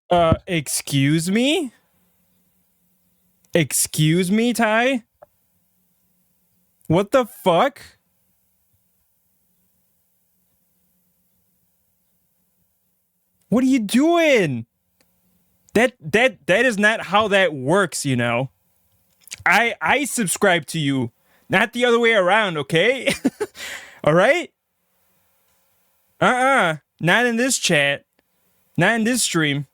Excuse me? Excuse me, Ty? What the fuck? What are you doing? That is not how that works, you know. I subscribe to you, not the other way around, okay? All right? Not in this chat. Not in this stream.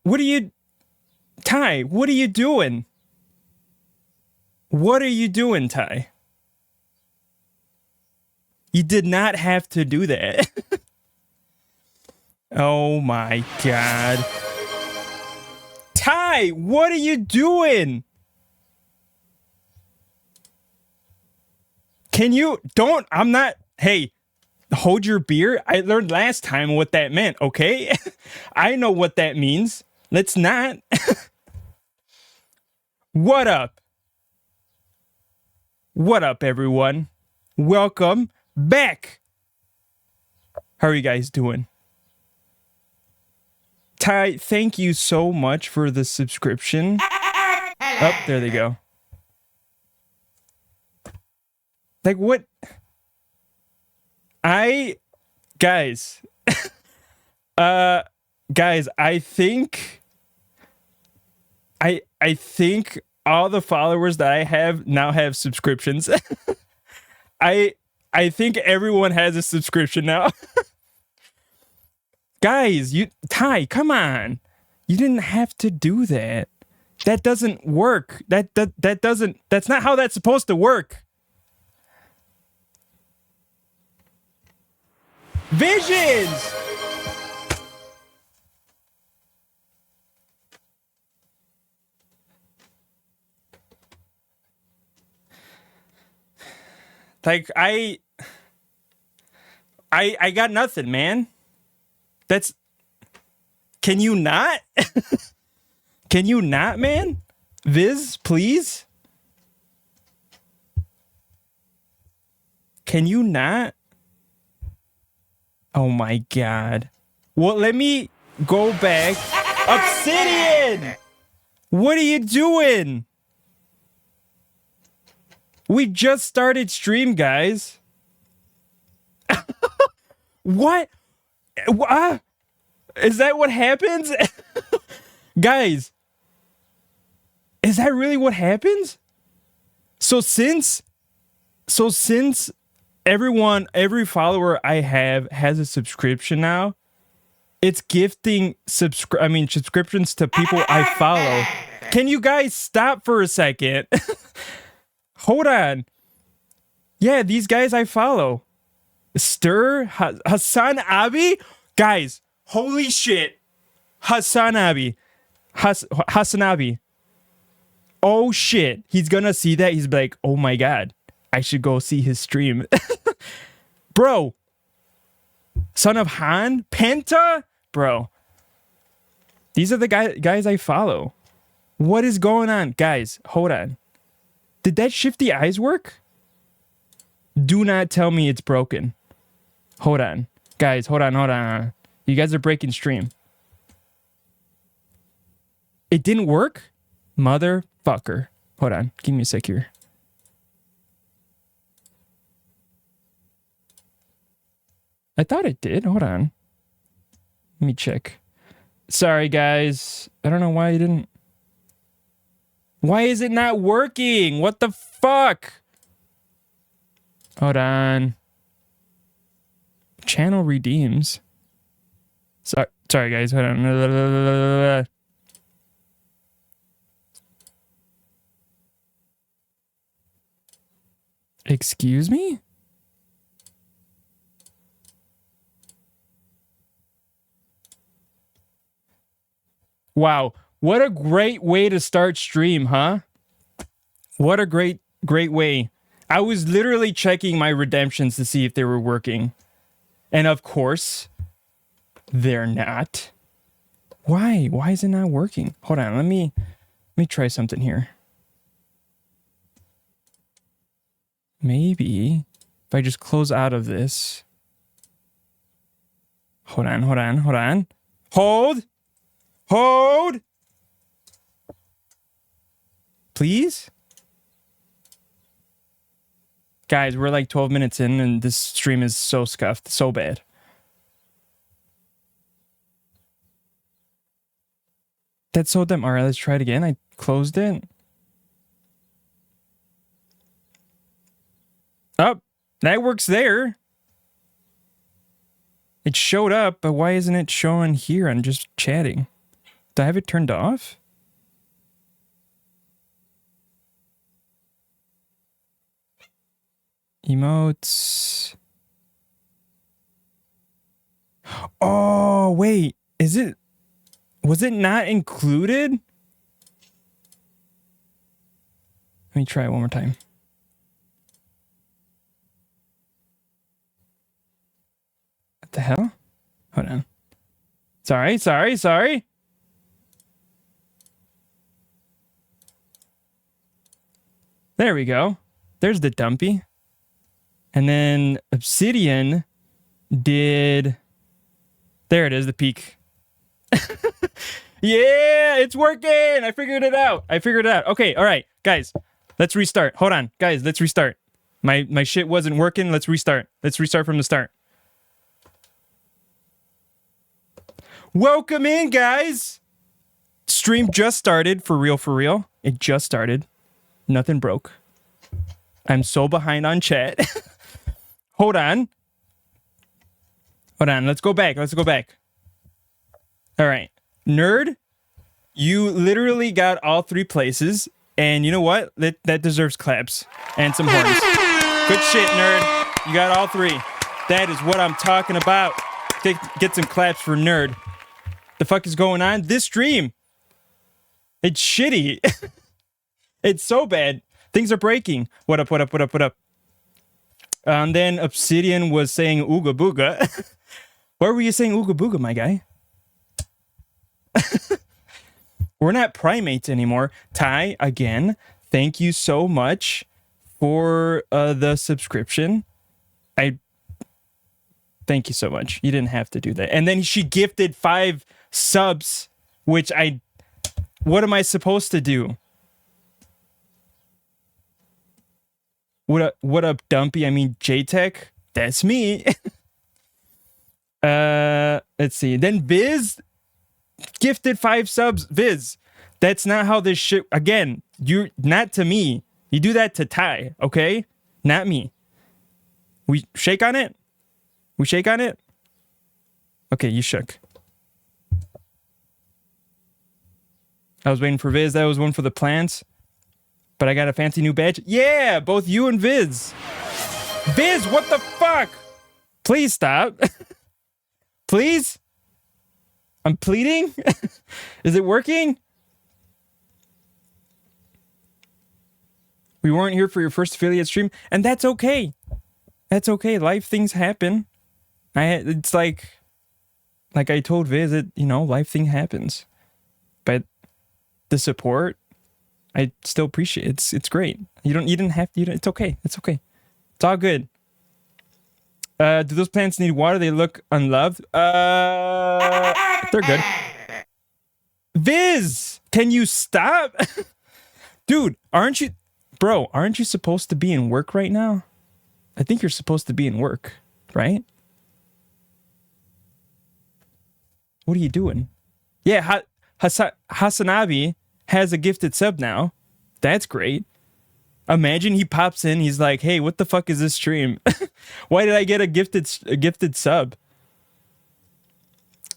What are you Ty, what are you doing? What are you doing, Ty? You did not have to do that. Oh my god. Ty, what are you doing? Can you don't I'm not hey, hold your beer. I learned last time what that meant, okay? I know what that means. Let's not. What up? What up, everyone? Welcome back. How are you guys doing? Ty, thank you so much for the subscription. Oh, there they go. Like, what? Guys, guys, I think all the followers that I have now have subscriptions. I think everyone has a subscription now. Guys, Ty, come on. You didn't have to do that. That doesn't work. That's not how that's supposed to work. Visions! Like I got nothing, man. That's Can you not? Can you not, man? Viz, please? Can you not? Oh my god. Well, let me go back. Obsidian! What are you doing? We just started stream, guys. What? Is that what happens? Guys, is that really what happens? So since every follower I have has a subscription now, it's gifting subscriptions to people I follow. Can you guys stop for a second? Hold on. Yeah, these guys I follow. Hassan Abi? Guys, holy shit. Hassan Abi. Hassan Abi. Oh shit. He's gonna see that. He's like, oh my god. I should go see his stream. Bro. Son of Han? Penta? Bro. These are the guys I follow. What is going on? Guys, hold on. Did that shifty eyes work? Do not tell me it's broken. Hold on. Guys, hold on. You guys are breaking stream. It didn't work? Motherfucker. Hold on. Give me a sec here. I thought it did. Hold on. Let me check. Sorry, guys. I don't know why it didn't. Why is it not working? What the fuck? Hold on. Channel redeems. Sorry, guys. Hold on. Excuse me? Wow. What a great way to start stream, huh? What a great way. I was literally checking my redemptions to see if they were working. And of course, they're not. Why? Why is it not working? Hold on, let me Let me try something here. Maybe if I just close out of this. Hold on, hold on, hold on. Hold! Hold! Please? Guys, we're like 12 minutes in and this stream is so scuffed, so bad. That's so dumb. All right, let's try it again. I closed it. Oh, that works there. It showed up, but why isn't it showing here? I'm just chatting. Do I have it turned off? Emotes. Oh, wait. Is it... Was it not included? Let me try it one more time. What the hell? Hold on. Sorry. There we go. There's the dumpy. And then Obsidian did... There it is, the peak. Yeah, it's working. I figured it out. Okay, all right, guys, let's restart. Hold on, guys, let's restart. My shit wasn't working. Let's restart. Let's restart from the start. Welcome in, guys. Stream just started, for real. It just started. Nothing broke. I'm so behind on chat. Hold on. Let's go back. All right. Nerd, you literally got all 3 places. And you know what? That deserves claps and some horns. Good shit, Nerd. You got all 3. That is what I'm talking about. Get some claps for Nerd. The fuck is going on? This stream. It's shitty. It's so bad. Things are breaking. What up? Then Obsidian was saying ooga booga. Why were you saying ooga booga, my guy? We're not primates anymore. Ty, again, thank you so much for the subscription. Thank you so much. You didn't have to do that. And then she gifted 5 subs, which what am I supposed to do? What up, Dumpy? I mean, JTech. That's me. Let's see. Then Viz gifted 5 subs. Viz, that's not how this shit... Again, you're not to me. You do that to Ty, okay? Not me. We shake on it? Okay, you shook. I was waiting for Viz. That was one for the plants. But I got a fancy new badge. Yeah, both you and Viz. Viz, what the fuck? Please stop. Please? I'm pleading? Is it working? We weren't here for your first affiliate stream, and that's okay. That's okay. Life things happen. It's like I told Viz, life thing happens. But the support, I still appreciate it. It's great. You didn't have to. It's okay. It's all good. Do those plants need water? They look unloved. They're good. Viz, can you stop? Dude, aren't you supposed to be in work right now? I think you're supposed to be in work, right? What are you doing? Yeah, Hasanabi has a gifted sub now. That's great. Imagine he pops in, he's like, hey, what the fuck is this stream? Why did I get a gifted sub?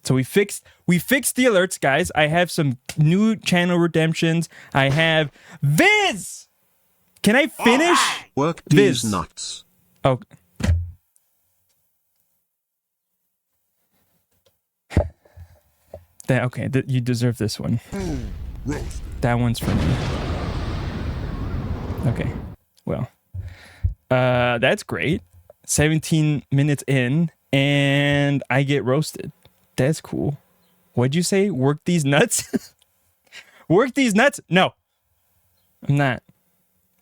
So we fixed the alerts, guys. I have some new channel redemptions. I have Viz. Can I finish? Work these nuts. Oh. Okay, you deserve this one. That one's for me. Okay, well, that's great. 17 minutes in, and I get roasted. That's cool. What'd you say? Work these nuts? Work these nuts. No, I'm not.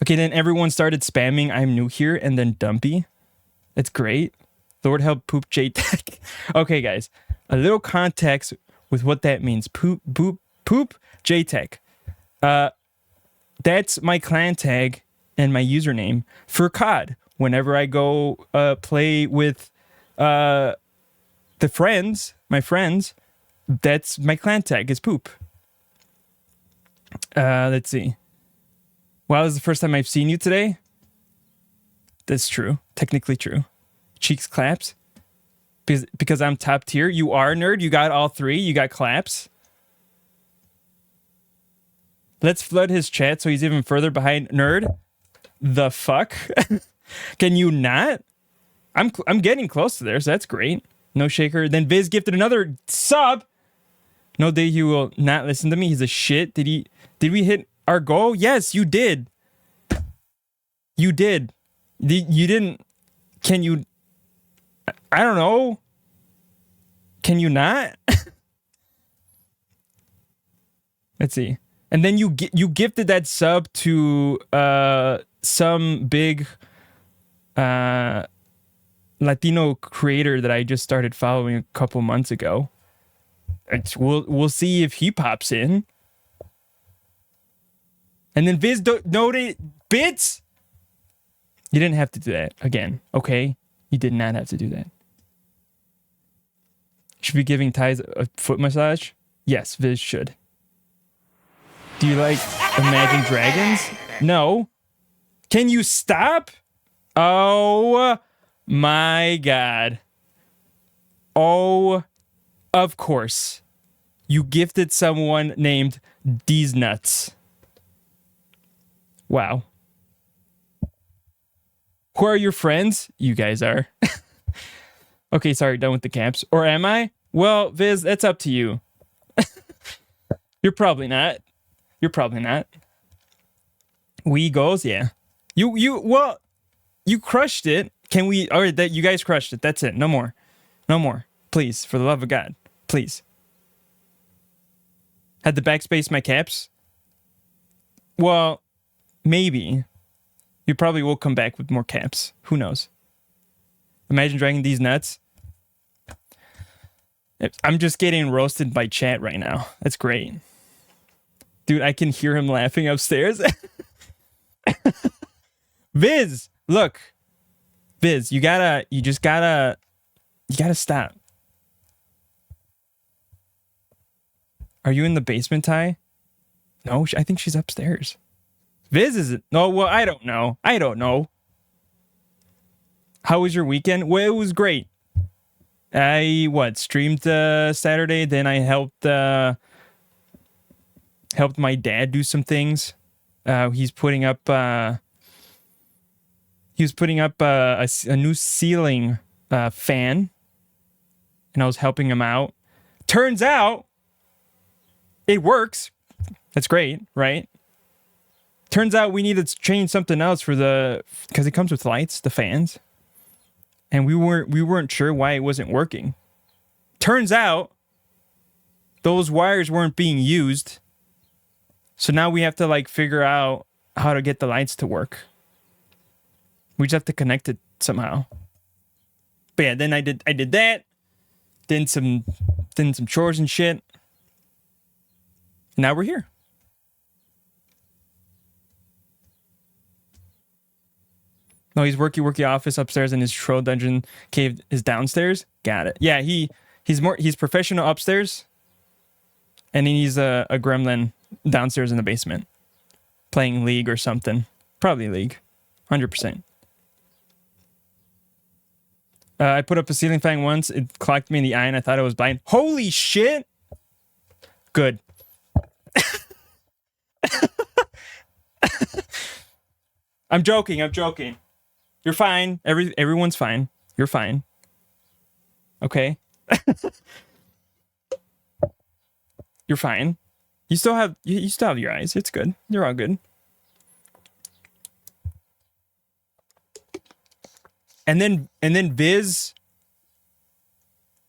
Okay, then everyone started spamming I'm new here and then dumpy. That's great. Lord help poop JTech. Okay, guys, a little context with what that means. Poop JTech. That's my clan tag and my username for COD. Whenever I go play with my friends, that's my clan tag is poop. Let's see. Wow, this is the first time I've seen you today. That's true. Technically true. Cheeks claps. Because I'm top tier. You are, nerd. You got all three. You got claps. Let's flood his chat so he's even further behind. Nerd. The fuck? Can you not? I'm getting close to there, so that's great. No shaker. Then Viz gifted another sub. No day he will not listen to me. He's a shit. Did we hit our goal? Yes, you did. You did. You didn't. Can you? I don't know. Can you not? Let's see. And then you gifted that sub to some big Latino creator that I just started following a couple months ago. We'll see if he pops in. And then Viz noted bits. You didn't have to do that again, okay? You did not have to do that. Should be giving Ties a foot massage? Yes, Viz should. Do you like Imagine Dragons? No. Can you stop? Oh my god. Oh, of course. You gifted someone named These Nuts. Wow. Who are your friends? You guys are. Okay, sorry, done with the caps. Or am I? Well, Viz, that's up to you. You're probably not. You're probably not. We goals, yeah. You crushed it. Can we? Or that you guys crushed it. That's it. No more. No more. Please, for the love of God, please. Had to backspace my caps. Well, maybe. You probably will come back with more caps. Who knows? Imagine dragging these nuts. I'm just getting roasted by chat right now. That's great. Dude, I can hear him laughing upstairs. Viz, look. Viz, you just gotta stop. Are you in the basement, Ty? No, I think she's upstairs. Viz isn't. No, well, I don't know. How was your weekend? Well, it was great. I streamed Saturday. Then I helped my dad do some things. He's putting up a new ceiling fan, and I was helping him out. Turns out it works. That's great, right? Turns out we need to change something else because it comes with lights, the fans. And we weren't sure why it wasn't working. Turns out those wires weren't being used. So now we have to figure out how to get the lights to work. We just have to connect it somehow. But yeah, then I did that. Then some chores and shit. Now we're here. No, he's worky office upstairs, and his troll dungeon cave is downstairs. Got it. Yeah, he's professional upstairs, and he's a gremlin downstairs in the basement, playing League or something. Probably League, 100%. I put up a ceiling fan once. It clocked me in the eye, and I thought I was blind. Holy shit! Good. I'm joking. You're fine. Everyone's fine. You're fine. Okay. You're fine. You still have your eyes. It's good. You're all good. And then Viz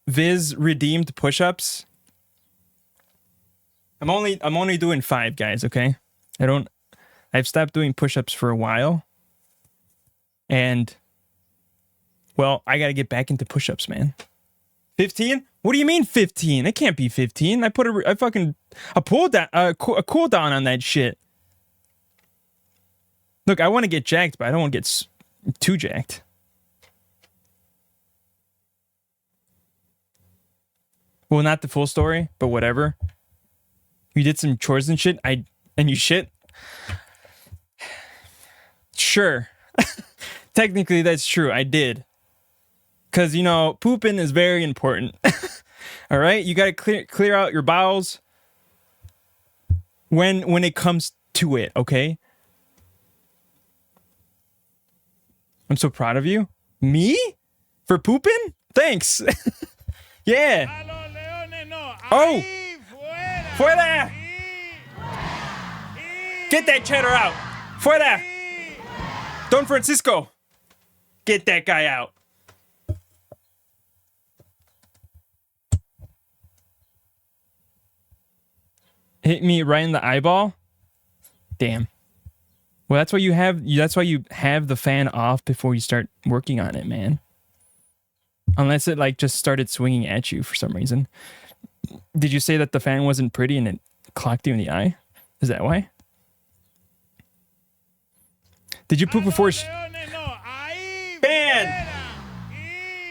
redeemed push-ups. I'm only doing 5, guys, okay? I've stopped doing push-ups for a while. And well, I got to get back into push-ups, man. 15? What do you mean 15? It can't be 15. I put a cooldown on that shit. Look, I want to get jacked, but I don't want to get too jacked. Well, not the full story, but whatever. You did some chores and shit. And you shit. Sure. Technically, that's true. I did. Because, you know, pooping is very important. All right? You got to clear out your bowels when it comes to it, okay? I'm so proud of you. Me? For pooping? Thanks. Yeah. Oh! Fuera! Get that cheddar out! Fuera! Don Francisco! Get that guy out. Hit me right in the eyeball? Damn. Well, that's why you have the fan off before you start working on it, man. Unless it like just started swinging at you for some reason. Did you say that the fan wasn't pretty and it clocked you in the eye? Is that why? Did you poop before? Ban!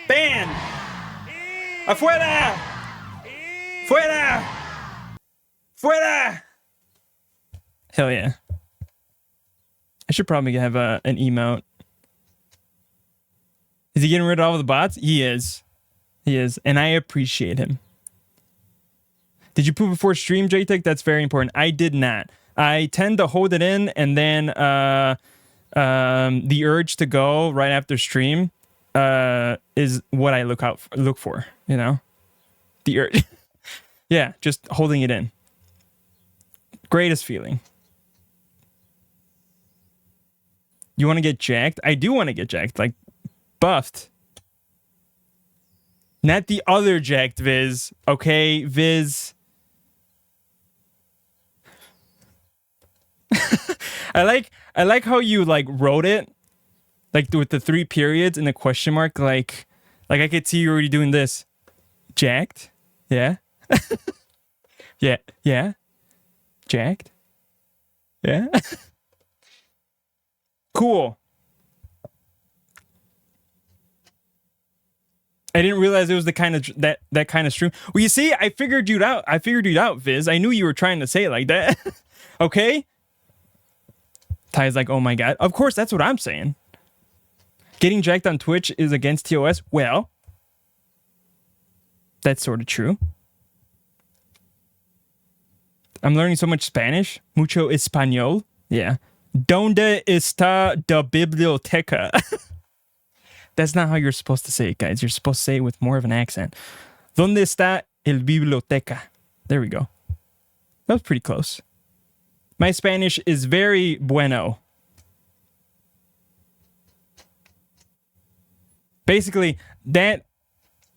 Ban! Afuera! Fuera! Fuera! Hell yeah. I should probably have an emote. Is he getting rid of all the bots? He is. He is. And I appreciate him. Did you poop before stream, JTech? That's very important. I did not. I tend to hold it in, and then the urge to go right after stream is what I look for, you know? The urge. Yeah, just holding it in. Greatest feeling. You want to get jacked? I do want to get jacked, like buffed. Not the other jacked Viz, okay? Viz. I like how you like wrote it, like with the 3 periods and the question mark. Like I could see you already doing this. Jacked, yeah, yeah, jacked, yeah. Cool. I didn't realize it was the kind of that kind of stream. Well, you see, I figured you out, Viz. I knew you were trying to say it like that. Okay. Ty's like, oh my god. Of course, that's what I'm saying. Getting jacked on Twitch is against TOS. Well, that's sort of true. I'm learning so much Spanish. Mucho español. Yeah. ¿Dónde está la biblioteca? That's not how you're supposed to say it, guys. You're supposed to say it with more of an accent. ¿Dónde está el biblioteca? There we go. That was pretty close. My Spanish is very bueno. Basically, that,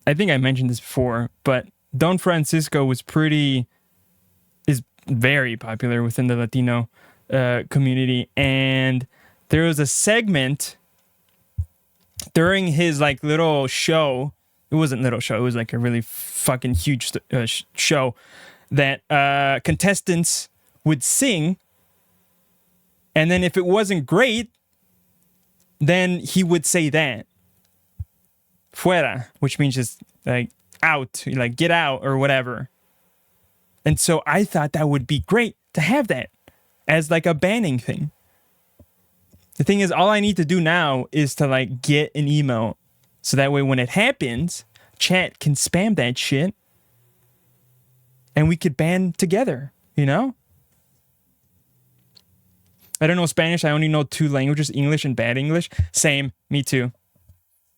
I think I mentioned this before, but Don Francisco is very popular within the Latino community. And there was a segment during his like little show. It wasn't little show. It was like a really fucking huge show that contestants would sing, and then if it wasn't great, then he would say that fuera, which means just like out, like get out or whatever. And so I thought that would be great to have that as like a banning thing. The thing is, all I need to do now is to like get an email, so that way when it happens, chat can spam that shit and we could ban together, you know? I don't know Spanish. I only know 2 languages, English and bad English. Same. Me too.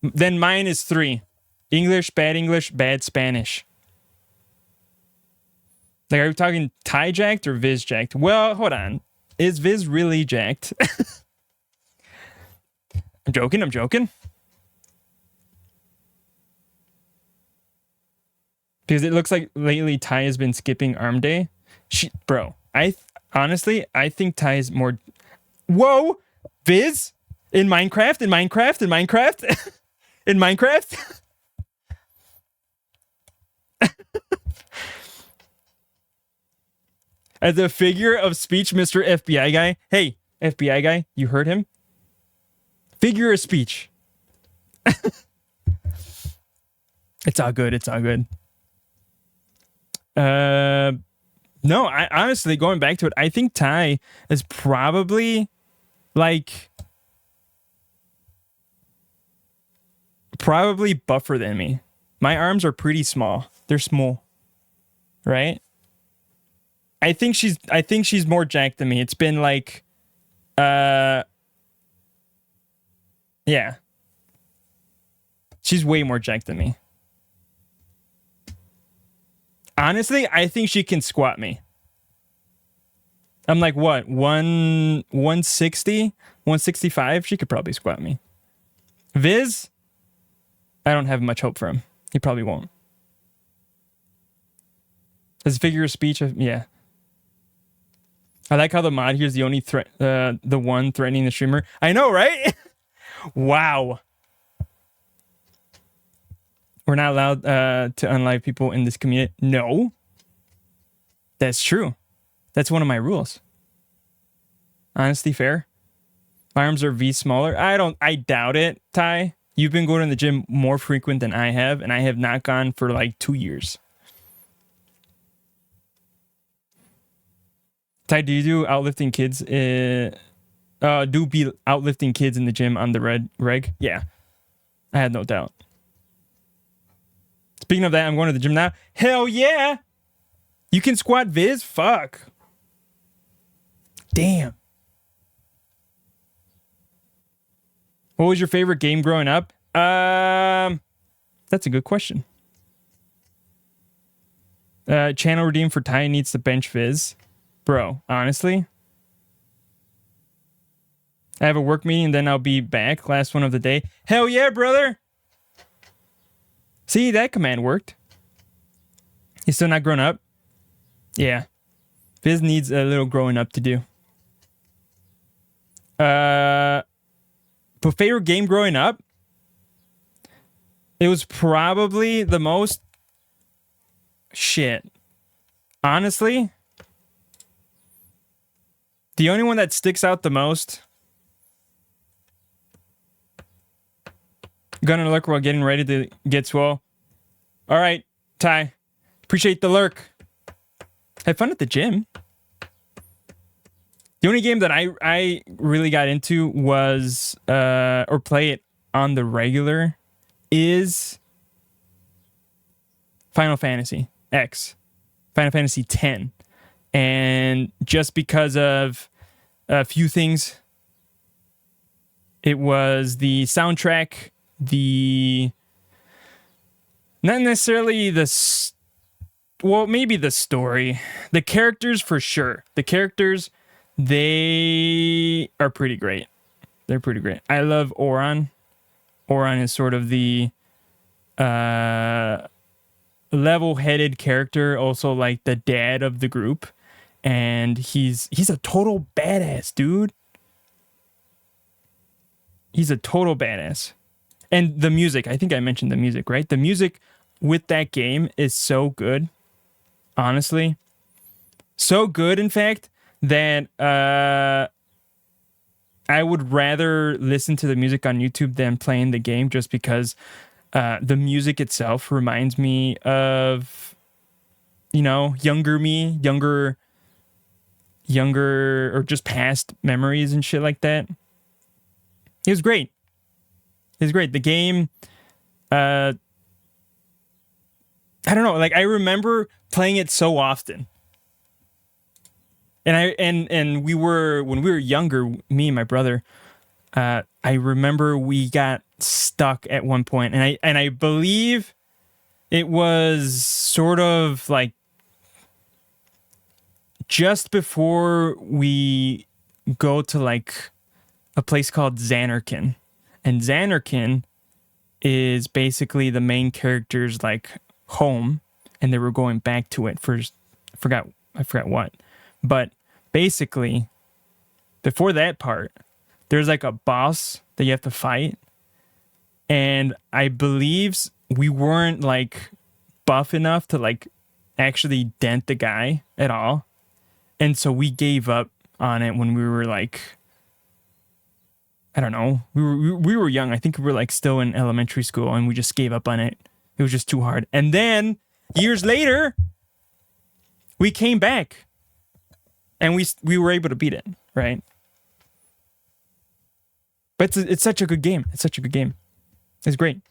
Then mine is 3. English, bad Spanish. Like, are we talking Thai jacked or Viz jacked? Well, hold on. Is Viz really jacked? I'm joking. Because it looks like lately Thai has been skipping arm day. Bro, honestly, I think Ty is more. Whoa, Viz in Minecraft, in Minecraft. As a figure of speech, Mr. FBI guy. Hey, FBI guy, you heard him? Figure of speech. It's all good. It's all good. No, I honestly, going back to it, I think Ty is probably buffer than me. My arms are pretty small. They're small. Right? I think she's more jacked than me. It's been yeah. She's way more jacked than me. Honestly, I think she can squat me. I'm like, what? 160? 165? She could probably squat me. Viz? I don't have much hope for him. He probably won't. His figure of speech, yeah. I like how the mod here is the only the one threatening the streamer. I know, right? Wow. We're not allowed to unlive people in this community. No. That's true. That's one of my rules. Honestly, fair. My arms are V smaller. I doubt it, Ty. You've been going to the gym more frequent than I have, and I have not gone for 2 years. Ty, do you do outlifting kids? Do be outlifting kids in the gym on the reg? Yeah. I had no doubt. Speaking of that, I'm going to the gym now. Hell yeah! You can squat Viz? Fuck. Damn. What was your favorite game growing up? That's a good question. Channel redeem for Ty needs to bench Viz. Bro, honestly. I have a work meeting, then I'll be back. Last one of the day. Hell yeah, brother! See, that command worked. He's still not grown up? Yeah. Viz needs a little growing up to do. But favorite game growing up? It was probably the most... Shit. Honestly, the only one that sticks out the most... Gonna lurk while getting ready to get swole. All right, Ty. Appreciate the lurk. Have fun at the gym. The only game that I really got into was or play it on the regular is Final Fantasy X. Final Fantasy X. And just because of a few things, it was the soundtrack, not necessarily maybe the story. The characters for sure. The characters, they are pretty great. They're pretty great. I love Oran. Oran is sort of the level-headed character, also like the dad of the group. And he's a total badass, dude. He's a total badass. And the music, I think I mentioned the music, right? The music with that game is so good, honestly. So good, in fact, that I would rather listen to the music on YouTube than playing the game, just because the music itself reminds me of, younger me, younger, or just past memories and shit like that. It was great. It's great. The game, I don't know. I remember playing it so often, and we were, when we were younger, me and my brother. I remember we got stuck at one point, and I believe it was sort of just before we go to a place called Xanarkin. And Xanarkin is basically the main character's home, and they were going back to it for, forgot I forgot what. But basically, before that part, there's like a boss that you have to fight. And I believe we weren't like buff enough to like actually dent the guy at all. And so we gave up on it when we were like, I don't know. We were young. I think we were like still in elementary school, and we just gave up on it. It was just too hard. And then years later, we came back, and we were able to beat it, right? But it's such a good game. It's such a good game. It's great.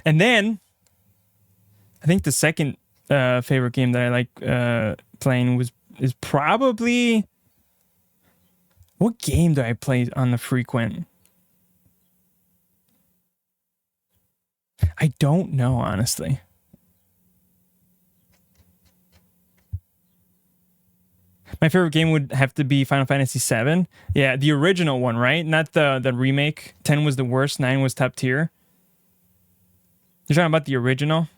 And then I think the second favorite game that I like playing is probably, what game do I play on the frequent? I don't know, honestly. My favorite game would have to be Final Fantasy VII. Yeah, the original one, right? Not the remake. 10 was the worst, 9 was top tier. You're talking about the original?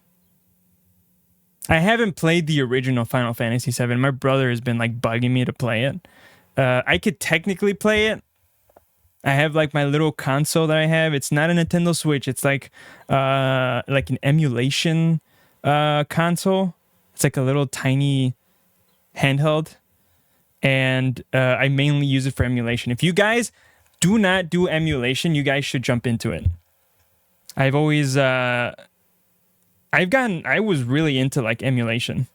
I haven't played the original Final Fantasy VII. My brother has been like bugging me to play it. I could technically play it. I have like my little console that I have. It's not a Nintendo Switch. It's like an emulation console. It's like a little tiny handheld. And I mainly use it for emulation. If you guys do not do emulation, you guys should jump into it. I've always I was really into like emulation.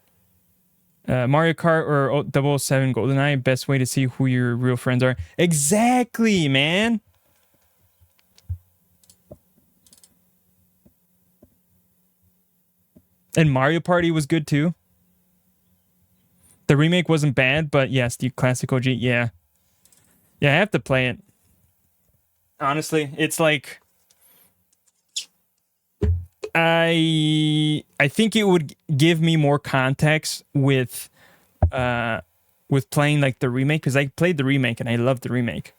Mario Kart or 007 GoldenEye, best way to see who your real friends are. Exactly, man. And Mario Party was good too. The remake wasn't bad, but yes, the classic OG, yeah. Yeah, I have to play it. Honestly, it's like I think it would give me more context with playing like the remake, because I played the remake and I loved the remake.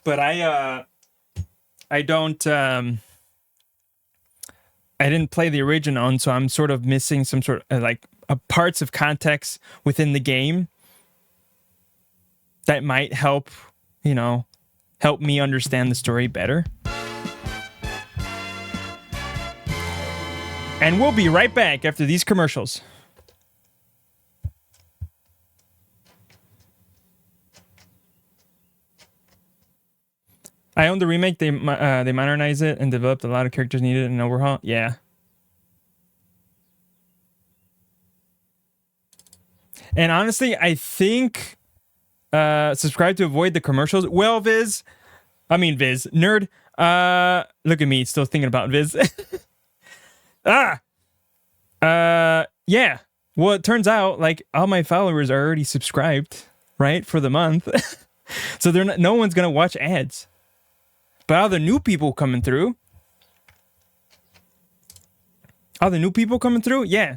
But I don't I didn't play the original, and so I'm sort of missing some sort of like parts of context within the game that might help me understand the story better. And we'll be right back after these commercials. I own the remake. They modernized it and developed a lot of characters needed an overhaul. Yeah. And honestly, I think subscribe to avoid the commercials. Well, Viz, nerd. Look at me, still thinking about Viz. Yeah. Well, it turns out like all my followers are already subscribed, right, for the month. So no one's gonna watch ads. But all the new people coming through. Yeah.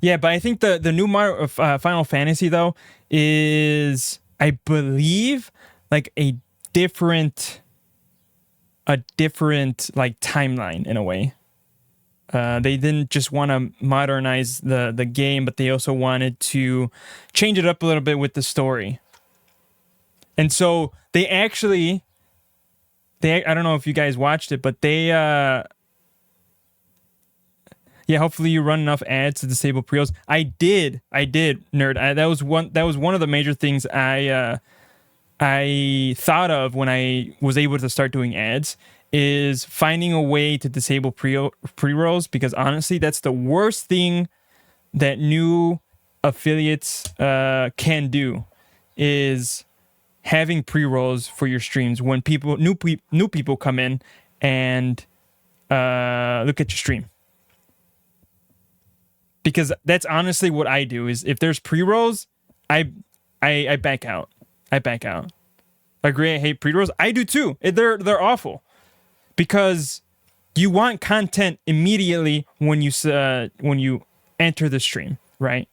Yeah, but I think the new Final Fantasy though is, I believe, like a different like timeline in a way. They didn't just want to modernize the game, but they also wanted to change it up a little bit with the story. And so they actually, I don't know if you guys watched it, but they, yeah, hopefully you run enough ads to disable pre-rolls. I did, nerd. That was one of the major things I thought of when I was able to start doing ads, is finding a way to disable pre-rolls, because honestly, that's the worst thing that new affiliates can do, is having pre-rolls for your streams when new people come in and look at your stream. Because that's honestly what I do, is if there's pre-rolls, I back out. I agree, I hate pre-rolls. I do too. They're awful. Because you want content immediately when you enter the stream, right?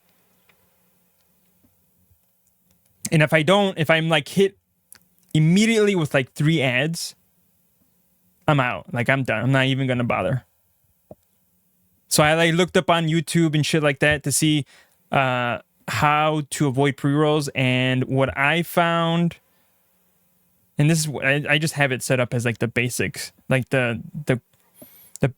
And if I'm like hit immediately with like 3 ads, I'm out. Like I'm done. I'm not even gonna bother. So I like looked up on YouTube and shit like that to see how to avoid pre-rolls, and what I found, and this is I just have it set up as like the basics, like the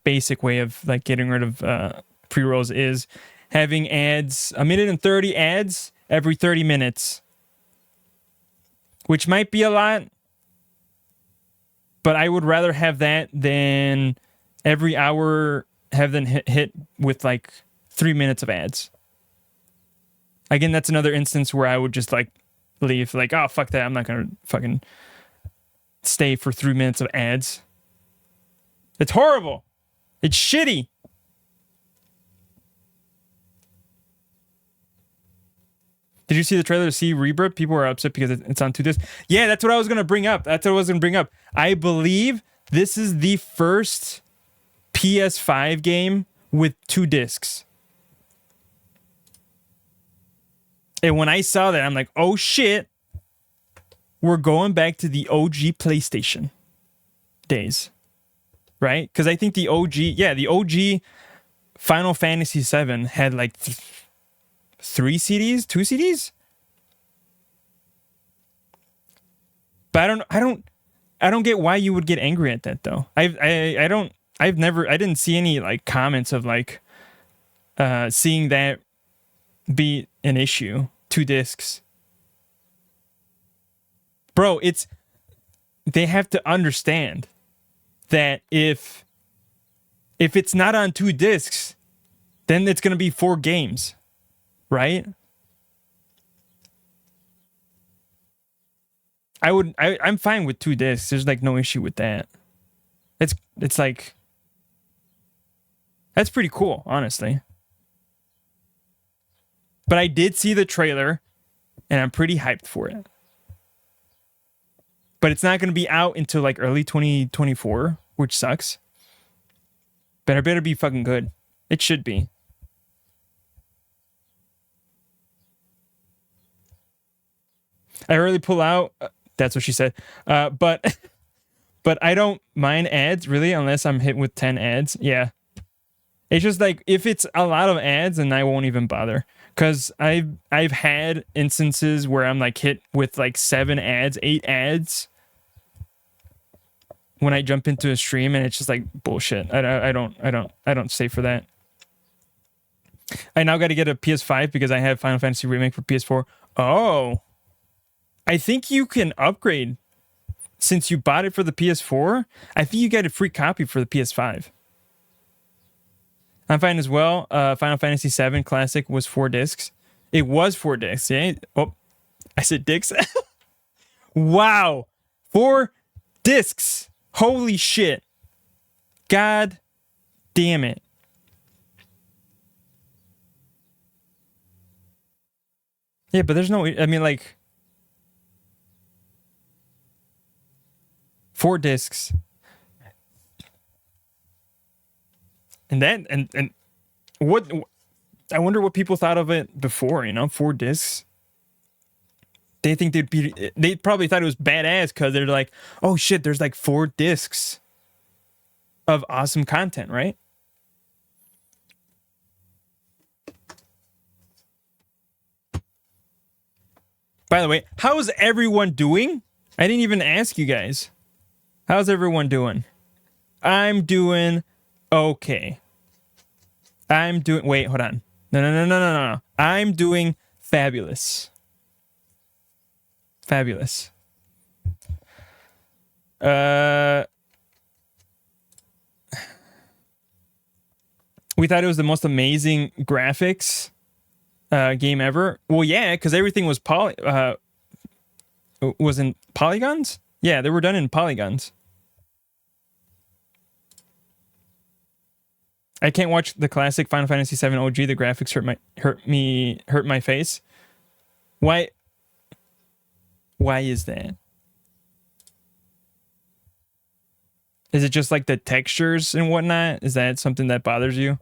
basic way of like getting rid of pre-rolls is having ads, 1:30 ads every 30 minutes, which might be a lot, but I would rather have that than every hour have them hit with like 3 minutes of ads. Again, that's another instance where I would just like leave, like, oh, fuck that. I'm not going to fucking stay for 3 minutes of ads. It's horrible. It's shitty. Did you see the trailer to see Rebirth? People were upset because it's on 2 discs. Yeah, that's what I was going to bring up. I believe this is the first PS5 game with 2 discs. And when I saw that, I'm like, oh shit, we're going back to the OG PlayStation days, right? Because I think the OG Final Fantasy VII had like 3 CDs, 2 CDs. But I don't get why you would get angry at that though. I didn't see any like comments of like seeing that be an issue. 2 discs. Bro, they have to understand that if it's not on 2 discs, then it's going to be 4 games, right? I'm fine with 2 discs. There's like no issue with that. It's like, that's pretty cool, honestly. But I did see the trailer, and I'm pretty hyped for it. But it's not going to be out until like early 2024, which sucks. But it better be fucking good. It should be. I early pull out. That's what she said. But I don't mind ads, really, unless I'm hit with 10 ads. Yeah. It's just like, if it's a lot of ads, then I won't even bother. Because I've had instances where I'm like hit with like 7 ads, 8 ads when I jump into a stream, and it's just like bullshit. I don't stay for that. I now got to get a PS5 because I have Final Fantasy Remake for PS4. Oh, I think you can upgrade since you bought it for the PS4. I think you get a free copy for the PS5. I'm fine as well. Final Fantasy VII Classic was 4 discs. It was 4 discs. Yeah. Oh, I said dicks. Wow. 4 discs. Holy shit. God damn it. Yeah, but there's no, I mean, like, 4 discs. And that, and what, I wonder what people thought of it before, 4 discs. They think they probably thought it was badass because they're like, oh shit, there's like 4 discs of awesome content, right? By the way, how's everyone doing? I didn't even ask you guys. How's everyone doing? I'm doing okay. Wait, hold on. No. I'm doing fabulous. Fabulous. We thought it was the most amazing graphics game ever. Well, yeah, because everything was was in polygons. Yeah, they were done in polygons. I can't watch the classic Final Fantasy VII OG. The graphics hurt my face. Why? Why is that? Is it just like the textures and whatnot? Is that something that bothers you?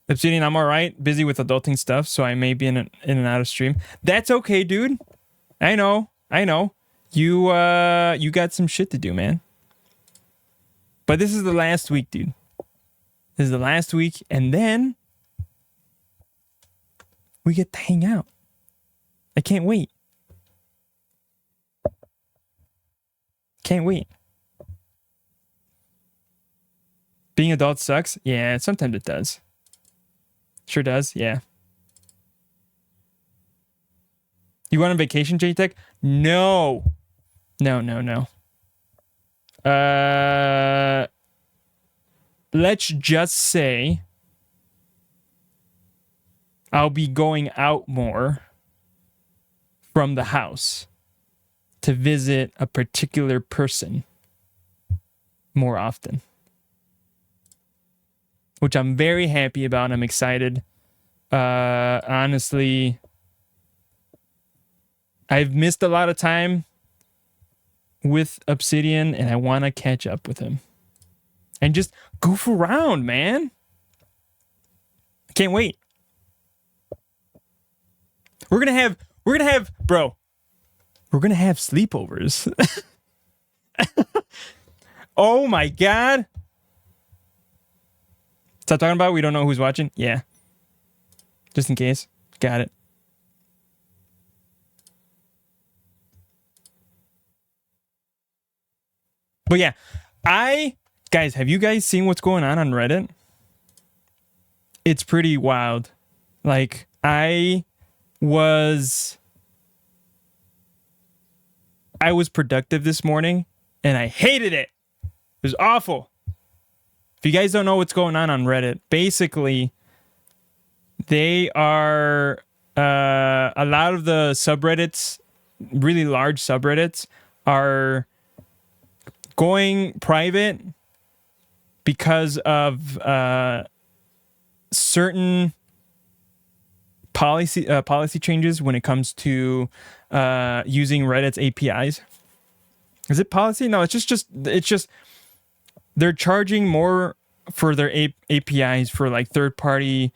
Obsidian, I'm all right. Busy with adulting stuff, so I may be in and out of stream. That's okay, dude. I know. You got some shit to do, man. But this is the last week, dude. This is the last week, and then we get to hang out. I can't wait. Can't wait. Being adult sucks? Yeah, sometimes it does. Sure does, yeah. You went on vacation, J-Tech? No. No. Let's just say I'll be going out more from the house to visit a particular person more often, which I'm very happy about. I'm excited. Honestly, I've missed a lot of time with Obsidian, and I want to catch up with him and just goof around, man. I can't wait. We're gonna have sleepovers. Oh my god. Stop talking about it? We don't know who's watching? Yeah. Just in case. Got it. But yeah, guys, have you guys seen what's going on Reddit? It's pretty wild. Like, I was productive this morning and I hated it. It was awful. If you guys don't know what's going on Reddit, basically they are a lot of the subreddits, really large subreddits, are going private because of certain policy changes when it comes to using Reddit's APIs. Is it policy? No, it's just they're charging more for their APIs for like third party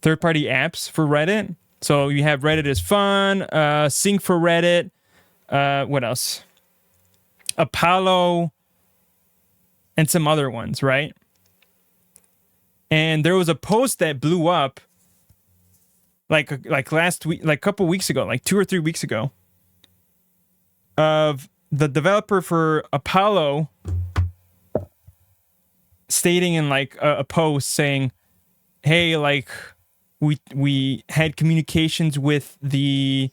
apps for Reddit. So you have Reddit is fun, Sync for Reddit, what else? Apollo, and some other ones, right? And there was a post that blew up like last week, like a couple weeks ago, like 2 or 3 weeks ago, of the developer for Apollo stating in like a post saying, hey, like we had communications with the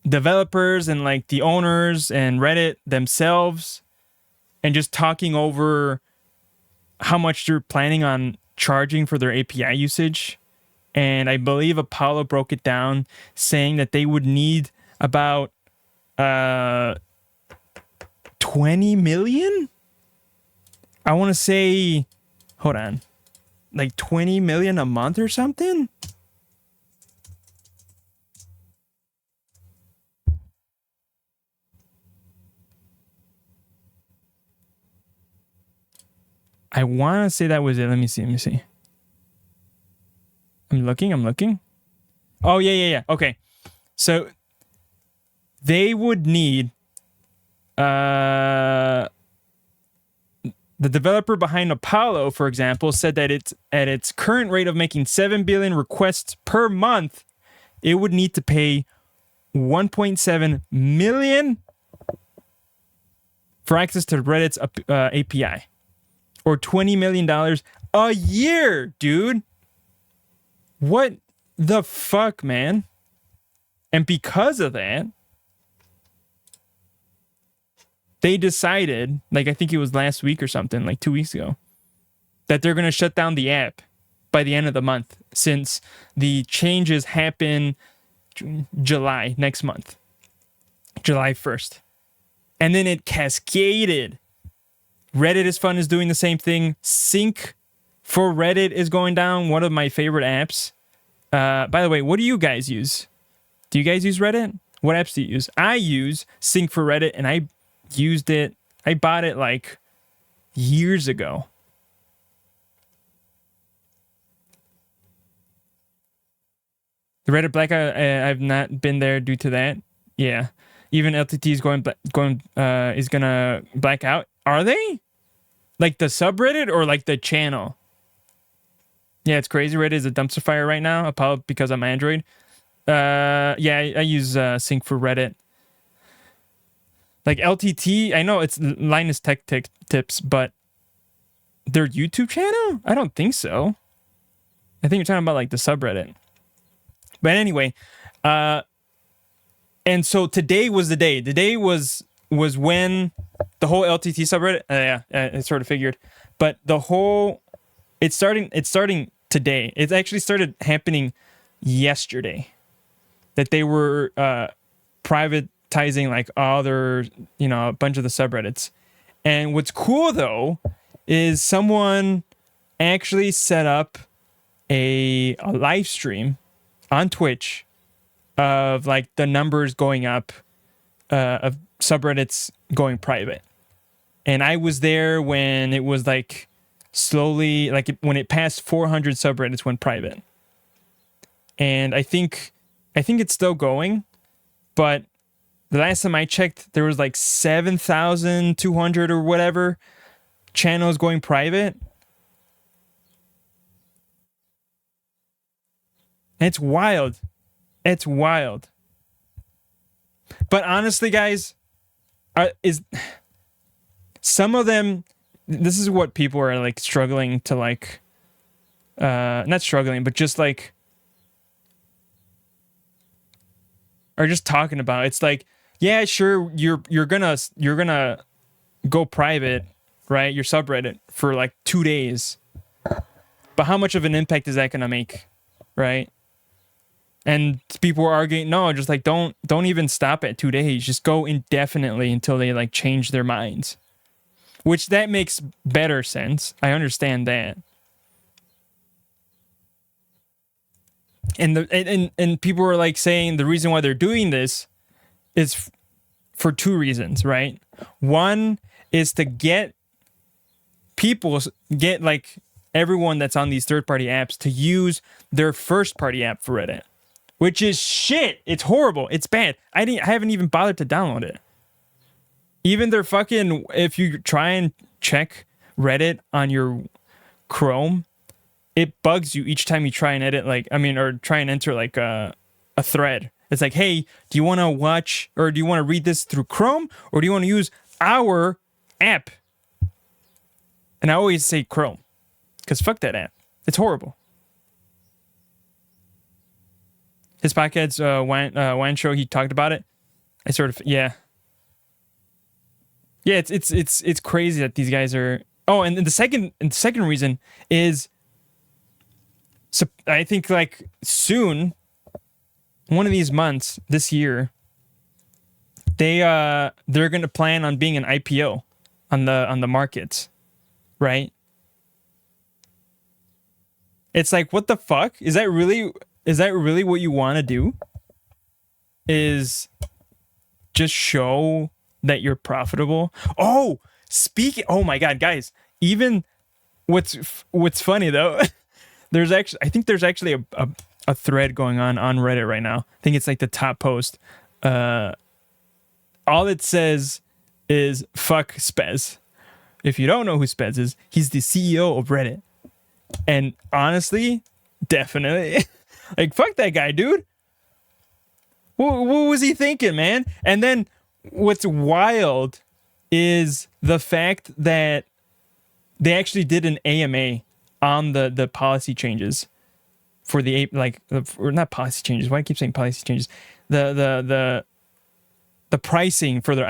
developers and like the owners and Reddit themselves, and just talking over how much they're planning on charging for their API usage. And I believe Apollo broke it down saying that they would need about 20 million. I want to say, hold on, like 20 million a month or something. I want to say that was it. Let me see. I'm looking. Oh, yeah. Okay. So they would need the developer behind Apollo, for example, said that it's at its current rate of making 7 billion requests per month, it would need to pay 1.7 million for access to Reddit's API, or $20 million a year, dude. What the fuck, man? And because of that, they decided, like I think it was last week or something, like 2 weeks ago, that they're going to shut down the app by the end of the month, since the changes happen July next month, July 1st. And then it cascaded. Reddit is Fun is doing the same thing. Sync for Reddit is going down. One of my favorite apps. By the way, what do you guys use? Do you guys use Reddit? What apps do you use? I use Sync for Reddit, and I used it. I bought it like years ago. The Reddit blackout, I've not been there due to that. Yeah. Even LTT is is gonna black out. Are they? Like the subreddit or like the channel? Yeah, it's crazy. Reddit is a dumpster fire right now. Apollo because I'm Android. Yeah, I use Sync for Reddit. Like LTT, I know it's Linus Tech Tips, but their YouTube channel? I don't think so. I think you're talking about like the subreddit. But anyway, and so today was the day. The day was when the whole LTT subreddit. I sort of figured, but it's starting today. It actually started happening yesterday. That they were privatizing like all their, a bunch of the subreddits. And what's cool though is someone actually set up a live stream on Twitch of like the numbers going up of subreddits going private. And I was there when it was like slowly, like when it passed 400 subreddits went private. And I think it's still going, but the last time I checked, there was like 7,200 or whatever channels going private. It's wild. It's wild. But honestly, guys, is some of them, this is what people are like struggling to like, not struggling, but just like, are just talking about. It's like, yeah, sure, you're gonna go private, right? Your subreddit for like 2 days, but how much of an impact is that gonna make, right? And people are arguing, no, just like don't even stop at 2 days. Just go indefinitely until they like change their minds. Which that makes better sense. I understand that. And people are like saying the reason why they're doing this is for two reasons, right? One is to get like everyone that's on these third-party apps to use their first-party app for Reddit, which is shit. It's horrible. It's bad. I haven't even bothered to download it. Even their fucking, if you try and check Reddit on your Chrome, it bugs you each time you try and edit, or try and enter like a thread. It's like, hey, do you want to watch or do you want to read this through Chrome or do you want to use our app? And I always say Chrome because fuck that app. It's horrible. His podcast, Wine Show, he talked about it. Yeah, it's crazy that these guys are. Oh, and the second reason is. So I think like soon, one of these months this year, they're gonna plan on being an IPO on the markets, right? It's like, what the fuck? Is that really what you want to do? Is just show that you're profitable? Oh my god, guys! Even what's funny though. I think there's actually a thread going on Reddit right now. I think it's like the top post. All it says is fuck Spez. If you don't know who Spez is, he's the CEO of Reddit. And honestly, definitely, like fuck that guy, dude. What was he thinking, man? And then what's wild is the fact that they actually did an AMA on the policy changes for the or not policy changes. Why do I keep saying policy changes? The pricing for their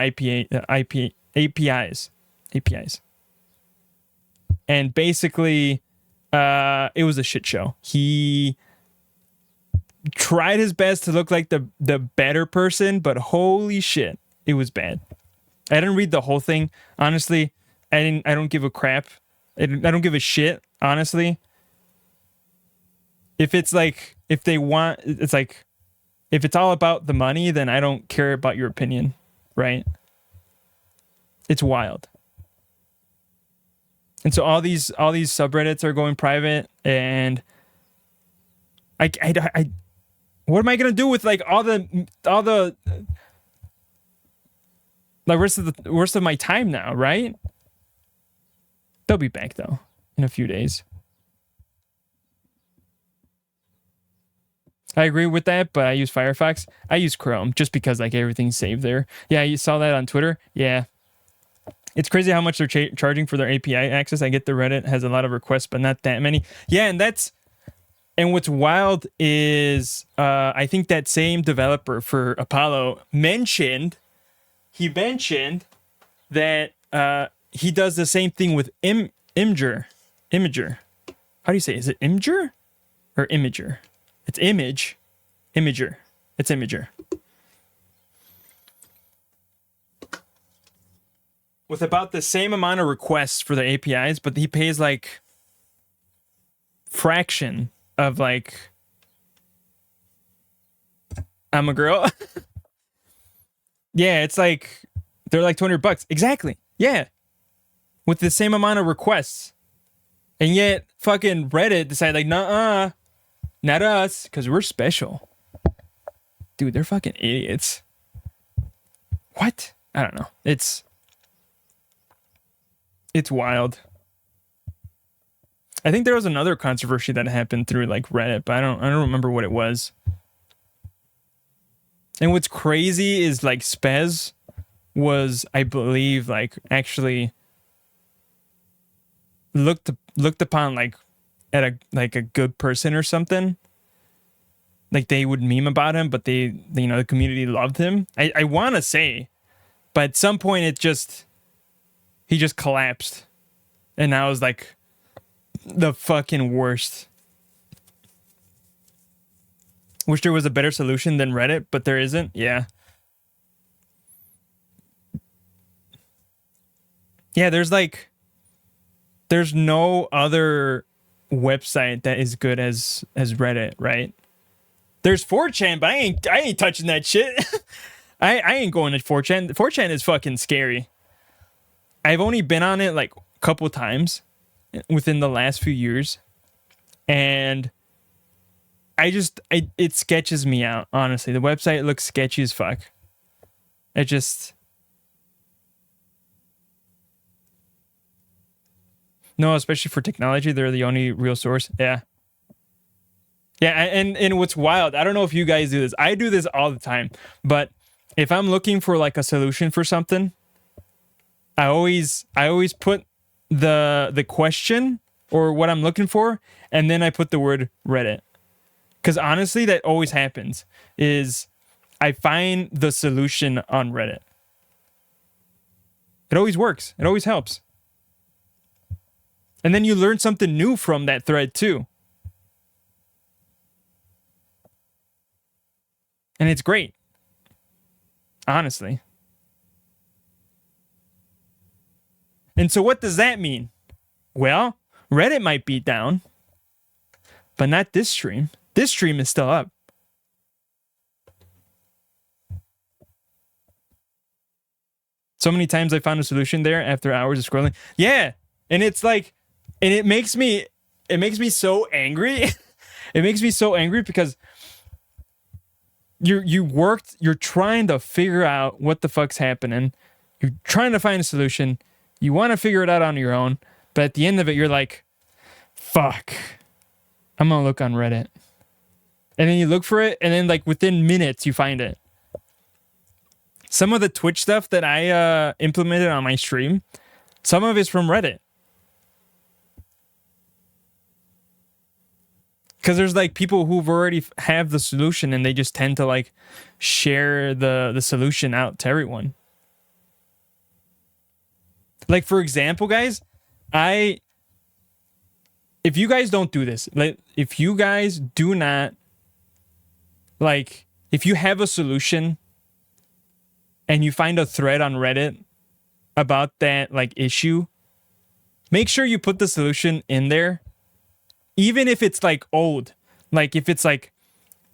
APIs. And basically, it was a shit show. He tried his best to look like the better person, but holy shit, it was bad. I didn't read the whole thing. Honestly, I don't give a crap. I don't give a shit. Honestly, if it's like, if they want, it's like, if it's all about the money, then I don't care about your opinion, right? It's wild. And so all these subreddits are going private, and I What am I gonna do with like all the like rest of my time now, right? They'll be back though in a few days. I agree with that, but I use Firefox. I use Chrome just because like everything's saved there. Yeah, you saw that on Twitter. Yeah, it's crazy how much they're charging for their API access. I get the Reddit has a lot of requests, but not that many. Yeah, and what's wild is I think that same developer for Apollo mentioned that he does the same thing with Imgur. How do you say it? Is it Imgur or Imager? It's Imager. It's Imager. With about the same amount of requests for the APIs, but he pays like fraction of like I'm a girl. Yeah, it's like they're like $200. Exactly. Yeah. With the same amount of requests. And yet fucking Reddit decided like, nuh-uh. Not us, because we're special. Dude, they're fucking idiots. What? I don't know. It's wild. I think there was another controversy that happened through like Reddit, but I don't remember what it was. And what's crazy is like Spez was, I believe, like actually looked upon like at a good person or something. Like they would meme about him, but they the community loved him. I want to say, but at some point he just collapsed, and now is like the fucking worst. Wish there was a better solution than Reddit, but there isn't. Yeah. Yeah, there's no other website that is good as Reddit, right? There's 4chan, but I ain't touching that shit. I ain't going to 4chan. 4chan is fucking scary. I've only been on it like a couple times within the last few years, and it sketches me out, honestly. The website looks sketchy as fuck. It just... No, especially for technology, they're the only real source. Yeah. Yeah, and what's wild, I don't know if you guys do this. I do this all the time. But if I'm looking for like a solution for something, I always put the question or what I'm looking for, and then I put the word Reddit. Because honestly, that always happens, is I find the solution on Reddit. It always works. It always helps. And then you learn something new from that thread too. And it's great. Honestly. And so what does that mean? Well, Reddit might be down, but not this stream. This stream is still up. So many times I found a solution there after hours of scrolling. Yeah. And it's like, and it makes me so angry. It makes me so angry because you're trying to figure out what the fuck's happening. You're trying to find a solution. You want to figure it out on your own. But at the end of it, you're like, fuck, I'm going to look on Reddit. And then you look for it, and then like within minutes, you find it. Some of the Twitch stuff that I implemented on my stream, some of it's from Reddit. Because there's like people who've already have the solution, and they just tend to like share the solution out to everyone. Like, for example, guys, if you guys don't do this, like if you guys do not, like if you have a solution and you find a thread on Reddit about that like issue, make sure you put the solution in there. Even if it's like old, like if it's like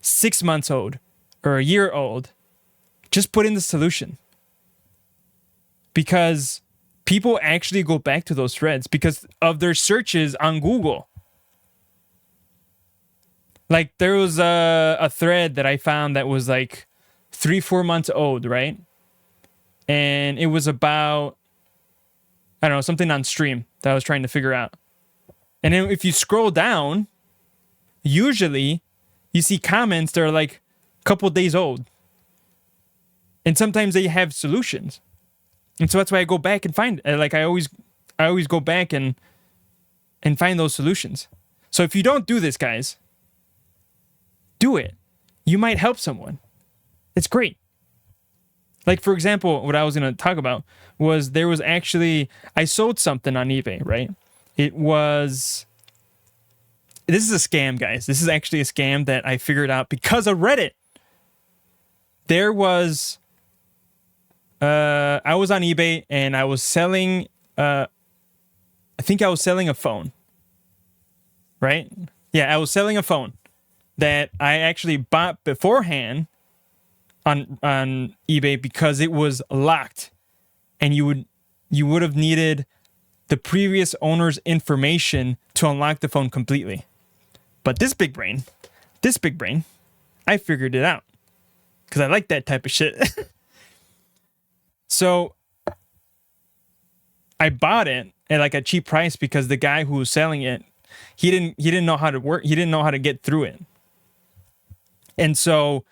6 months old or a year old, just put in the solution. Because people actually go back to those threads because of their searches on Google. Like there was a thread that I found that was like 3-4 months old, right? And it was about, I don't know, something on stream that I was trying to figure out. And then if you scroll down, usually you see comments that are like a couple days old. And sometimes they have solutions. And so that's why I go back and find like I always go back and find those solutions. So if you don't do this, guys, do it. You might help someone. It's great. Like, for example, what I was going to talk about was there was actually, I sold something on eBay, right? This is a scam, guys. This is actually a scam that I figured out because of Reddit. There was, I was on eBay and I was selling, I think I was selling a phone, right? Yeah, I was selling a phone that I actually bought beforehand on eBay because it was locked, and you would have needed the previous owner's information to unlock the phone completely. But this big brain, I figured it out because I like that type of shit. So I bought it at like a cheap price because the guy who was selling it, he didn't know how to work. He didn't know how to get through it. And so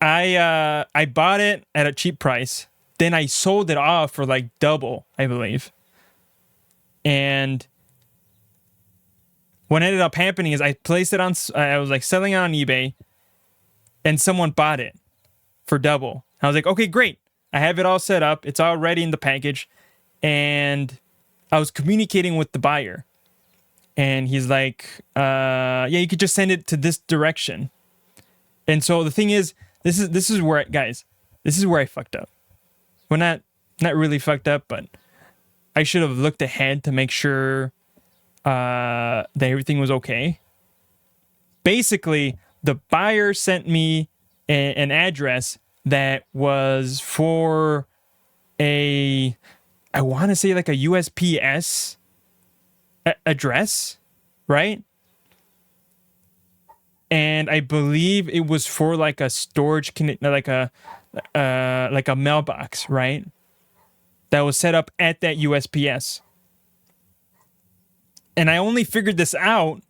I bought it at a cheap price. Then I sold it off for like double, I believe. And what ended up happening is I placed it on, I was like selling it on eBay, and someone bought it for double. I was like, okay, great. I have it all set up. It's all ready in the package. And I was communicating with the buyer. And he's like, yeah, you could just send it to this direction. And so the thing is, this is where, guys, this is where I fucked up. Well, not really fucked up, but I should have looked ahead to make sure that everything was okay. Basically, the buyer sent me an address that was for I want to say like a USPS address, right? And I believe it was for like a storage, like a mailbox, right? That was set up at that USPS. And I only figured this out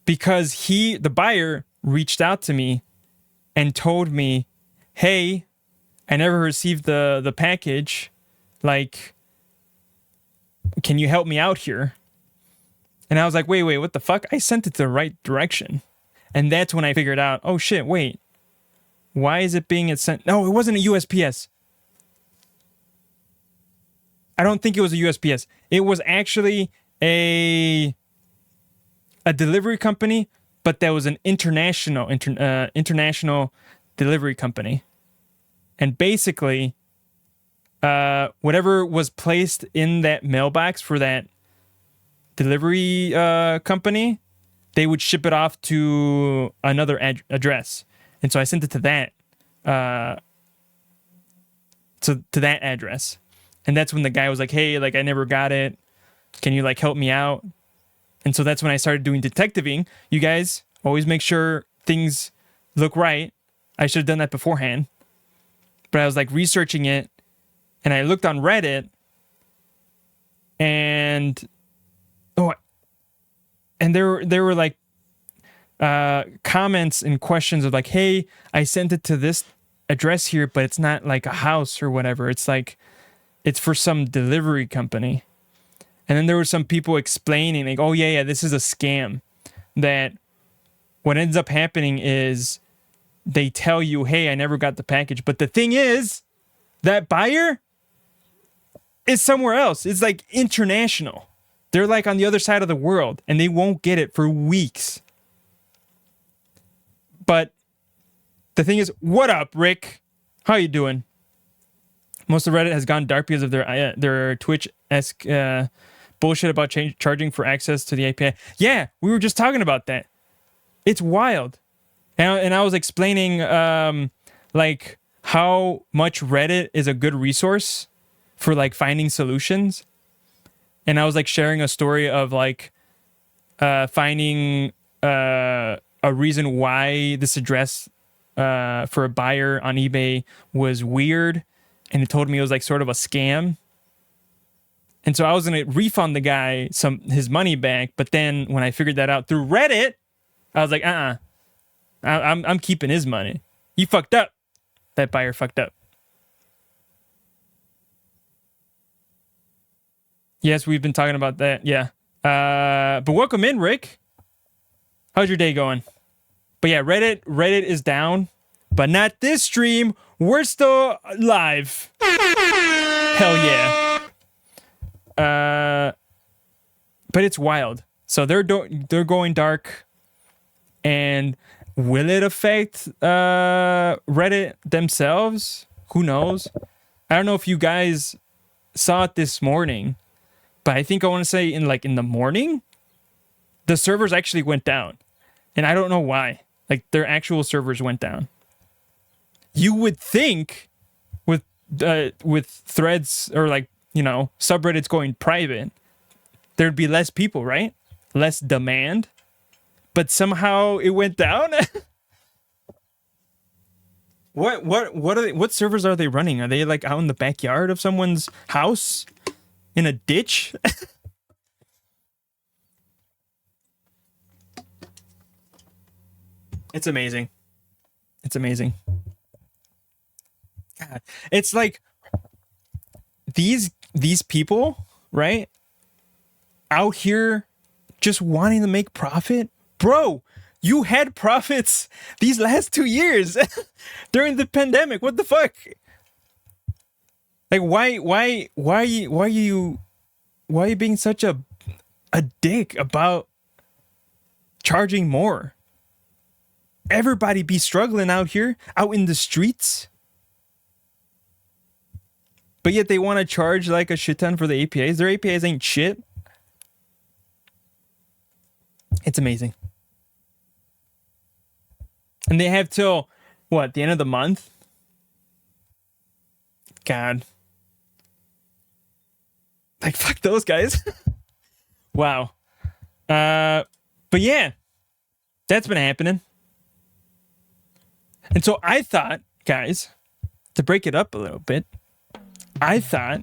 because the buyer reached out to me and told me, hey, I never received the package. Like, can you help me out here? And I was like, wait, what the fuck? I sent it to the right direction. And that's when I figured out, oh shit, wait. Why is it being sent? No, it wasn't a USPS. I don't think it was a USPS. It was actually a delivery company, but that was an international delivery company. And basically, whatever was placed in that mailbox for that delivery company, they would ship it off to another address. And so I sent it to that to that address. And that's when the guy was like, hey, like I never got it. Can you like help me out? And so that's when I started doing detectiving. You guys always make sure things look right. I should have done that beforehand. But I was like researching it, and I looked on Reddit, and there were like comments and questions of like, hey, I sent it to this address here, but it's not like a house or whatever. It's like, it's for some delivery company. And then there were some people explaining like, oh yeah, this is a scam. That what ends up happening is they tell you, hey, I never got the package. But the thing is, that buyer is somewhere else. It's like international. They're like on the other side of the world, and they won't get it for weeks. But the thing is, what up, Rick? How you doing? Most of Reddit has gone dark because of their Twitch-esque bullshit about charging for access to the API. Yeah, we were just talking about that. It's wild. And I was explaining like how much Reddit is a good resource for like finding solutions. And I was like sharing a story of like finding a reason why this address for a buyer on eBay was weird, and it told me it was like sort of a scam. And so I was gonna refund the guy his money back, but then when I figured that out through Reddit, I was like, I'm keeping his money. He fucked up. That buyer fucked up. Yes, we've been talking about that. Yeah. But welcome in, Rick. How's your day going? But yeah, Reddit is down, but not this stream. We're still live. Hell yeah. But it's wild. So they're going dark, and will it affect Reddit themselves? Who knows? I don't know if you guys saw it this morning, but I think I want to say in the morning, the servers actually went down, and I don't know why. Like, their actual servers went down. You would think with threads or subreddits going private, there'd be less people, right? Less demand. But somehow it went down. What servers are they running? Are they like out in the backyard of someone's house? In a ditch? It's amazing. It's amazing. God. It's like these people, right? Out here just wanting to make profit. Bro, you had profits these last 2 years during the pandemic. What the fuck? Like, why are you being such a dick about charging more? Everybody be struggling out here, out in the streets. But yet they want to charge like a shit ton for the APIs. Their APIs ain't shit. It's amazing. And they have till, what, the end of the month? God. Like, fuck those guys. Wow. But yeah, that's been happening. And so I thought, guys, to break it up a little bit, I thought,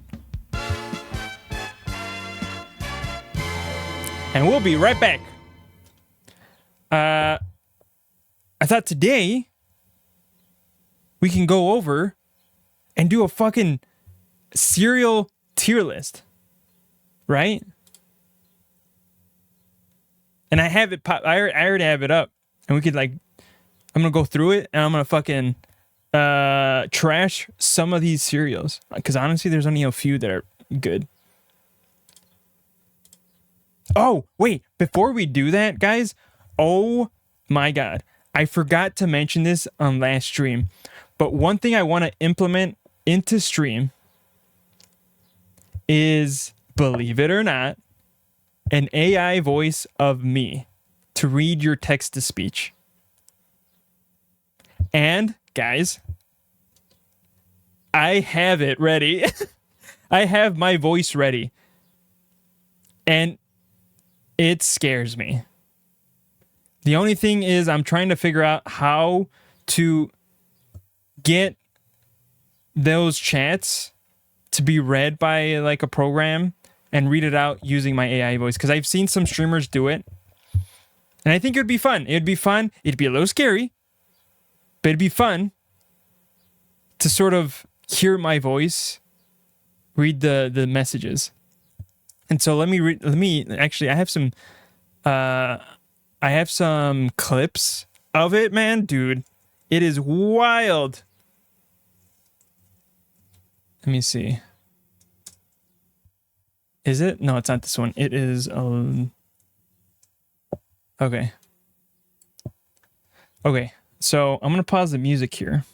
and we'll be right back. I thought today we can go over and do a fucking serial tier list, right? And I have it. I already have it up, and we could I'm gonna go through it, and I'm gonna fucking trash some of these cereals, because honestly, there's only a few that are good. Oh wait, before we do that, guys, oh my god, I forgot to mention this on last stream, but one thing I want to implement into stream is, believe it or not, an AI voice of me to read your text to speech. And guys, I have it ready. I have my voice ready. And it scares me. The only thing is I'm trying to figure out how to get those chats to be read by like a program and read it out using my AI voice, because I've seen some streamers do it. And I think it would be fun. It'd be fun. It'd be a little scary, but it'd be fun to sort of hear my voice read the messages. And so let me actually, I have some clips of it, man. Dude, it is wild. Let me see. Is it? No, it's not this one. It is okay. Okay. So I'm going to pause the music here.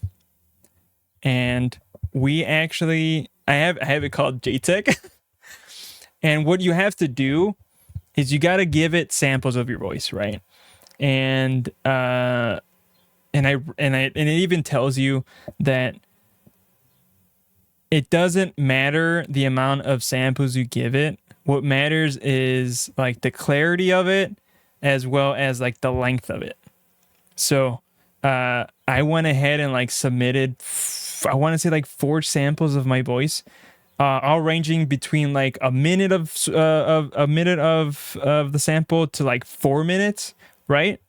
And we actually, I have it called JTech. And what you have to do is you got to give it samples of your voice, right? And it even tells you that it doesn't matter the amount of samples you give it. What matters is like the clarity of it as well as like the length of it. So I went ahead and like submitted, I want to say like 4 samples of my voice, all ranging between like a minute of the sample to like 4 minutes, right?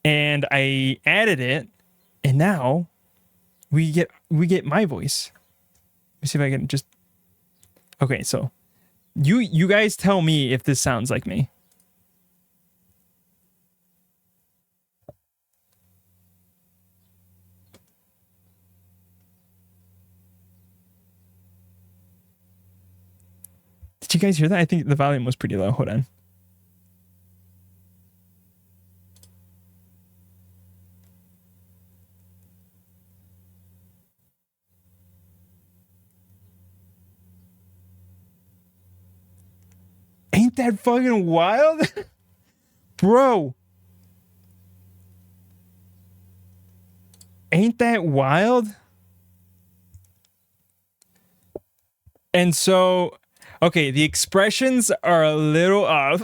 And I added it, and now we get my voice. Let me see if I can just. Okay, so you guys tell me if this sounds like me. Did you guys hear that? I think the volume was pretty low. Hold on. Ain't that fucking wild? Bro. Ain't that wild? And so, okay, the expressions are a little off.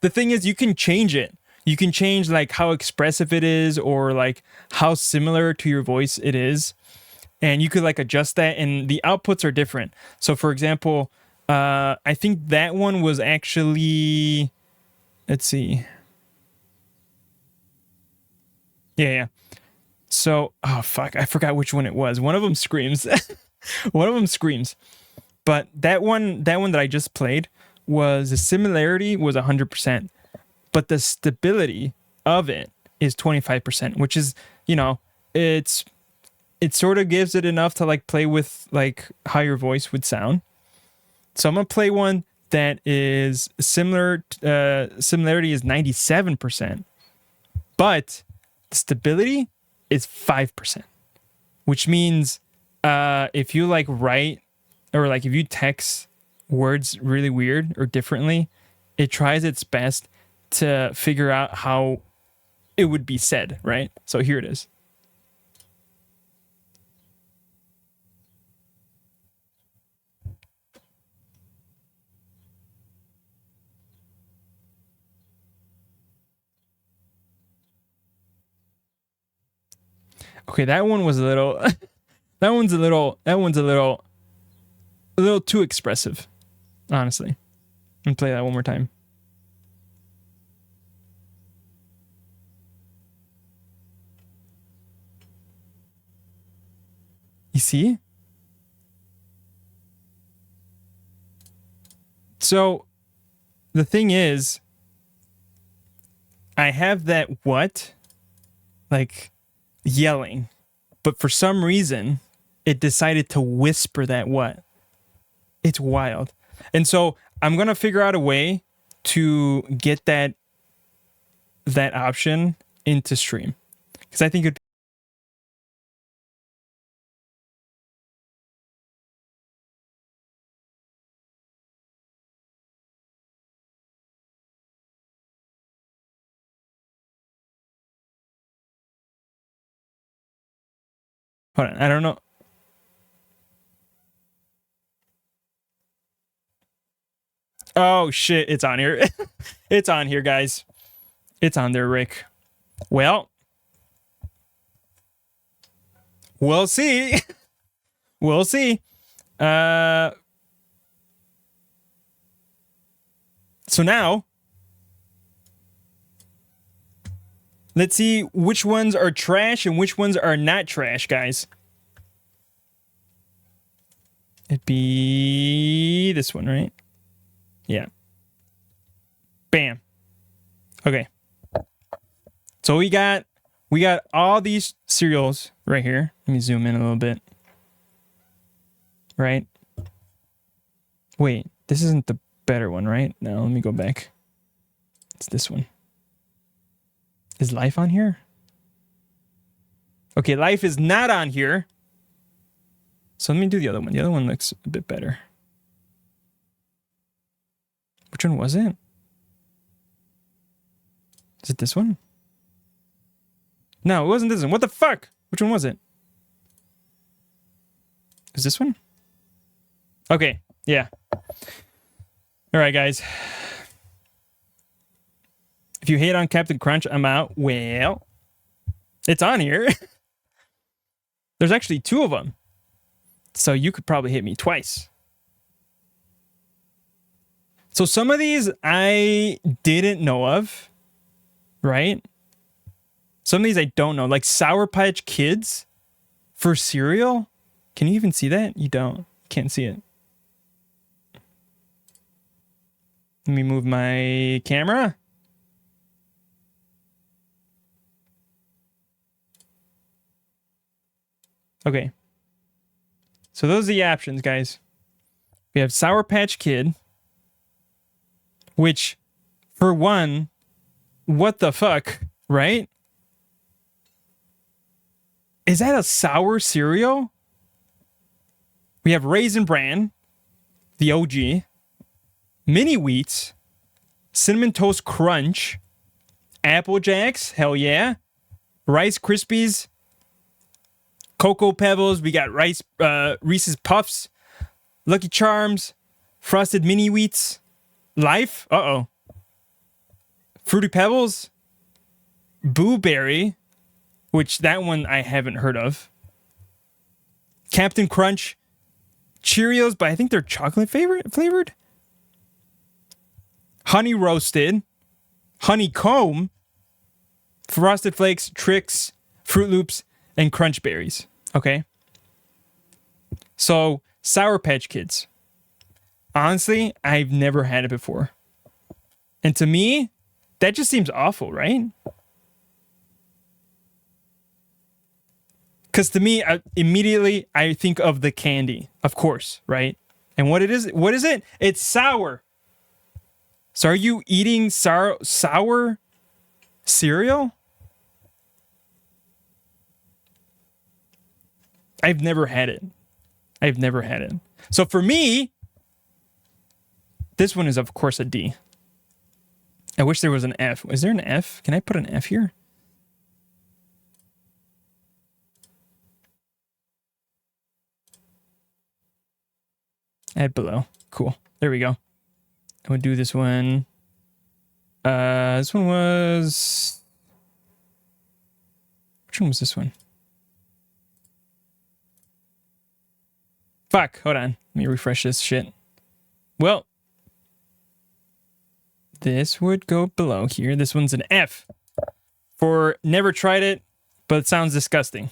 The thing is, you can change it. You can change like how expressive it is or like how similar to your voice it is. And you could like adjust that, and the outputs are different. So for example, I think that one was actually, let's see. Yeah. So, oh fuck, I forgot which one it was. One of them screams. One of them screams. But that one that I just played was the similarity was 100%, but the stability of it is 25%, which is, you know, it sort of gives it enough to like play with like how your voice would sound. So I'm gonna play one that is similar. Similarity is 97%, but the stability is 5%, which means if you like write or like if you text words really weird or differently, it tries its best to figure out how it would be said, right? So here it is. Okay, that one was a little that one's a little too expressive, honestly. Let me play that one more time. You see? So the thing is, I have that what? Like yelling, but for some reason, it decided to whisper that what? It's wild. And so I'm going to figure out a way to get that option into stream, because I think it'd hold on, I don't know. Oh shit, it's on here. It's on here, guys. It's on there, Rick. Well, we'll see. We'll see. So now, let's see which ones are trash and which ones are not trash, guys. It'd be this one, right? Yeah. Bam. Okay. So we got all these serials right here. Let me zoom in a little bit. Right? Wait, this isn't the better one, right? No, let me go back. It's this one. Is life on here? Okay, life is not on here. So let me do the other one. The other one looks a bit better. Which one was it? Is it this one? No, it wasn't this one. What the fuck? Which one was it? Is this one? Okay, yeah. All right, guys. If you hate on Captain Crunch, I'm out. Well, it's on here. There's actually 2 of them. So you could probably hit me twice. So some of these I didn't know of, right? Some of these I don't know. Like Sour Patch Kids for cereal. Can you even see that? You don't. Can't see it. Let me move my camera. Okay. So those are the options, guys. We have Sour Patch Kid, which, for one, what the fuck, right? Is that a sour cereal? We have Raisin Bran, the OG, Mini Wheats, Cinnamon Toast Crunch, Apple Jacks, hell yeah, Rice Krispies, Cocoa Pebbles, we got Reese's Puffs, Lucky Charms, Frosted Mini Wheats, Life, Fruity Pebbles, Boo Berry, which that one I haven't heard of, Captain Crunch, Cheerios, but I think they're chocolate flavored, Honey Roasted, Honeycomb, Frosted Flakes, Trix, Fruit Loops, and Crunch Berries. Okay. So, Sour Patch Kids. Honestly, I've never had it before. And to me, that just seems awful, right? Because to me, immediately I think of the candy, of course, right? And what is it? It's sour. So are you eating sour cereal? I've never had it. So for me, this one is, of course, a D. I wish there was an F. Is there an F? Can I put an F here? Add below. Cool. There we go. I'm going to do this one. This one was... Which one was this one? Fuck, hold on. Let me refresh this shit. Well, this would go below here. This one's an F for never tried it, but it sounds disgusting.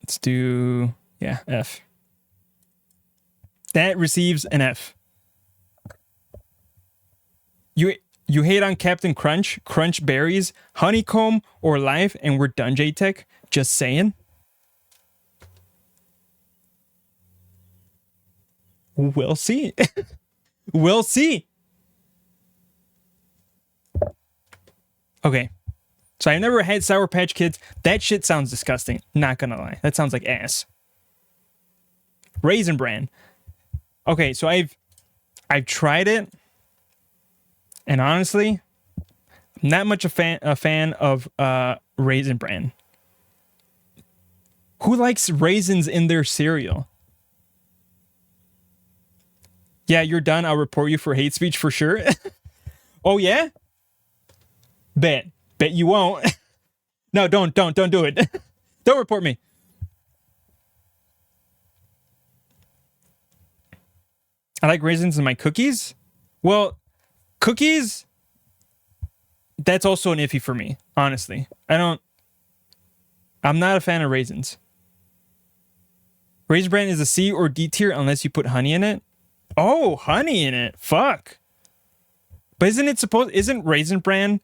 Let's do, yeah, F. That receives an F. You hate on Captain Crunch, Crunch Berries, Honeycomb, or Life, and we're done, J-Tech. Just saying. We'll see. We'll see. Okay. So I've never had Sour Patch Kids. That shit sounds disgusting. Not gonna lie. That sounds like ass. Raisin Bran. Okay, so I've tried it. And honestly, I'm not much a fan of Raisin Bran. Who likes raisins in their cereal? Yeah, you're done. I'll report you for hate speech for sure. Oh yeah? Bet you won't. No, don't do it. Don't report me. I like raisins in my cookies. Well, cookies, that's also an iffy for me, honestly. I'm not a fan of raisins. Raisin Bran is a C or D tier unless you put honey in it. Oh, honey in it. Fuck. But isn't Raisin Bran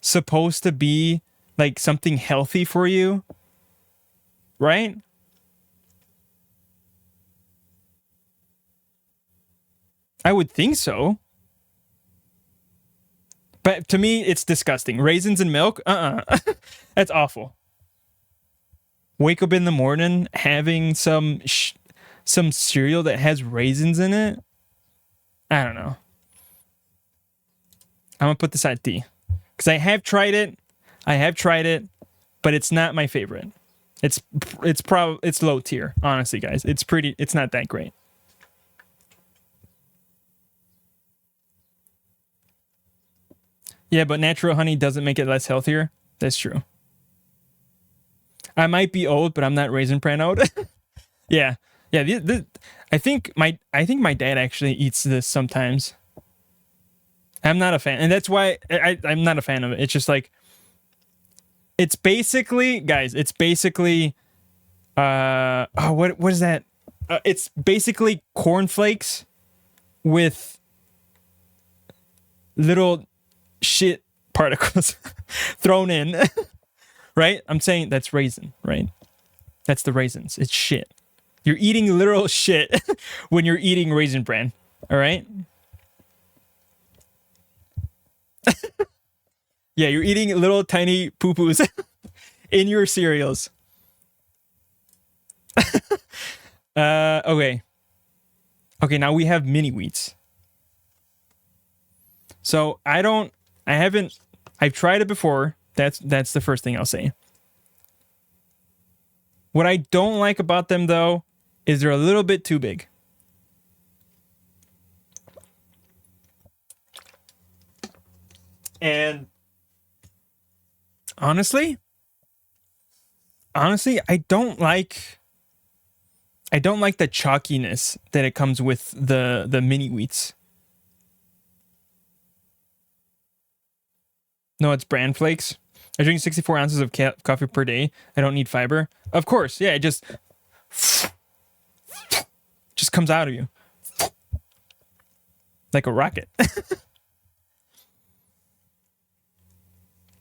supposed to be like something healthy for you? Right? I would think so. But to me, it's disgusting. Raisins and milk? That's awful. Wake up in the morning having some cereal that has raisins in it? I don't know. I'm going to put this at D. Because I have tried it, but it's not my favorite. It's low tier, honestly, guys. It's not that great. Yeah, but natural honey doesn't make it less healthier. That's true. I might be old, but I'm not Raisin Bran old. Yeah, yeah. I think my dad actually eats this sometimes. I'm not a fan, and that's why I'm not a fan of it. It's just like, it's basically, guys. It's basically, what is that? It's basically cornflakes with little shit particles thrown in. Right? I'm saying that's raisin, right? That's the raisins. It's shit. You're eating literal shit when you're eating Raisin Bran. All right? Yeah, you're eating little tiny poo-poos in your cereals. Okay. Okay, now we have mini wheats. So I've tried it before. That's the first thing I'll say. What I don't like about them, though, is they're a little bit too big. And honestly, I don't like the chalkiness that it comes with the mini wheats. No, it's bran flakes. I drink 64 ounces of coffee per day. I don't need fiber. Of course, yeah, it just comes out of you like a rocket.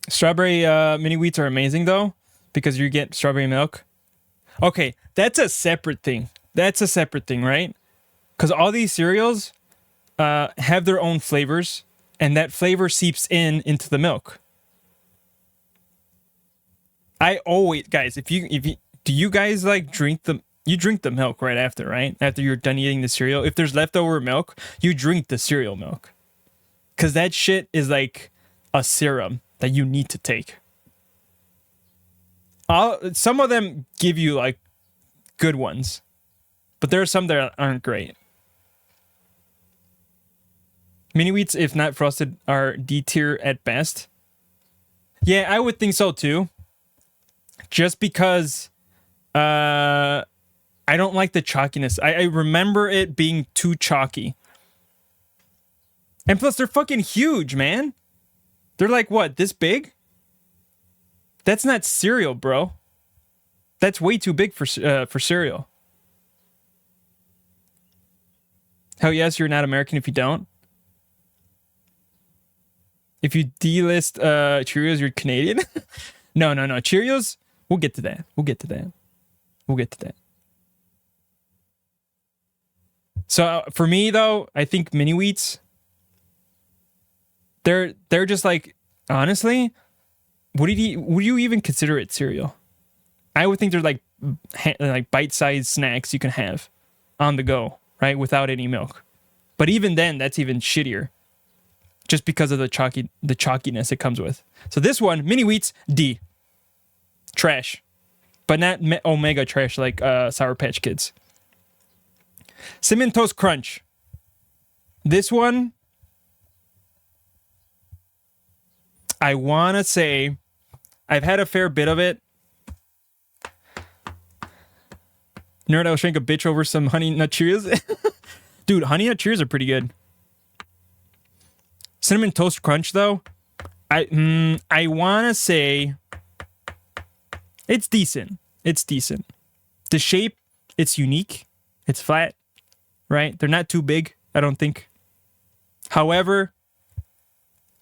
Strawberry mini wheats are amazing though, because you get strawberry milk. Okay, that's a separate thing. Right? Because all these cereals have their own flavors, and that flavor seeps into the milk. I always, guys, if you do you guys like drink the milk right after, right? After you're done eating the cereal. If there's leftover milk, you drink the cereal milk. Cause that shit is like a serum that you need to take. Some of them give you like good ones, but there are some that aren't great. Mini wheats, if not frosted, are D tier at best. Yeah, I would think so too. Just because I don't like the chalkiness. I remember it being too chalky. And plus, they're fucking huge, man. They're like, what, this big? That's not cereal, bro. That's way too big for cereal. Hell yes, you're not American if you don't. If you delist Cheerios, you're Canadian. No. Cheerios, we'll get to that. So for me, though, I think mini wheats, they're just like, honestly, would you even consider it cereal? I would think they're like bite-sized snacks you can have on the go, right, without any milk. But even then, that's even shittier, just because of the chalkiness it comes with. So this one, mini wheats, D. Trash. But not omega trash like Sour Patch Kids. Cinnamon Toast Crunch. This one, I want to say, I've had a fair bit of it. Nerd, I'll shrink a bitch over some Honey Nut Cheerios. Dude, Honey Nut Cheerios are pretty good. Cinnamon Toast Crunch, though, I want to say it's decent. The shape, it's unique. It's flat, right? They're not too big, I don't think. However,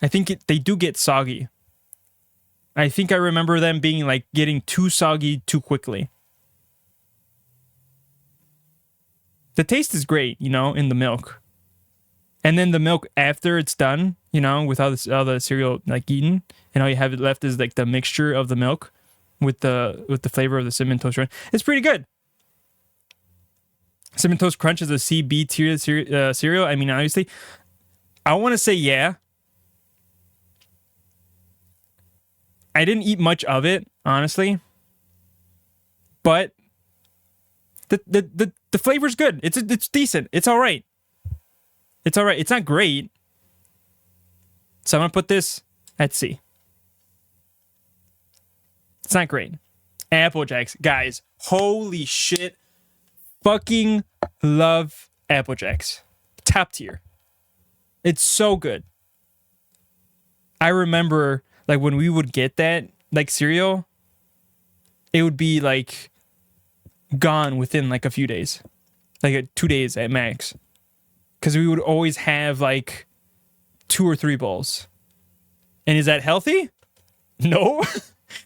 I think they do get soggy. I think I remember them being like getting too soggy too quickly. The taste is great, in the milk. And then the milk after it's done, with all the cereal like eaten, and all you have left is like the mixture of the milk with the flavor of the Cinnamon Toast Crunch. It's pretty good. Cinnamon Toast Crunch is a CB tier cereal. I mean, obviously, I want to say yeah. I didn't eat much of it, honestly, but the flavor's good. It's decent. It's all right. It's not great. So I'm gonna put this That's C. It's not great. Apple Jacks, guys, holy shit. Fucking love Apple Jacks. Top tier. It's so good. I remember like when we would get that like cereal, it would be like gone within like a few days. Like 2 days at max. Because we would always have like 2 or 3 bowls. And is that healthy? No,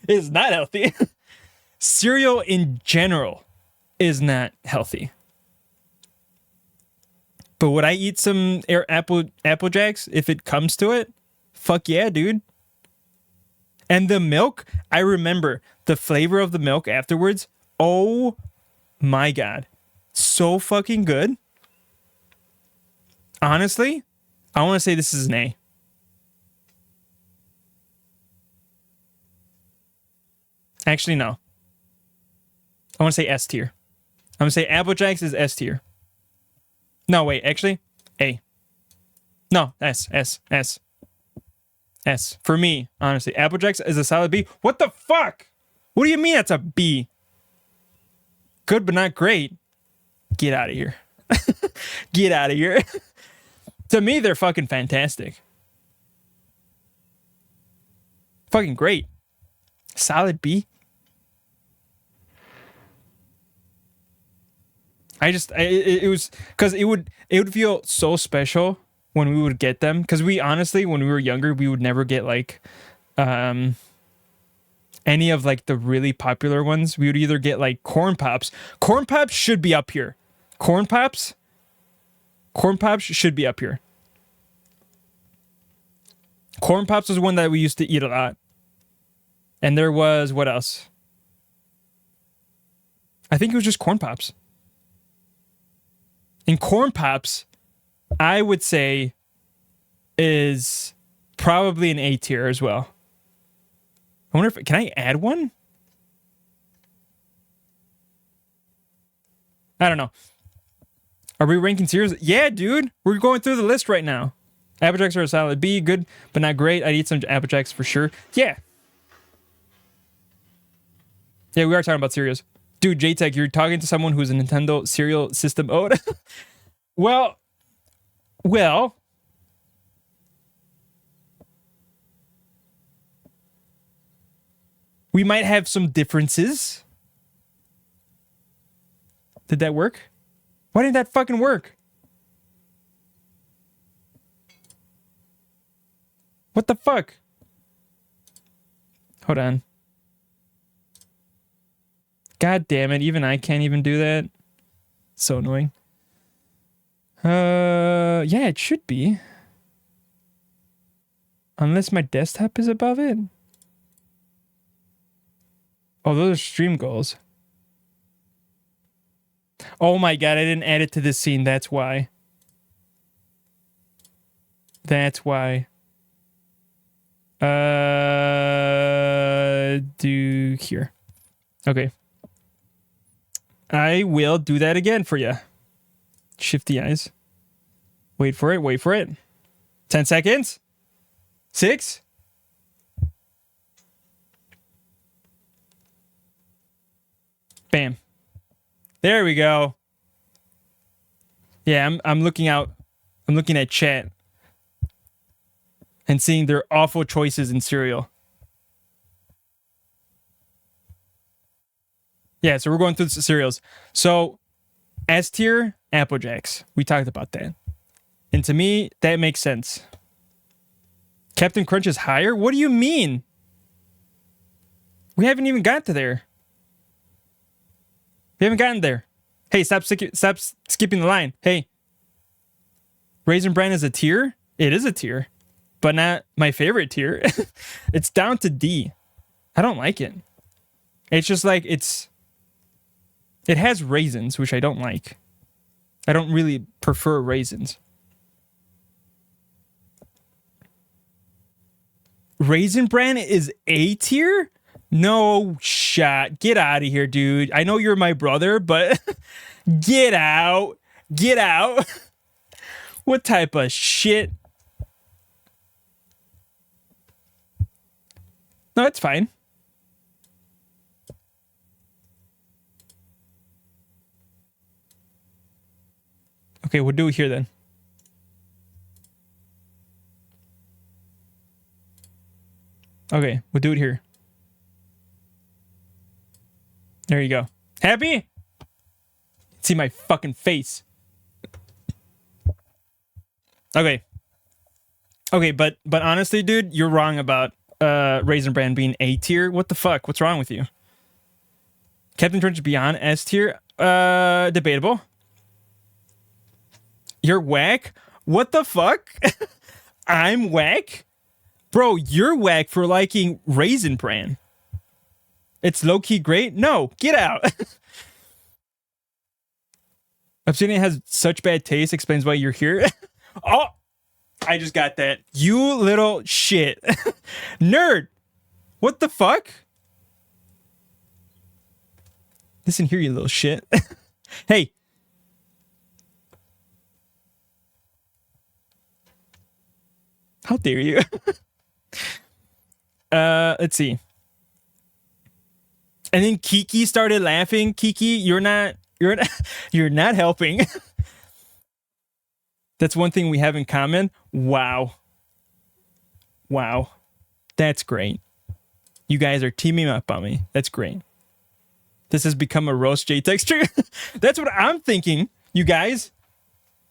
it's not healthy. Cereal in general is not healthy. But would I eat some Apple Jacks if it comes to it? Fuck yeah, dude. And the milk, I remember the flavor of the milk afterwards. Oh my God. So fucking good. Honestly, I want to say this is an A. Actually, no. I want to say S tier. I'm going to say Apple Jacks is S tier. No, wait, actually, A. No, S. For me, honestly, Apple Jacks is a solid B. What the fuck? What do you mean that's a B? Good, but not great. Get out of here. Get out of here. To me, they're fucking fantastic. Fucking great. Solid B. It was because it would feel so special when we would get them, because we honestly, when we were younger, we would never get like any of like the really popular ones. We would either get like Corn Pops. Corn Pops should be up here. Corn Pops should be up here. Corn Pops was one that we used to eat a lot. And there was, what else? I think it was just Corn Pops. And Corn Pops, I would say, is probably an A tier as well. I wonder if, can I add one? I don't know. Are we ranking cereals? Yeah, dude. We're going through the list right now. Apple Jacks are a solid B. Good, but not great. I'd eat some Apple Jacks for sure. Yeah. Yeah, we are talking about cereals. Dude, JTech, you're talking to someone who's a Nintendo cereal system owner. Well, we might have some differences. Did that work? Why didn't that fucking work? What the fuck? Hold on. God damn it, even I can't even do that. So annoying. Yeah, it should be. Unless my desktop is above it. Oh, those are stream goals. Oh my God, I didn't add it to this scene. That's why. That's why. Do here. Okay. I will do that again for you. Shifty eyes. Wait for it. Wait for it. 10 seconds. 6. Bam. There we go. Yeah, I'm looking out. I'm looking at chat and seeing their awful choices in cereal. Yeah, so we're going through the cereals. So S tier, Apple Jacks. We talked about that. And to me, that makes sense. Captain Crunch is higher? What do you mean? We haven't even got to there. We haven't gotten there. Hey, stop skipping the line. Hey. Raisin Bran is a tier? It is a tier. But not my favorite tier. It's down to D. I don't like it. It's just like it has raisins, which I don't like. I don't really prefer raisins. Raisin Bran is A tier? No shot. Get out of here, dude. I know you're my brother, but get out. Get out. What type of shit? No, it's fine. Okay, we'll do it here then. Okay, we'll do it here. There you go. Happy? See my fucking face. Okay. Okay, but honestly, dude, you're wrong about Raisin Bran being A tier. What the fuck? What's wrong with you? Captain Crunch beyond S tier? Debatable. You're whack? What the fuck? I'm whack? Bro, you're whack for liking Raisin Bran. It's low-key great? No, get out. Obsidian has such bad taste, explains why you're here. Oh, I just got that. You little shit. Nerd. What the fuck? Listen here, you little shit. Hey. How dare you? Let's see. And then Kiki started laughing. Kiki, you're not helping. That's one thing we have in common. Wow. Wow. That's great. You guys are teaming up on me. That's great. This has become a roast J texture. That's what I'm thinking, you guys.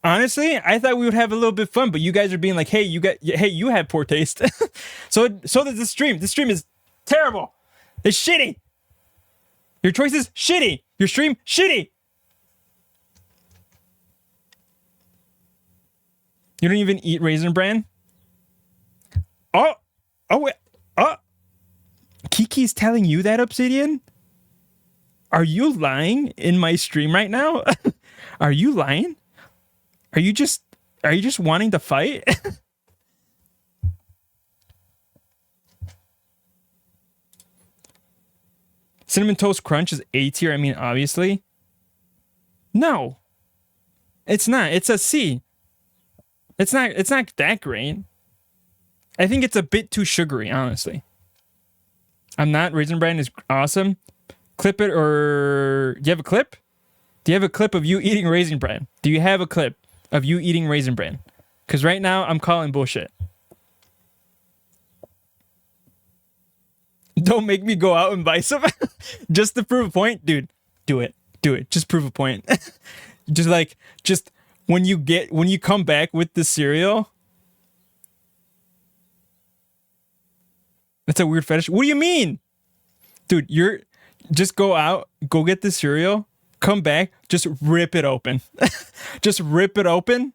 Honestly, I thought we would have a little bit of fun, but you guys are being like, hey, you have poor taste. So does the stream. The stream is terrible. It's shitty. Your choice is shitty. Your stream, shitty. You don't even eat Raisin Bran? Oh. Kiki's telling you that, Obsidian? Are you lying in my stream right now? Are you lying? Are you just wanting to fight? Cinnamon Toast Crunch is A tier. I mean, obviously. No. It's not. It's a C. It's not that great. I think it's a bit too sugary, honestly. I'm not. Raisin Bran is awesome. Clip it, or do you have a clip? Do you have a clip of you eating Raisin Bran? Do you have a clip of you eating Raisin Bran? Because right now I'm calling bullshit. Don't make me go out and buy some. Just to prove a point, dude. Do it. Just prove a point. just when you come back with the cereal. That's a weird fetish. What do you mean? Dude, just go out, go get the cereal, come back, just rip it open. Just rip it open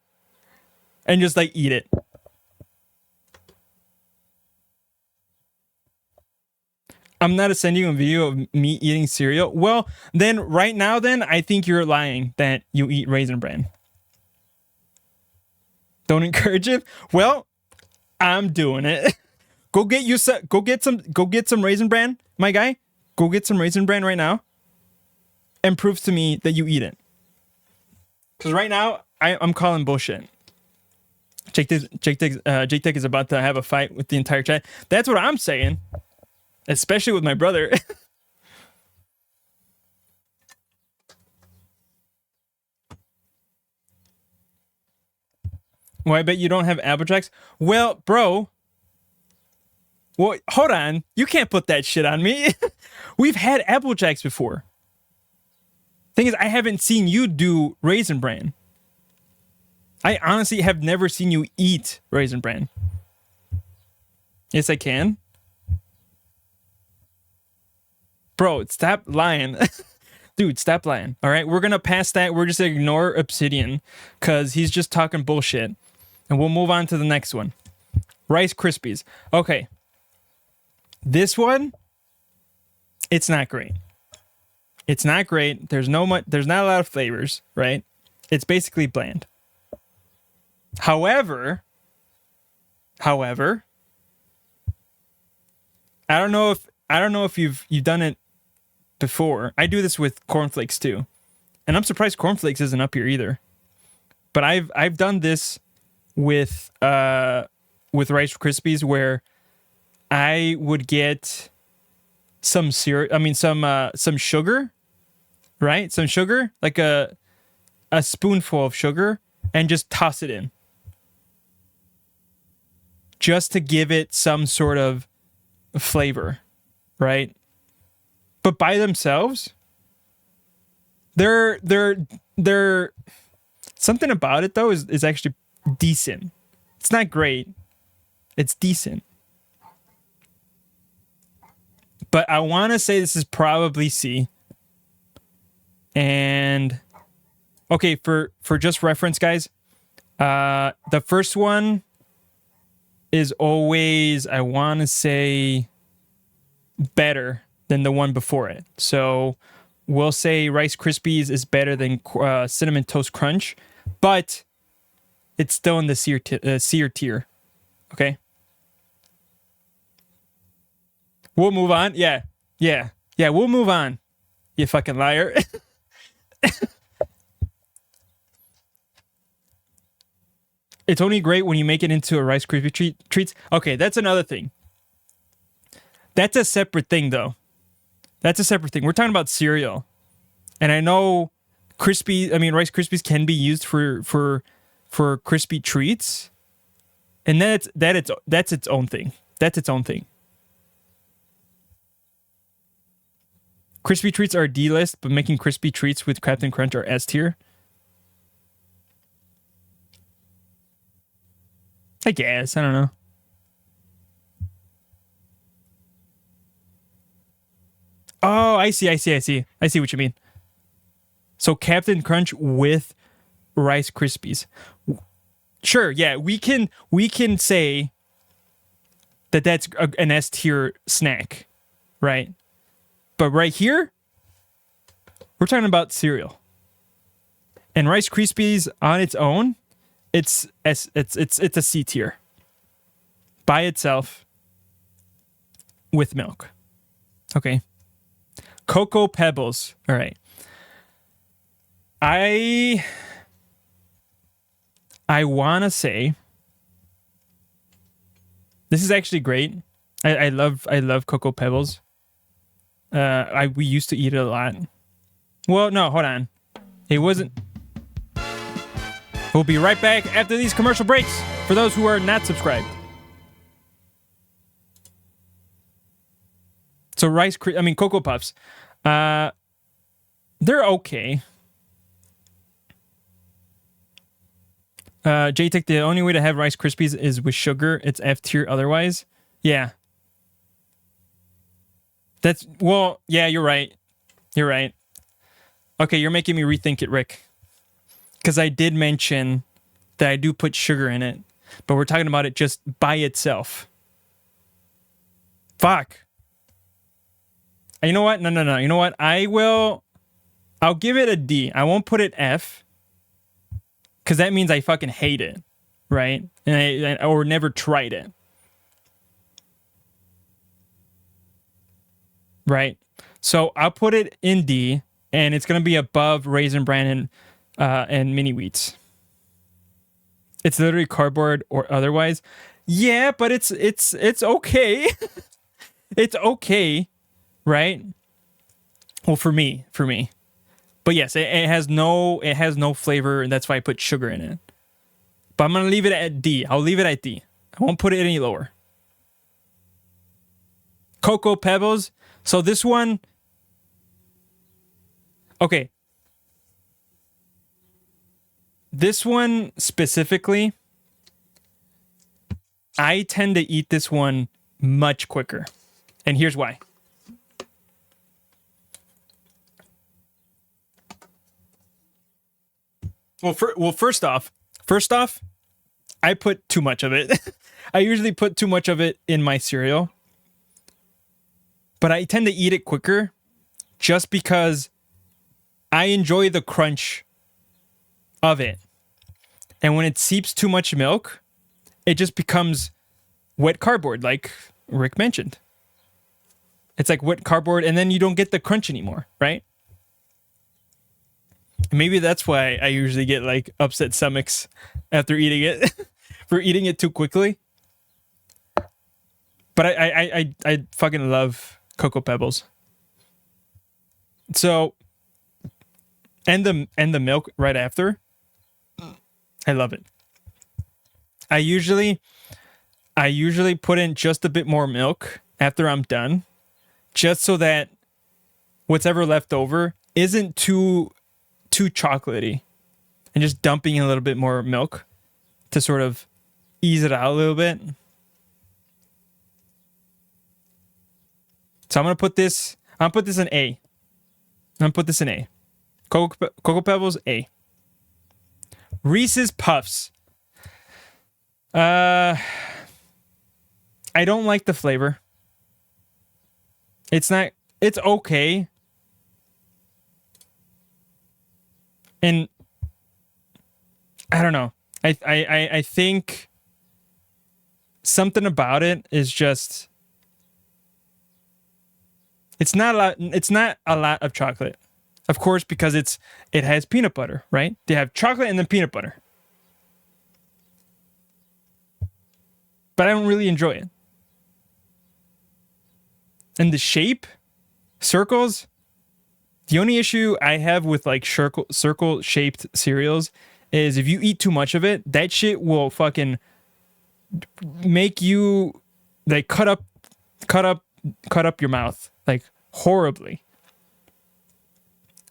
and just like eat it. I'm not sending you a video of me eating cereal. Well, then right now, I think you're lying that you eat Raisin Bran. Don't encourage it. Well, I'm doing it. Go get some Raisin Bran, my guy. Go get some Raisin Bran right now, and prove to me that you eat it. Because right now, I'm calling bullshit. Jake Tech is about to have a fight with the entire chat. That's what I'm saying. Especially with my brother. Well, I bet you don't have Apple Jacks. Well, bro. Well, hold on. You can't put that shit on me. We've had Apple Jacks before. Thing is, I haven't seen you do Raisin Bran. I honestly have never seen you eat Raisin Bran. Yes, I can. Bro, stop lying. Dude, stop lying. All right, we're going to pass that. We're just going to ignore Obsidian because he's just talking bullshit. And we'll move on to the next one. Rice Krispies. Okay. This one, it's not great. It's not great. There's not a lot of flavors, right? It's basically bland. However, I don't know if you've done it before. I do this with cornflakes too. And I'm surprised cornflakes isn't up here either. But I've done this with Rice Krispies where I would get some syrup. I mean, some sugar, right? Some sugar, like a spoonful of sugar, and just toss it in, just to give it some sort of flavor, right? But by themselves, they're something about it though is actually decent. It's not great. It's decent. But I want to say this is probably C. And okay, for just reference, guys, the first one is always, I want to say, better than the one before it. So we'll say Rice Krispies is better than Cinnamon Toast Crunch, but it's still in the C tier. Okay. We'll move on. Yeah. We'll move on. You fucking liar. It's only great when you make it into a Rice Krispie treats. Okay, that's another thing. That's a separate thing, though. That's a separate thing. We're talking about cereal, and I know Rice Krispies can be used for crispy treats, and that's its own thing. That's its own thing. Crispy treats are D list, but making crispy treats with Captain Crunch are S tier. I guess. I don't know. Oh, I see what you mean. So Captain Crunch with Rice Krispies. Sure, yeah, we can say that that's an S tier snack, right? But right here, we're talking about cereal. And Rice Krispies on its own, it's a C tier by itself with milk. Okay. Cocoa Pebbles. All right. I want to say this is actually great. I love Cocoa Pebbles. We used to eat it a lot. Well, no, hold on. It wasn't. We'll be right back after these commercial breaks for those who are not subscribed. So Cocoa Puffs. They're okay. J-Tech, the only way to have Rice Krispies is with sugar. It's F tier otherwise. Yeah. Yeah, you're right. You're right. Okay, you're making me rethink it, Rick. Because I did mention that I do put sugar in it, but we're talking about it just by itself. Fuck. You know what? No. You know what? I'll give it a D. I won't put it F. Because that means I fucking hate it. Right? Or never tried it. Right? So I'll put it in D, and it's going to be above Raisin Bran and Mini Wheats. It's literally cardboard or otherwise. Yeah, but it's okay. It's okay, right? Well, for me. But yes, it has no flavor, and that's why I put sugar in it. But I'm gonna leave it at D. I'll leave it at D. I won't put it any lower. Cocoa Pebbles. So this one. Okay. This one specifically, I tend to eat this one much quicker. And here's why. Well, first off, I put too much of it. I usually put too much of it in my cereal. But I tend to eat it quicker just because I enjoy the crunch of it. And when it seeps too much milk, it just becomes wet cardboard, like Rick mentioned. It's like wet cardboard, and then you don't get the crunch anymore, right? Maybe that's why I usually get like upset stomachs after eating it for eating it too quickly. But I fucking love Cocoa Pebbles. So, and the milk right after. I love it. I usually put in just a bit more milk after I'm done, just so that what's ever left over isn't too chocolatey, and just dumping in a little bit more milk to sort of ease it out a little bit. So I'm gonna put this in A. I'm gonna put this in A. Cocoa Pebbles A. Reese's Puffs. I don't like the flavor. It's okay. And I don't know. I think something about it is just it's not a lot of chocolate. Of course, because it has peanut butter, right? They have chocolate and then peanut butter. But I don't really enjoy it. And the shape, circles, the only issue I have with like circle shaped cereals is if you eat too much of it, that shit will fucking make you like cut up your mouth like horribly.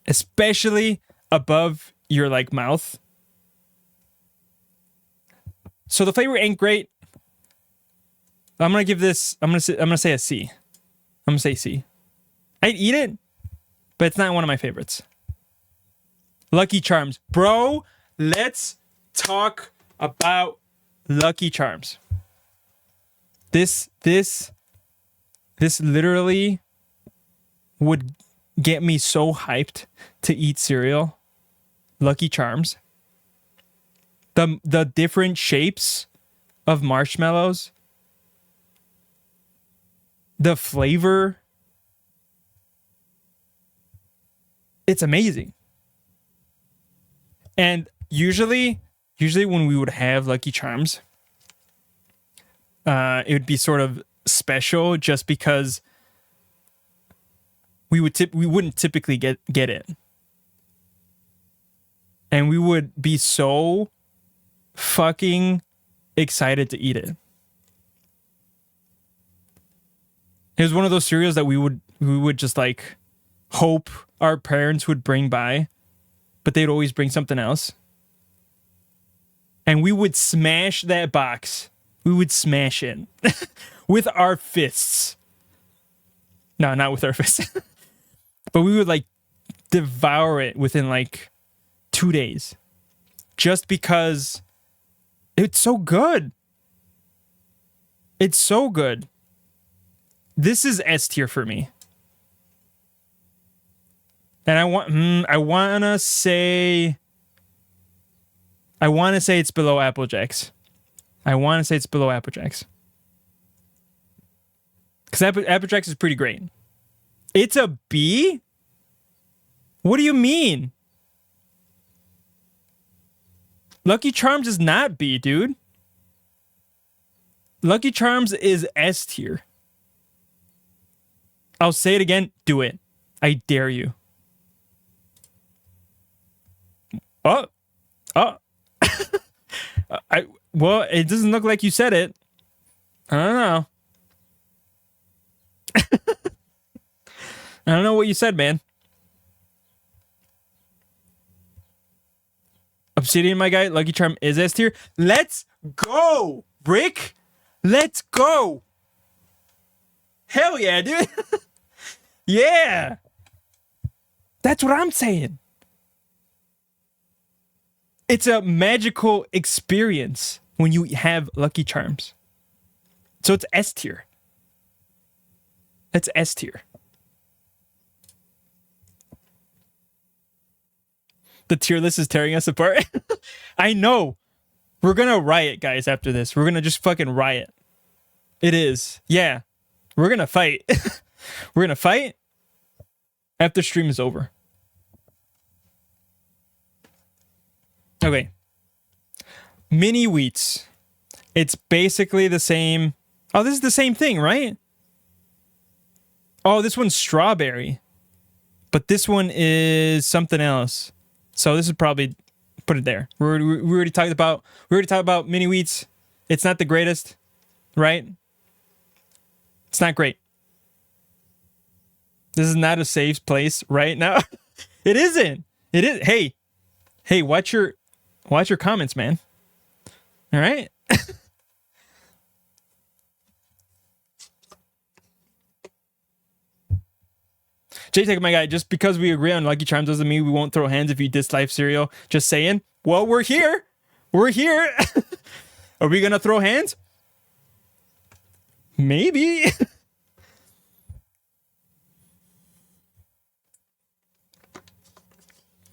Especially above your like mouth. So the flavor ain't great. I'm gonna say a C. I'm gonna say C. I'd eat it, but it's not one of my favorites. Lucky Charms. Bro, let's talk about Lucky Charms. This literally would get me so hyped to eat cereal. Lucky Charms. The different shapes of marshmallows. The flavor. It's amazing. And usually when we would have Lucky Charms, it would be sort of special just because we wouldn't typically get it. And we would be so fucking excited to eat it. It was one of those cereals that we would just like hope our parents would bring by, but they'd always bring something else. And we would smash that box. We would smash it with our fists. No, not with our fists. But we would like devour it within like 2 days. Just because it's so good. It's so good. This is S tier for me. And I want to say it's below Apple Jacks. Because Apple Jacks is pretty great. It's a B? What do you mean? Lucky Charms is not B, dude. Lucky Charms is S tier. I'll say it again. Do it. I dare you. Oh. Well, it doesn't look like you said it. I don't know. I don't know what you said, man. Obsidian, my guy. Lucky Charm is S tier. Let's go, Rick. Let's go. Hell yeah, dude. Yeah. That's what I'm saying. It's a magical experience when you have Lucky Charms. So it's S tier. That's S tier. The tier list is tearing us apart. I know. We're going to riot, guys, after this. We're going to just fucking riot. It is. Yeah. We're going to fight. We're going to fight after stream is over. Okay. Mini wheats. It's basically the same Oh, this is the same thing, right? Oh, this one's strawberry. But this one is something else. So this is probably put it there. We already talked about mini wheats. It's not the greatest, right? It's not great. This is not a safe place right now. It isn't. It is. Hey, watch your comments, man. All right? JTech, my guy, just because we agree on Lucky Charms doesn't mean we won't throw hands if you diss life cereal. Just saying. Well, we're here. We're here. Are we going to throw hands? Maybe.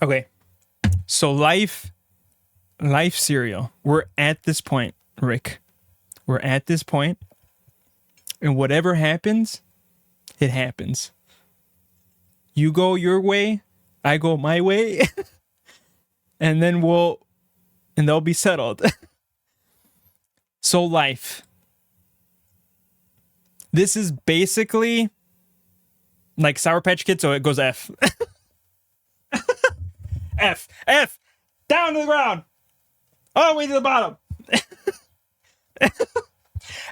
Okay. So life cereal. We're at this point, Rick. We're at this point. And whatever happens, it happens. You go your way, I go my way. And then they'll be settled. So life. This is basically like Sour Patch Kids, so it goes F. F. Down to the ground. All the way to the bottom.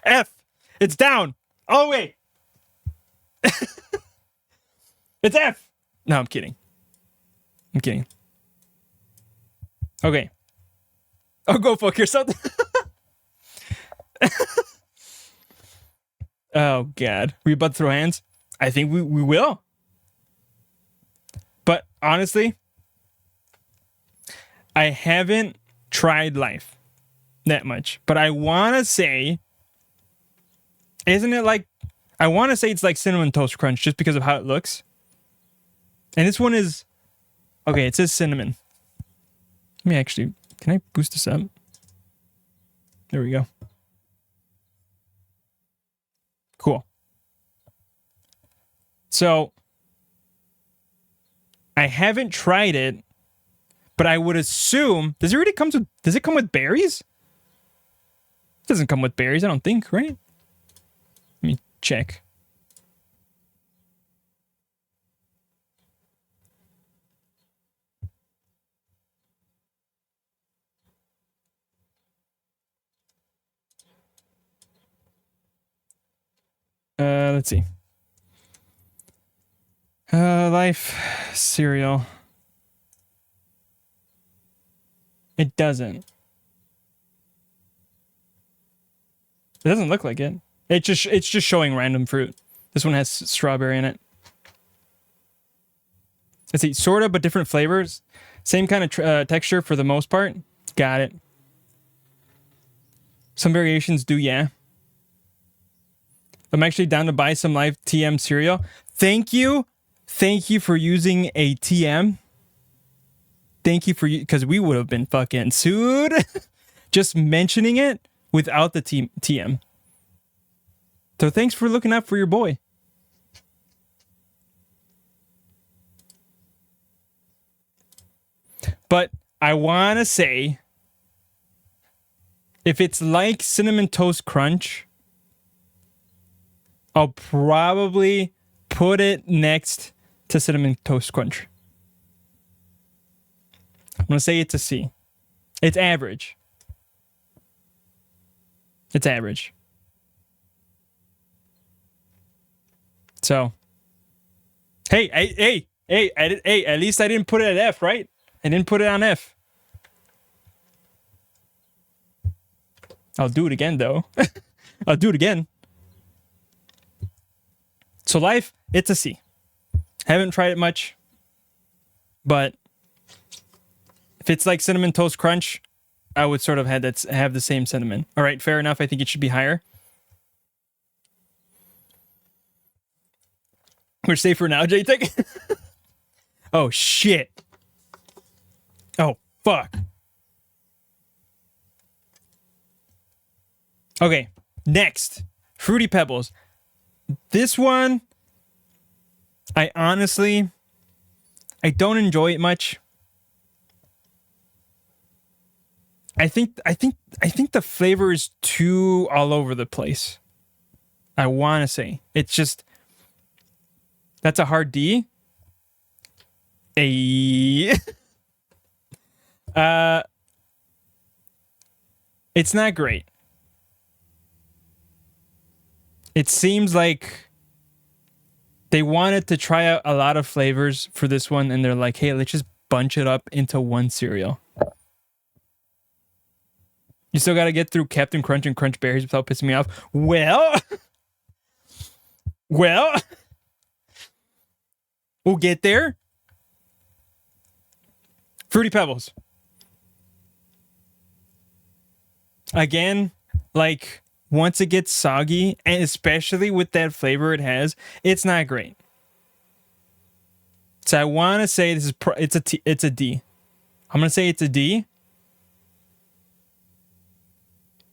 F. It's down. All the way. It's F. No, I'm kidding. Okay. Oh, go fuck yourself. Oh, God. We about to throw hands? I think we will. But honestly, I haven't tried life that much. But I want to say, isn't it like, I want to say it's like Cinnamon Toast Crunch just because of how it looks. And this one is, okay, it says cinnamon. Let me actually, can I boost this up? There we go. Cool. So, I haven't tried it, but I would assume, does it come with berries? It doesn't come with berries, I don't think, right? Let me check. Let's see. Life cereal. It doesn't. It doesn't look like it. It's just showing random fruit. This one has strawberry in it. Let's see, sort of, but different flavors. Same kind of texture for the most part. Got it. Some variations do, yeah. I'm actually down to buy some live TM cereal. Thank you for using a TM. Thank you because we would have been fucking sued just mentioning it without the TM. So thanks for looking out for your boy. But I want to say, if it's like Cinnamon Toast Crunch, I'll probably put it next to Cinnamon Toast Crunch. I'm going to say it's a C. It's average. It's average. So, hey, at least I didn't put it at F, right? I didn't put it on F. I'll do it again, though. I'll do it again. So life, it's a C. Haven't tried it much, but if it's like Cinnamon Toast Crunch, I would sort of have the same sentiment. All right, fair enough. I think it should be higher. We're safer now, JTech. Oh shit. Oh fuck. Okay, next, Fruity Pebbles. This one, I don't enjoy it much. I think the flavor is too all over the place. I want to say. It's just, that's a hard D. A. It's not great. It seems like they wanted to try out a lot of flavors for this one, and they're like, hey, let's just bunch it up into one cereal. You still got to get through Captain Crunch and Crunch Berries without pissing me off. Well, we'll get there. Fruity Pebbles. Again, like, once it gets soggy, and especially with that flavor it has, it's not great. So I want to say this is it's a D. I'm gonna say it's a D.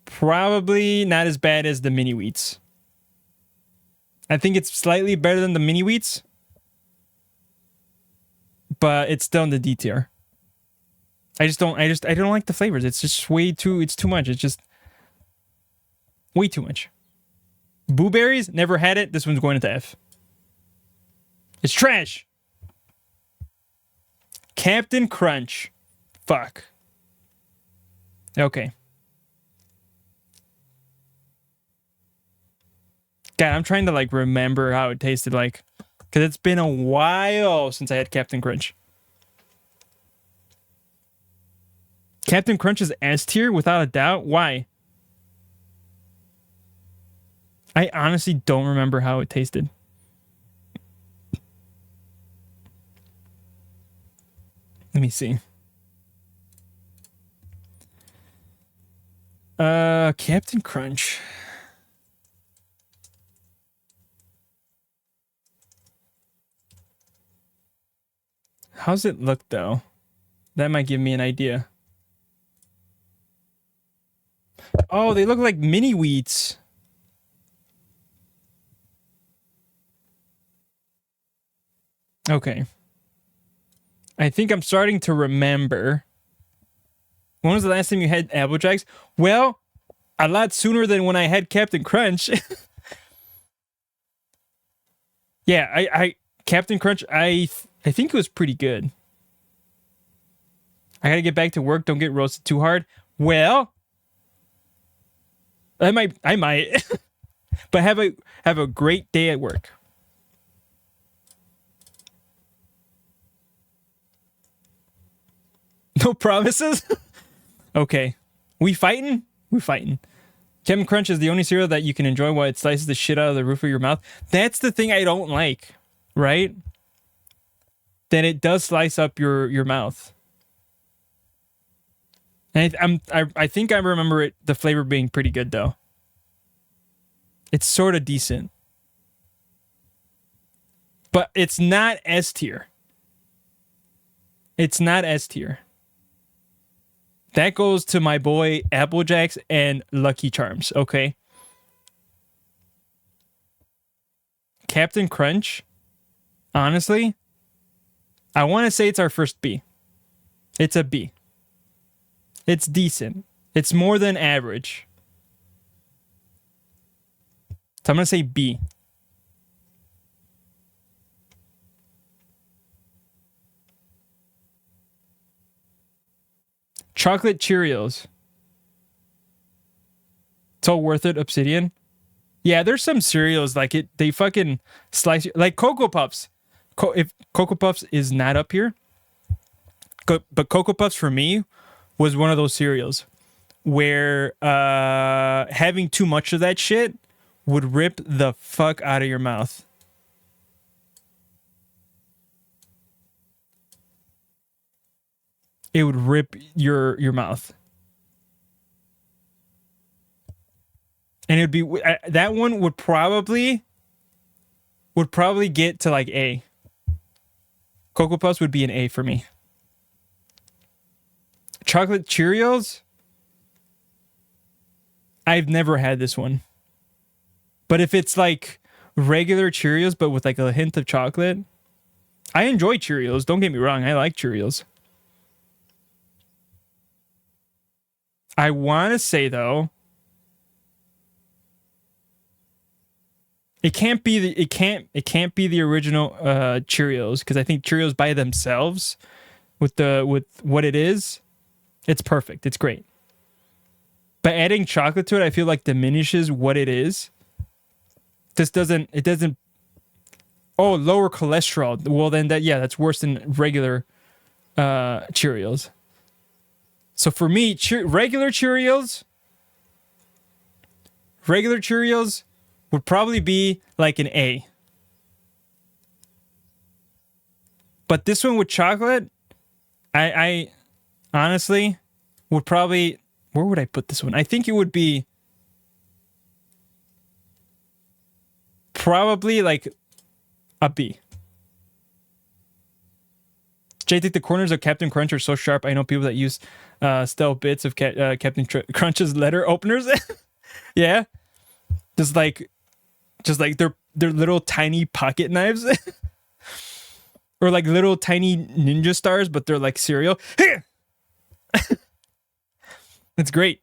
Probably not as bad as the mini wheats. I think it's slightly better than the mini wheats, but it's still in the D tier. I don't like the flavors. It's just it's too much. It's just way too much. Boo Berries, never had it. This one's going into F. It's trash. Captain Crunch. Fuck. Okay. God, I'm trying to like remember how it tasted like, because it's been a while since I had Captain Crunch. Captain Crunch is S tier without a doubt. Why? I honestly don't remember how it tasted. Let me see. Captain Crunch. How's it look though? That might give me an idea. Oh, they look like mini wheats. Okay. I think I'm starting to remember. When was the last time you had Apple Jacks? Well, a lot sooner than when I had Captain Crunch. Yeah, I Captain Crunch, I think it was pretty good. I gotta get back to work. Don't get roasted too hard. Well, I might, but have a great day at work. No promises. Okay, we fighting. Captain Crunch is the only cereal that you can enjoy while it slices the shit out of the roof of your mouth. That's the thing I don't like, right? That it does slice up your mouth. And I think I remember the flavor being pretty good though. It's sort of decent. But it's not S tier. It's not S tier. That goes to my boy Apple Jacks and Lucky Charms, okay? Captain Crunch, honestly, I want to say it's our first B. It's a B. It's decent. It's more than average. So I'm going to say B. Chocolate Cheerios. It's all worth it, Obsidian. Yeah, there's some cereals like it. They fucking slice you, like Cocoa Puffs. If Cocoa Puffs is not up here, but Cocoa Puffs for me was one of those cereals where having too much of that shit would rip the fuck out of your mouth. It would rip your mouth. And it'd be that one would probably get to like A. Cocoa Puffs would be an A for me. Chocolate Cheerios? I've never had this one. But if it's like regular Cheerios but with like a hint of chocolate, I enjoy Cheerios. Don't get me wrong, I like Cheerios. I want to say though, It can't be the original Cheerios, because I think Cheerios by themselves with what it is, it's perfect. It's great. But adding chocolate to it, I feel like diminishes what it is. This doesn't. Oh, lower cholesterol. Well, then that's worse than regular Cheerios. So for me, regular Cheerios would probably be like an A. But this one with chocolate, I honestly would probably... Where would I put this one? I think it would be probably like a B. Jay, I think the corners of Captain Crunch are so sharp. I know people that use stale bits of Captain Crunch's letter openers. Yeah, just like they're little tiny pocket knives, or like little tiny ninja stars, but they're like cereal. It's great.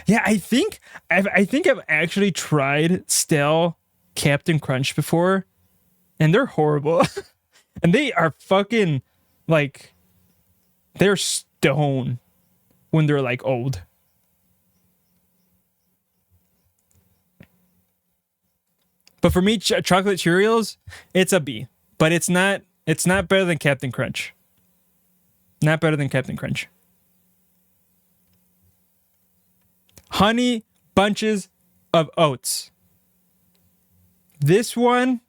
Yeah, I think I've actually tried stale Captain Crunch before, and they're horrible. And they are fucking like, they're stone when they're like old. But for me, chocolate Cheerios, it's a B. But it's not better than Captain Crunch. Not better than Captain Crunch. Honey Bunches of Oats. This one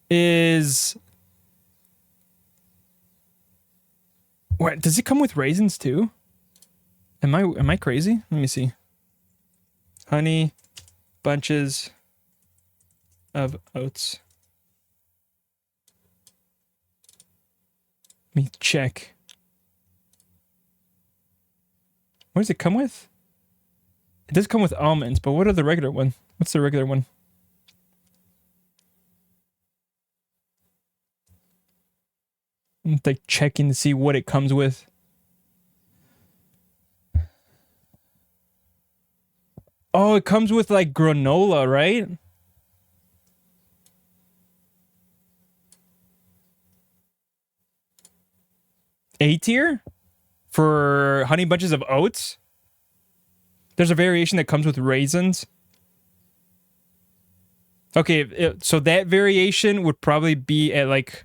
is... What, does it come with raisins too? Am I crazy? Let me see. Honey Bunches of Oats. Let me check. What does it come with? It does come with almonds, but what are the regular one? What's the regular one? I'm like checking to see what it comes with. Oh, it comes with like granola, right? A tier for Honey Bunches of Oats. There's a variation that comes with raisins. Okay, so that variation would probably be at like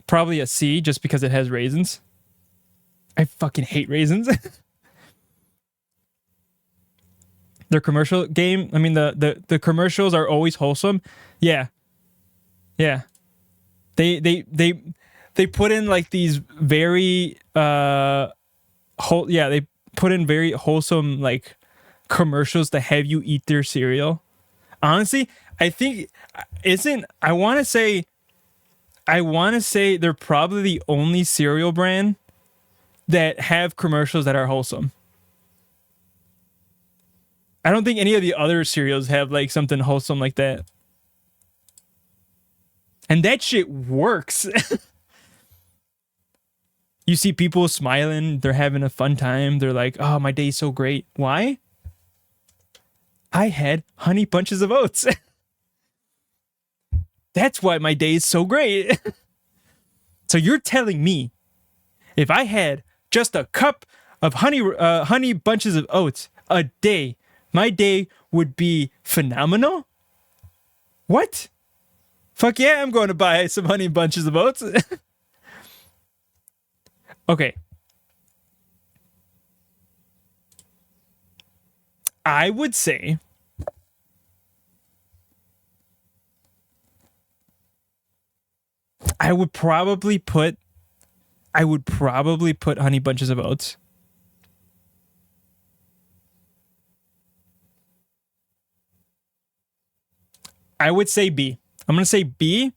probably a C, just because it has raisins. I fucking hate raisins. Their commercial game, I mean the commercials are always wholesome. Yeah. Yeah. They put in like these very they put in very wholesome like commercials to have you eat their cereal. Honestly, I think I want to say they're probably the only cereal brand that have commercials that are wholesome. I don't think any of the other cereals have like something wholesome like that. And that shit works. You see people smiling, they're having a fun time. They're like, "Oh, my day's so great." Why? I had Honey Bunches of Oats. That's why my day is so great. So you're telling me if I had just a cup of honey bunches of oats a day, my day would be phenomenal? What? Fuck yeah, I'm going to buy some Honey Bunches of Oats. Okay. I would say I would probably put Honey Bunches of Oats. I would say B. I'm going to say B.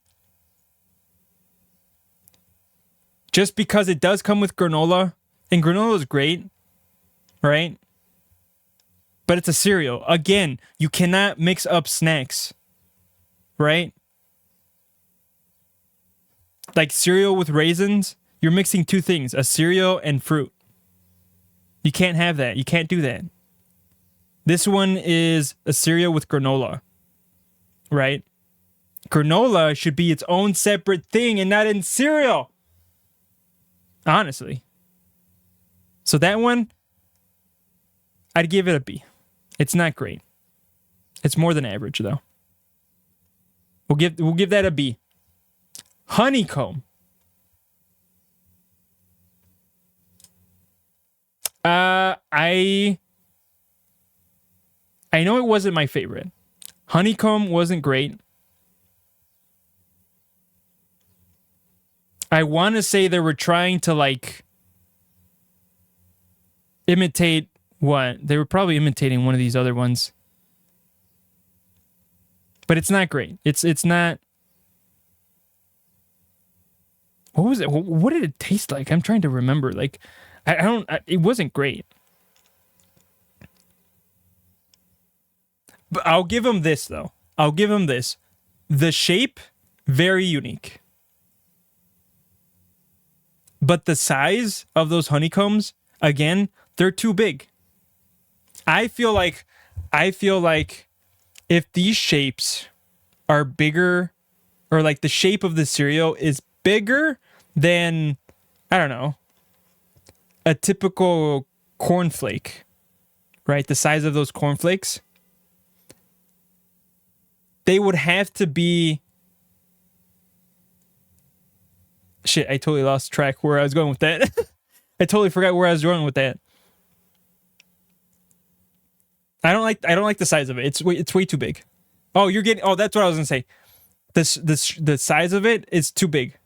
Just because it does come with granola, and granola is great, right? But it's a cereal. Again, you cannot mix up snacks, right? Like cereal with raisins, you're mixing two things, a cereal and fruit. You can't have that. You can't do that. This one is a cereal with granola, right? Granola should be its own separate thing and not in cereal. Honestly. So that one, I'd give it a B. It's not great. It's more than average though. We'll give that a B. Honeycomb. I know it wasn't my favorite. Honeycomb wasn't great. I want to say they were trying to like imitate what? They were probably imitating one of these other ones. But it's not great. It's not. What was it? What did it taste like? I'm trying to remember. Like, it wasn't great. But I'll give them this though. I'll give them this. The shape, very unique. But the size of those honeycombs, again, they're too big. I feel like if these shapes are bigger, or like the shape of the cereal is bigger than, I don't know, a typical cornflake, right? The size of those cornflakes, they would have to be. Shit, I totally lost track where I was going with that. I totally forgot where I was going with that. I don't like the size of it. It's way too big. Oh, that's what I was gonna say. The size of it is too big.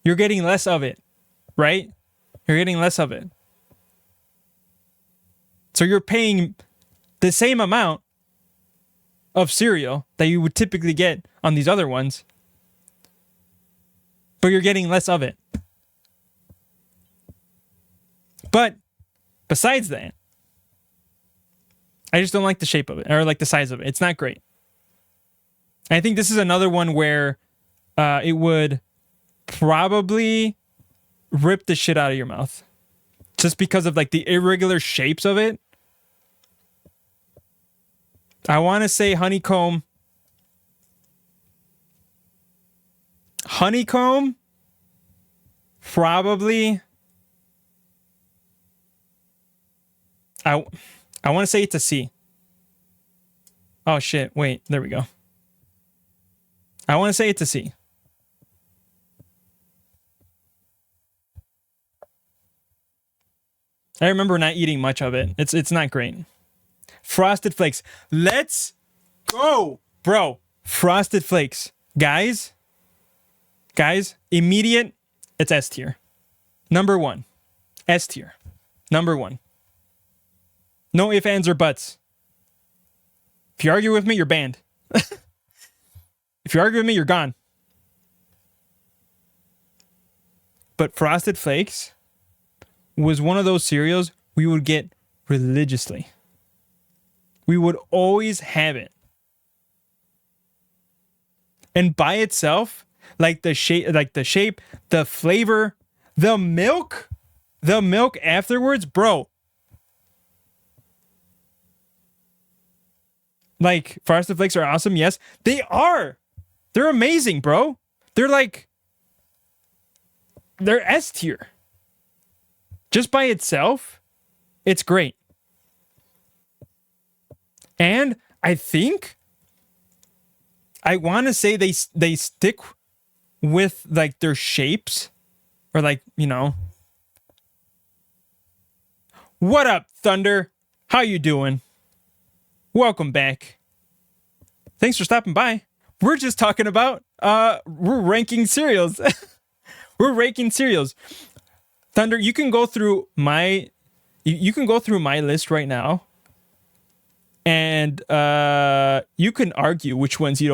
You're getting less of it, right? You're getting less of it. So you're paying the same amount of cereal that you would typically get on these other ones, but you're getting less of it. But besides that, I just don't like the shape of it, or like the size of it. It's not great. I think this is another one where it would probably rip the shit out of your mouth, just because of like the irregular shapes of it. I want to say honeycomb. Honeycomb, probably. I want to say it's a C. Oh shit! Wait, there we go. I want to say it's a C. I remember not eating much of it. It's not great. Frosted Flakes. Let's go, bro. Frosted Flakes, guys. Immediate. It's S tier. Number 1. S tier. Number 1. No ifs, ands, or buts. If you argue with me, you're banned. If you argue with me, you're gone. But Frosted Flakes was one of those cereals we would get religiously. We would always have it. And by itself, like the shape, the flavor, the milk afterwards, bro. Like, Frosted Flakes are awesome, yes. They are. They're amazing, bro. They're S tier. Just by itself, it's great. And I think, I want to say they stick with like their shapes, or like, you know. What up, Thunder? How you doing? Welcome back. Thanks for stopping by. We're just talking about we're ranking cereals. We're ranking cereals. Thunder, you can go through my list right now, and you can argue which ones you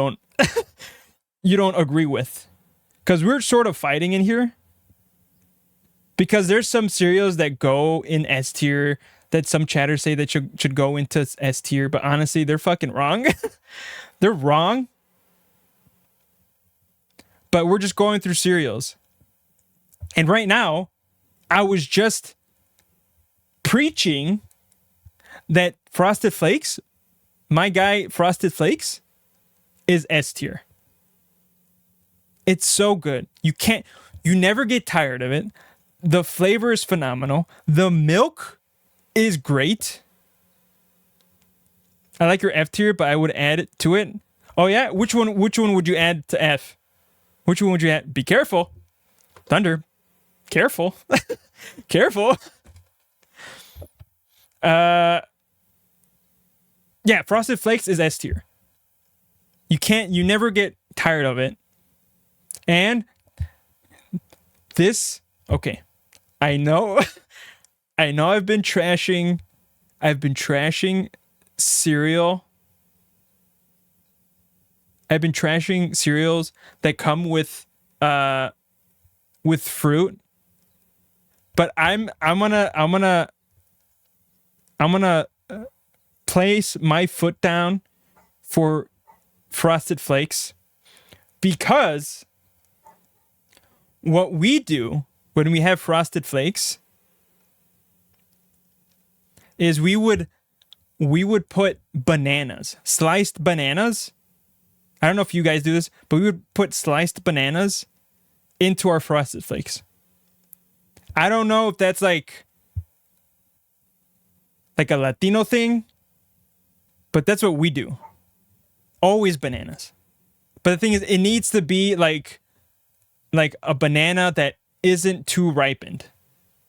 don't agree with, because we're sort of fighting in here. Because there's some cereals that go in S tier that some chatters say that should go into S tier, but honestly, they're fucking wrong. They're wrong. But we're just going through cereals. And right now, I was just preaching that Frosted Flakes my guy Frosted Flakes is S tier. It's so good. You never get tired of it. The flavor is phenomenal. The milk is great. I like your F tier, but I would add it to it. Oh yeah, which one would you add to F? Which one would you add? Be careful. Thunder. Careful. Careful. Yeah, Frosted Flakes is S tier. You never get tired of it. And this, okay. I know I've been trashing cereal. I've been trashing cereals that come with fruit. But I'm gonna place my foot down for Frosted Flakes, because what we do when we have Frosted Flakes is we would put bananas, sliced bananas. I don't know if you guys do this, but we would put sliced bananas into our Frosted Flakes. I don't know if that's like a Latino thing, but that's what we do. Always bananas. But the thing is, it needs to be like a banana that isn't too ripened.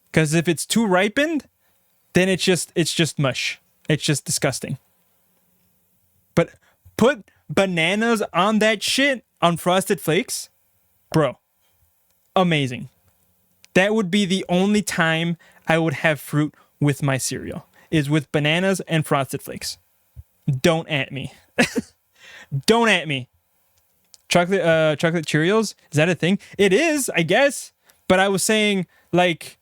Because if it's too ripened, then it's just mush. It's just disgusting. But put bananas on that shit, on Frosted Flakes, bro, amazing. That would be the only time I would have fruit with my cereal, is with bananas and Frosted Flakes. Don't at me. Don't at me. Chocolate Cheerios, is that a thing? It is, I guess. But I was saying, like,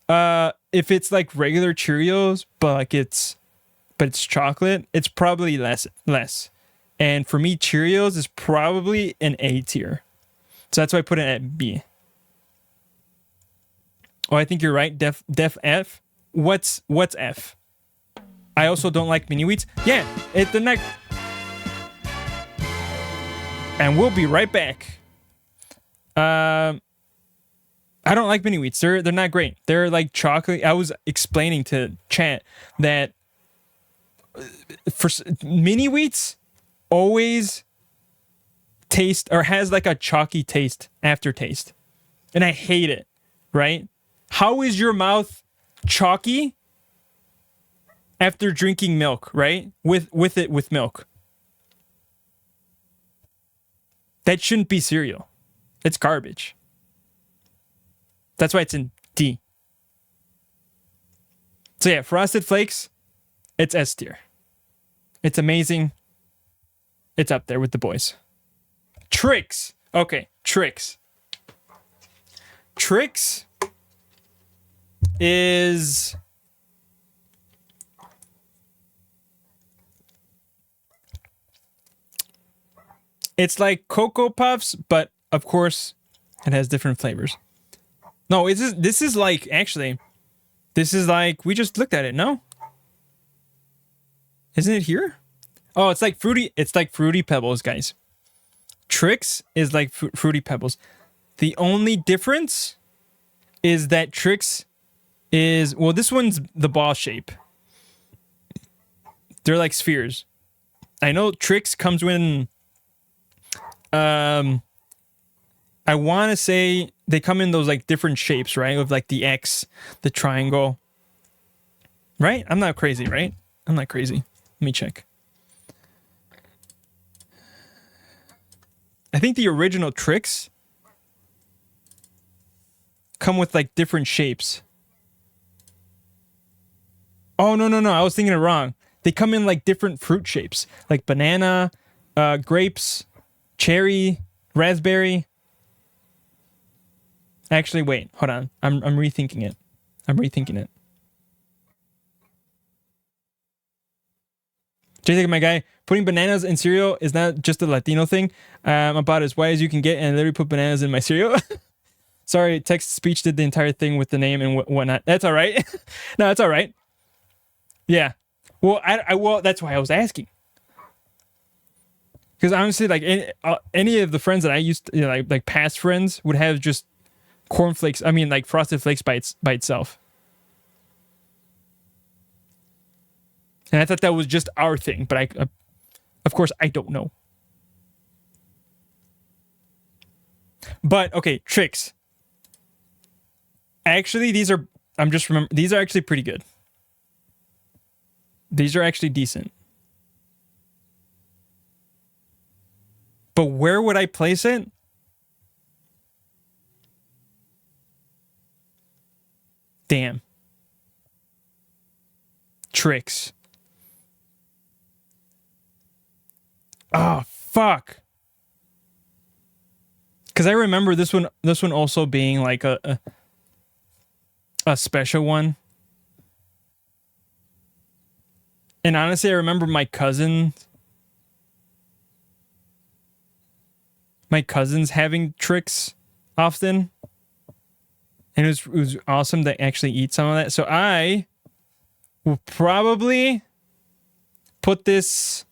if it's like regular Cheerios, but it's chocolate, it's probably less. And for me, Cheerios is probably an A tier. So that's why I put it at B. Oh, I think you're right. Def F. What's F? I also don't like mini wheats. Yeah, the next. And we'll be right back. I don't like mini wheats. They're not great. They're like chocolate. I was explaining to chat that for mini wheats always taste or has like a chalky taste, aftertaste. And I hate it, right? How is your mouth chalky after drinking milk, right? With milk. That shouldn't be cereal. It's garbage. That's why it's in D. So yeah, Frosted Flakes, it's S tier. It's amazing. It's up there with the boys. Trix. Okay, Trix. Trix is... It's like Cocoa Puffs, but of course it has different flavors. No, this is like, actually, this is like, we just looked at it, no? Isn't it here? Oh, it's like Fruity Pebbles, guys. Trix is like Fruity Pebbles. The only difference is that Trix is, well, this one's the ball shape. They're like spheres. I know Trix comes in, I want to say they come in those like different shapes, right? With like the X, the triangle. Right? I'm not crazy, right? I'm not crazy. Let me check. I think the original Trix come with like different shapes. Oh, no. I was thinking it wrong. They come in like different fruit shapes, like banana, grapes, cherry, raspberry. Actually, wait, hold on. I'm rethinking it. Jay, my guy, putting bananas in cereal is not just a Latino thing. I'm about as white as you can get and literally put bananas in my cereal. Sorry, text-to-speech did the entire thing with the name and whatnot. That's all right. No, that's all right. Yeah. Well, well, that's why I was asking. Because honestly, like any of the friends that I used to, like past friends would have just cornflakes. I mean, like Frosted Flakes by itself. And I thought that was just our thing, but of course, I don't know. But okay, tricks. Actually, these are actually pretty good. These are actually decent. But where would I place it? Damn. Tricks. Oh, fuck. Because I remember this one also being like a special one. And honestly, I remember my cousins having tricks often. And it was awesome to actually eat some of that. So I will probably put this.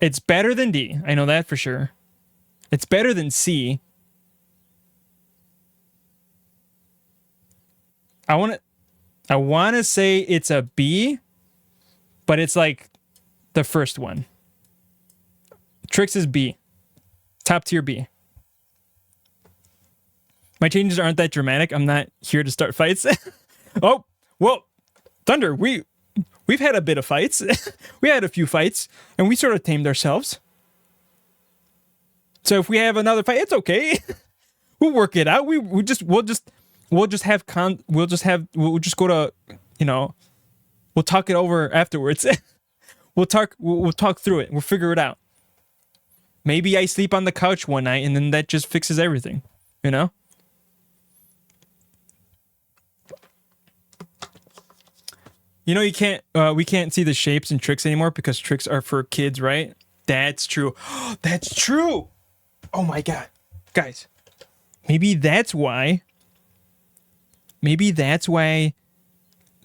It's better than D. I know that for sure. It's better than C. I want to say it's a B, but it's like the first one. Tricks is B. Top tier B. My changes aren't that dramatic. I'm not here to start fights. Oh, well, Thunder, we've had a bit of fights. We had a few fights, and we sort of tamed ourselves. So if we have another fight, it's okay. We'll work it out. We'll just go to, we'll talk it over afterwards. We'll talk through it. We'll figure it out. Maybe I sleep on the couch one night and then that just fixes everything, you know? You know, we can't see the shapes and tricks anymore because tricks are for kids, right? That's true. That's true. Oh my God. Guys, maybe that's why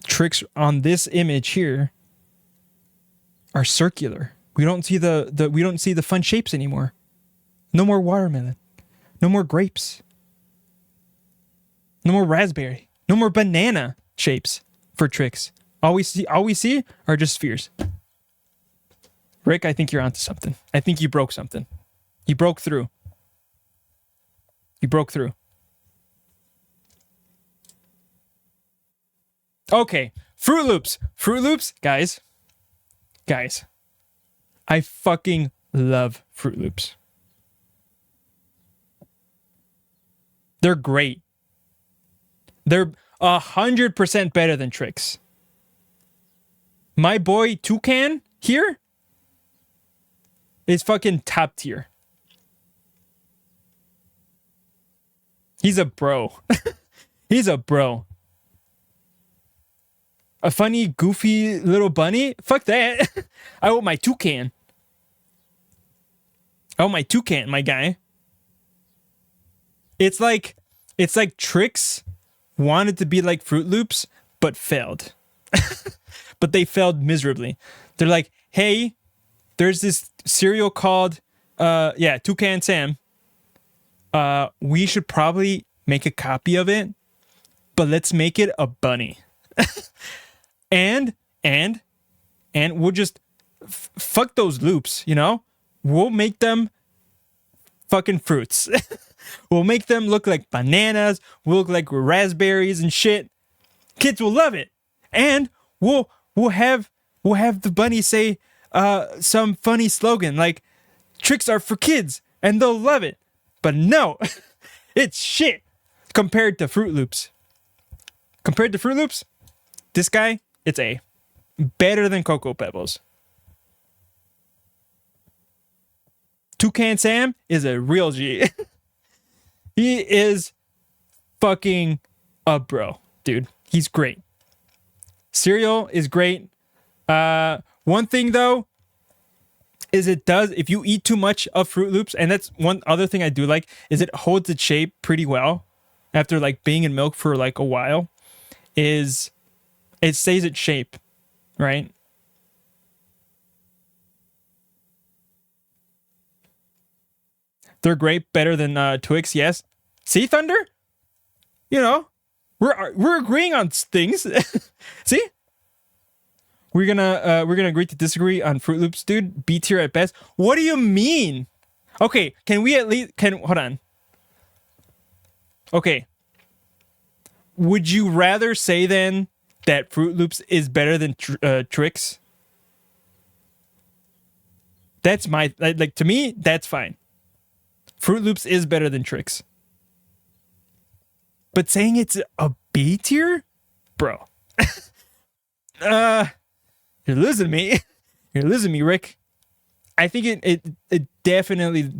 tricks on this image here are circular. We don't see the fun shapes anymore. No more watermelon. No more grapes. No more raspberry. No more banana shapes for tricks. All we see are just spheres. Rick, I think you're onto something. I think you broke something. You broke through. Okay, Fruit Loops. Fruit Loops, guys. I fucking love Fruit Loops. They're great. They're 100% better than tricks. My boy Toucan here is fucking top tier. He's a bro. He's a bro. A funny, goofy little bunny? Fuck that. I want my Toucan. My guy. It's like Tricks wanted to be like Fruit Loops, but failed. But they failed miserably. They're like, hey, there's this cereal called Toucan Sam. We should probably make a copy of it, but let's make it a bunny. and we'll just fuck those loops, you know? We'll make them fucking fruits. We'll make them look like bananas, we'll look like raspberries and shit. Kids will love it. And we'll have the bunny say some funny slogan like tricks are for kids and they'll love it. But no, it's shit compared to Fruit Loops. This guy, it's A. Better than Cocoa Pebbles. Toucan Sam is a real G. He is fucking a bro, dude. He's great. Cereal is great. One thing though is if you eat too much of Fruit Loops, and that's one other thing I do like, is it holds its shape pretty well after like being in milk for like a while. is it stays its shape, right? They're great, better than Twix, yes. See, Thunder? You know, we're agreeing on things. See? We're gonna agree to disagree on Fruit Loops, dude. B tier at best. What do you mean? Okay, can we at least hold on? Okay. Would you rather say then that Fruit Loops is better than Trix? That's my like to me. That's fine. Fruit Loops is better than Trix. But saying it's a B tier, bro. You're losing me. You're losing me, Rick. I think it definitely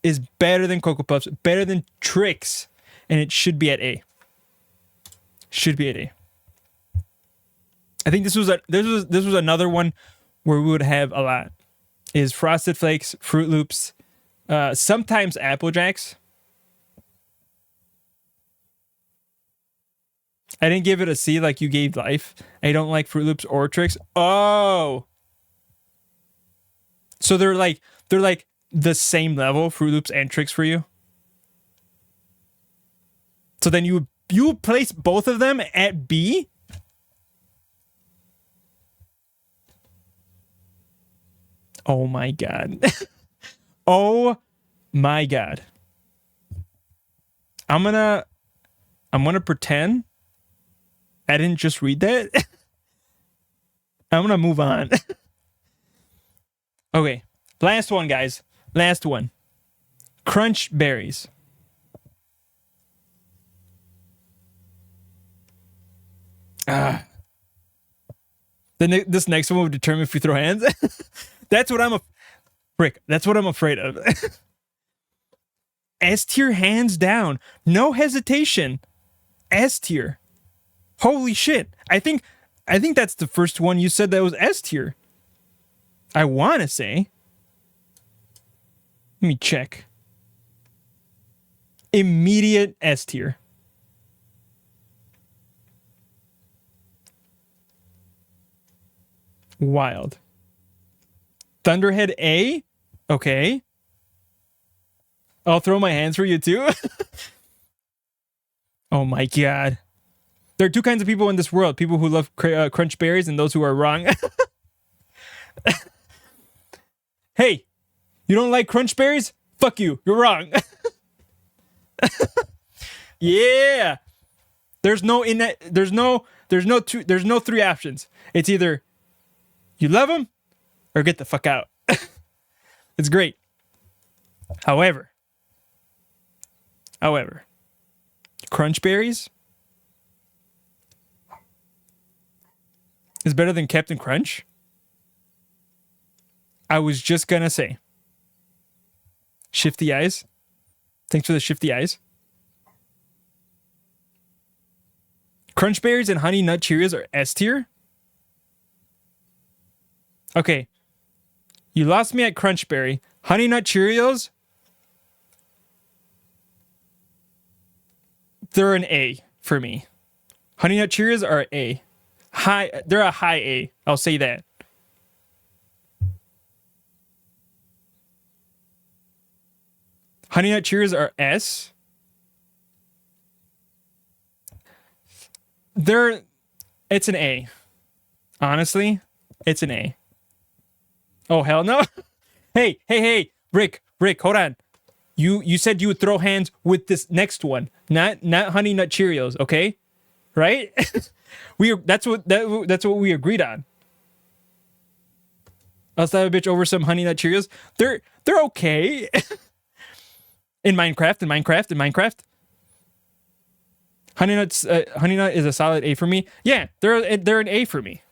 is better than Cocoa Puffs, better than Trix, and it should be at A. Should be at A. I think this was another one where we would have a lot. Is Frosted Flakes, Fruit Loops, sometimes Apple Jacks. I didn't give it a C like you gave Life. I don't like Fruit Loops or Trix. Oh. So they're like the same level, Fruit Loops and Trix for you. So then you would place both of them at B? Oh my god. Oh my god. I'm gonna pretend I didn't just read that. I'm gonna move on. Okay. Last one, guys. Last one. Crunch berries. This next one will determine if you throw hands. That's what Rick, that's what I'm afraid of. S tier, hands down. No hesitation. S tier. Holy shit. I think that's the first one you said that was S tier. I want to say. Let me check. Immediate S tier. Wild. Thunderhead A? Okay. I'll throw my hands for you too. Oh my god. There are two kinds of people in this world. People who love crunch berries and those who are wrong. Hey, you don't like crunch berries? Fuck you. You're wrong. Yeah. There's no three options. It's either you love them or get the fuck out. It's great. However, crunch berries is better than Captain Crunch. I was just gonna say. Shifty eyes. Thanks for the shifty eyes. Crunch berries and Honey Nut Cheerios are S tier. Okay. You lost me at Crunch Berry. Honey Nut Cheerios, they're an A for me. Honey Nut Cheerios are A. They're a high A. I'll say that. Honey Nut Cheerios are S. It's an A. Honestly, it's an A. Oh, hell no. Hey, Rick, hold on. You said you would throw hands with this next one, not Honey Nut Cheerios, okay? Right? That's what we agreed on. I'll slap a bitch over some Honey Nut Cheerios. They're okay. In Minecraft. Honey Nut is a solid A for me. Yeah, they're an A for me.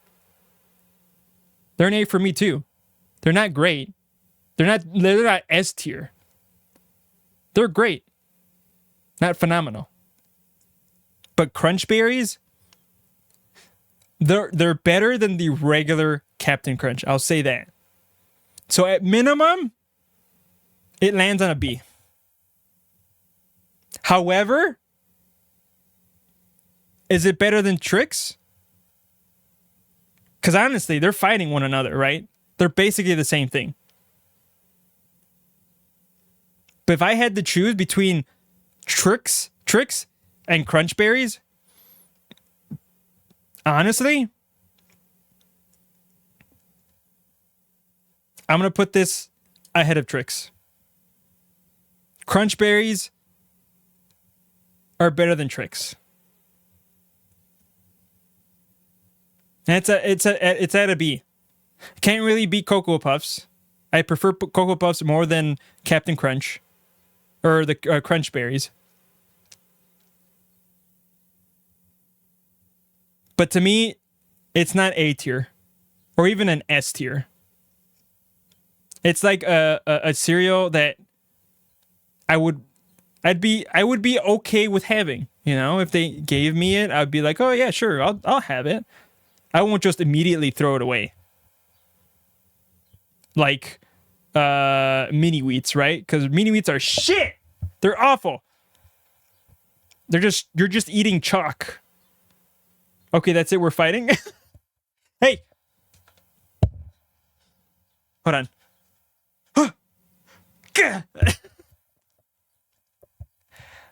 They're an A for me too. They're not great. They're not S tier. They're great. Not phenomenal. But Crunch Berries, they're better than the regular Captain Crunch. I'll say that. So at minimum, it lands on a B. Is it better than Trix? Because honestly, they're fighting one another, right? They're basically the same thing. But if I had to choose between Trix and Crunch Berries, honestly, I'm going to put this ahead of Trix. Crunch Berries are better than Trix. And it's at a B. Can't really beat Cocoa Puffs. I prefer Cocoa Puffs more than Captain Crunch. Or the Crunch Berries. But to me, it's not A tier. Or even an S tier. It's like a cereal that I would be okay with having. You know, if they gave me it, I'd be like, oh yeah, sure, I'll have it. I won't just immediately throw it away. Like mini wheats, right? Because mini wheats are shit. They're awful. You're just eating chalk. Okay, that's it. We're fighting. Hey, hold on.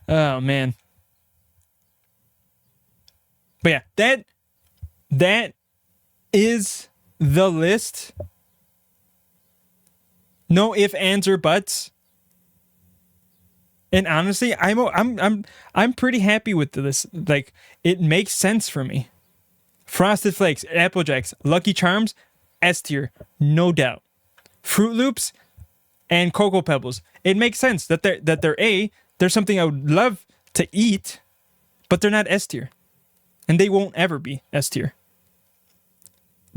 Oh man. But yeah, that is the list. No ifs, ands, or buts. And honestly, I'm pretty happy with this. Like, it makes sense for me. Frosted Flakes, Apple Jacks, Lucky Charms, S tier, no doubt. Fruit Loops and Cocoa Pebbles. It makes sense that they're A. They're something I would love to eat, but they're not S tier. And they won't ever be S tier.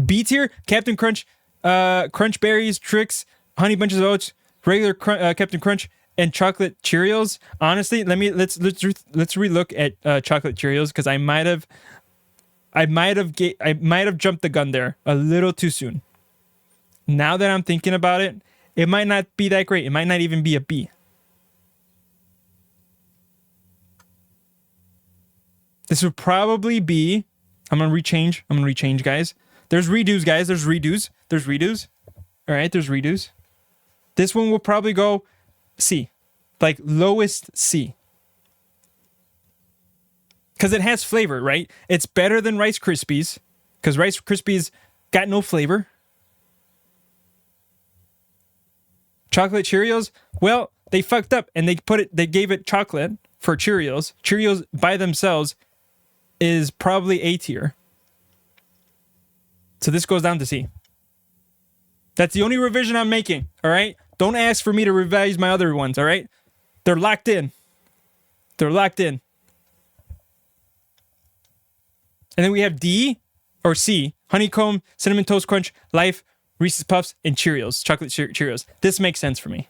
B tier, Captain Crunch, Crunch Berries, Trix, Honey Bunches of Oats, regular Captain Crunch, and chocolate Cheerios. Honestly, let's relook at chocolate Cheerios, because I might have jumped the gun there a little too soon. Now that I'm thinking about it, it might not be that great. It might not even be a B. This would probably be. I'm gonna rechange, guys. There's redos, guys. There's redos. All right, there's redos. This one will probably go C, like lowest C. Because it has flavor, right? It's better than Rice Krispies, because Rice Krispies got no flavor. Chocolate Cheerios, well, they fucked up and they gave it chocolate for Cheerios. Cheerios by themselves is probably A tier. So this goes down to C. That's the only revision I'm making, all right? Don't ask for me to revise my other ones, all right? They're locked in. And then we have D or C, Honeycomb, Cinnamon Toast Crunch, Life, Reese's Puffs, and Cheerios, chocolate Cheerios. This makes sense for me.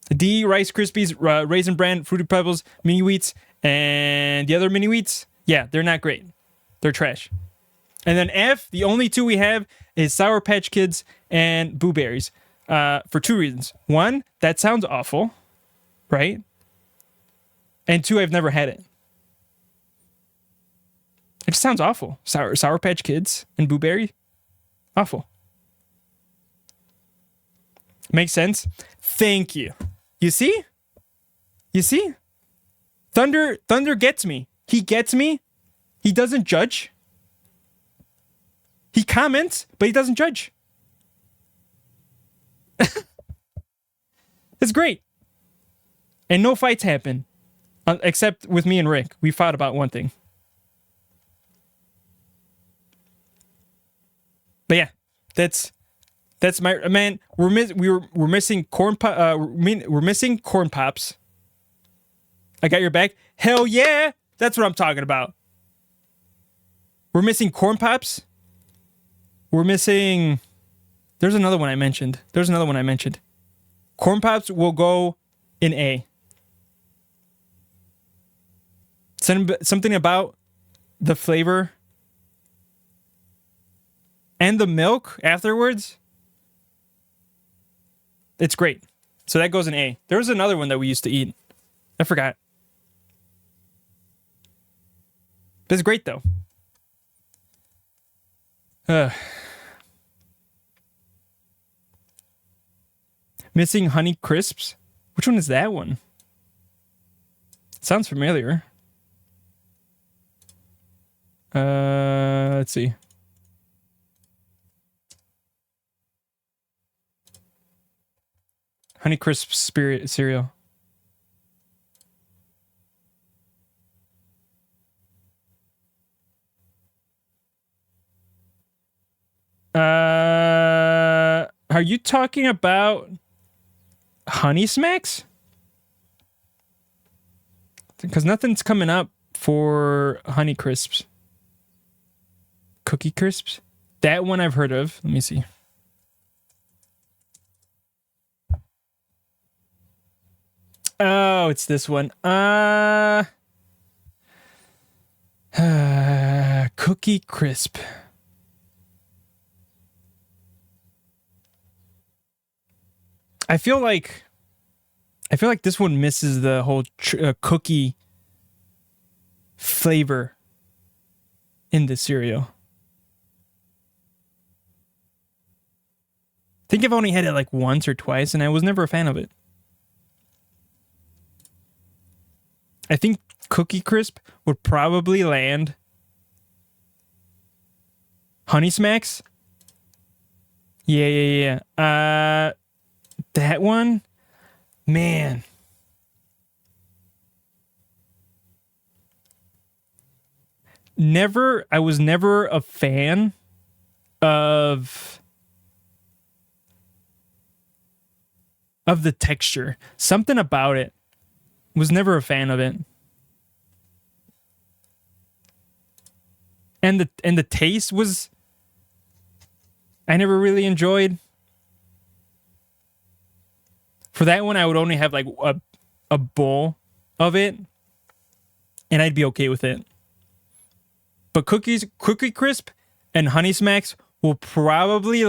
D, Rice Krispies, Raisin Bran, Fruity Pebbles, Mini Wheats, and the other Mini Wheats, yeah, they're not great. They're trash. And then F, the only two we have is Sour Patch Kids and Boo Berries, for two reasons. One, that sounds awful, right? And two, I've never had it. It just sounds awful. Sour Patch Kids and Boo Berry, awful. Makes sense? Thank you. You see? Thunder gets me. He gets me. He doesn't judge. He comments, but he doesn't judge. It's great. And no fights happen. Except with me and Rick. We fought about one thing. But yeah, that's my man. We're missing corn we're missing corn pops. I got your back. Hell yeah, that's what I'm talking about. We're missing corn pops. We're missing. There's another one I mentioned. Corn pops will go in A. Something about the flavor and the milk afterwards. It's great. So that goes in A. There was another one that we used to eat. I forgot. But it's great though. Missing Honey Crisps. Which one is that one? Sounds familiar. Let's see. Honey Crisp Spirit cereal. Are you talking about Honey Smacks? Because nothing's coming up for Honey Crisps. Cookie Crisps? That one I've heard of. Let me see. Oh, it's this one. Cookie Crisp. I feel like this one misses the whole cookie flavor in the cereal. I think I've only had it like once or twice, and I was never a fan of it. I think Cookie Crisp would probably land. Honey Smacks? Yeah. That one? Man. I was never a fan of the texture. Something about it. Was never a fan of it. And the taste was I never really enjoyed. For that one, I would only have like a bowl of it, and I'd be okay with it. But Cookie Crisp and Honey Smacks will probably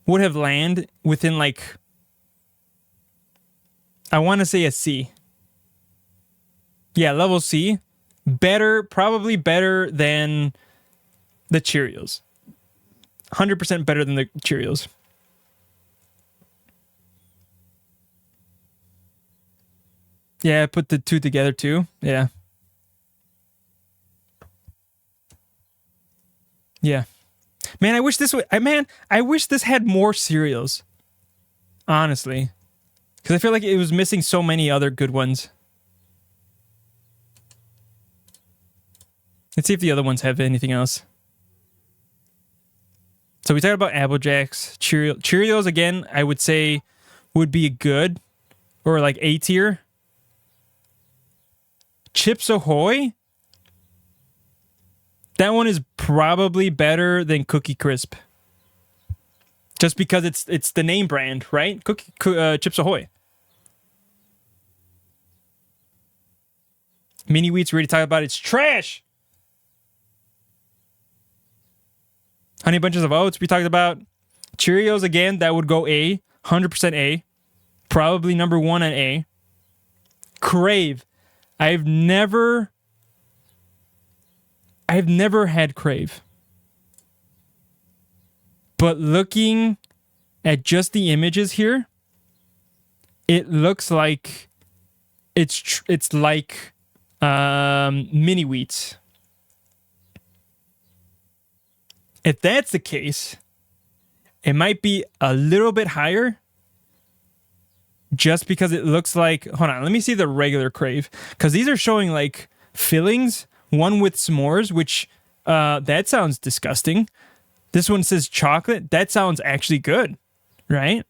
would have landed within like, I want to say a C. Yeah, level C. Probably better than the Cheerios. 100% better than the Cheerios. Yeah, I put the two together too. Yeah. Yeah. Man, I wish this had more cereals. Honestly. Because I feel like it was missing so many other good ones. Let's see if the other ones have anything else. So we talked about Apple Jacks, Cheerios again, I would say would be good. Or like A tier. Chips Ahoy? That one is probably better than Cookie Crisp. Just because it's the name brand, right? Chips Ahoy. Mini Wheats, we already talked about. It's trash. Honey Bunches of Oats, we talked about. Cheerios, again, that would go A. 100% A. Probably number one at A. Crave. I've never had Crave. But looking at just the images here, it looks like it's like Mini Wheats. If that's the case, it might be a little bit higher. Just because it looks like... Hold on, let me see the regular Crave. Because these are showing like fillings. One with s'mores, which that sounds disgusting. This one says chocolate. That sounds actually good, right?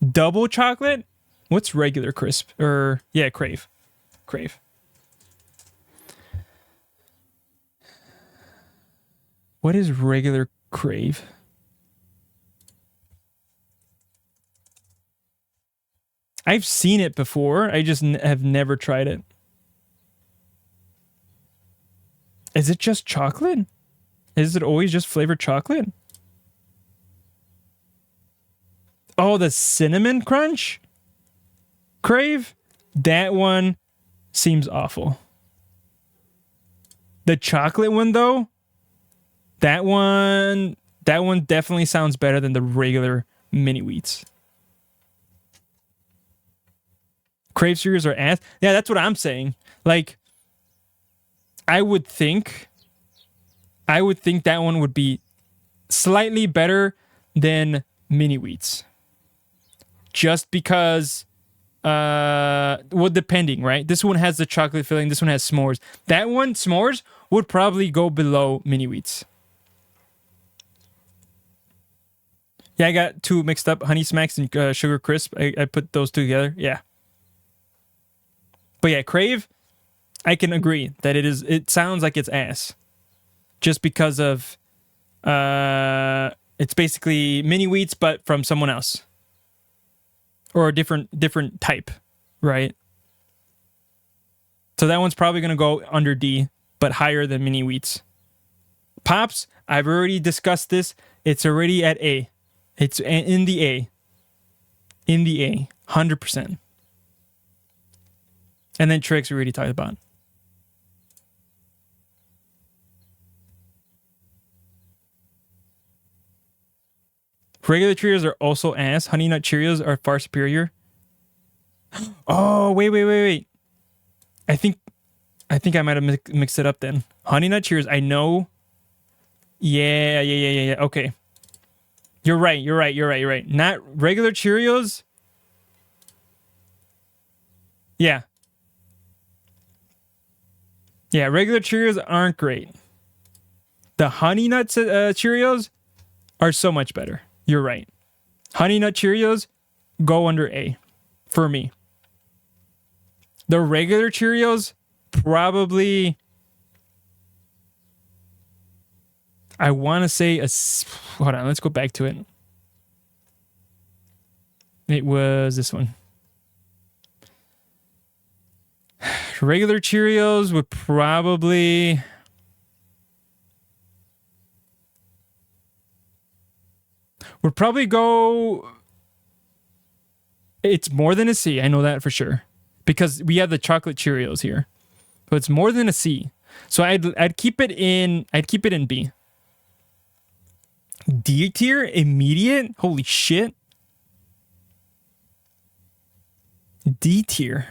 Double chocolate? What's regular crisp? Crave. Crave. What is regular Crave? I've seen it before. I just have never tried it. Is it just chocolate? Is it always just flavored chocolate? Oh, the cinnamon crunch? Crave? That one seems awful. The chocolate one though, that one definitely sounds better than the regular mini wheats. Crave cereals are ass. Yeah, that's what I'm saying. Like, I would think that one would be slightly better than mini wheats. Just because, well, depending, right? This one has the chocolate filling. This one has s'mores. That one, s'mores, would probably go below mini wheats. Yeah, I got two mixed up, Honey Smacks and Sugar Crisp. I put those two together. Yeah. But yeah, Crave, I can agree that it sounds like it's ass. Just because of, it's basically mini wheats, but from someone else. Or a different type, right? So that one's probably going to go under D, but higher than mini wheats. Pops, I've already discussed this. It's already at A. It's in the A. In the A. 100%. And then Tricks we already talked about. Regular Cheerios are also ass. Honey Nut Cheerios are far superior. Oh, wait. I think I might have mixed it up then. Honey Nut Cheerios, I know. Yeah. Okay. You're right. Not regular Cheerios. Yeah. Yeah, regular Cheerios aren't great. The Honey Nut Cheerios are so much better. You're right. Honey Nut Cheerios go under A for me. The regular Cheerios probably, I want to say hold on, let's go back to it. It was this one. Regular Cheerios would probably go. It's more than a C. I know that for sure because we have the chocolate Cheerios here, so it's more than a C. So I'd keep it in. I'd keep it in B. D tier immediate. Holy shit. D tier.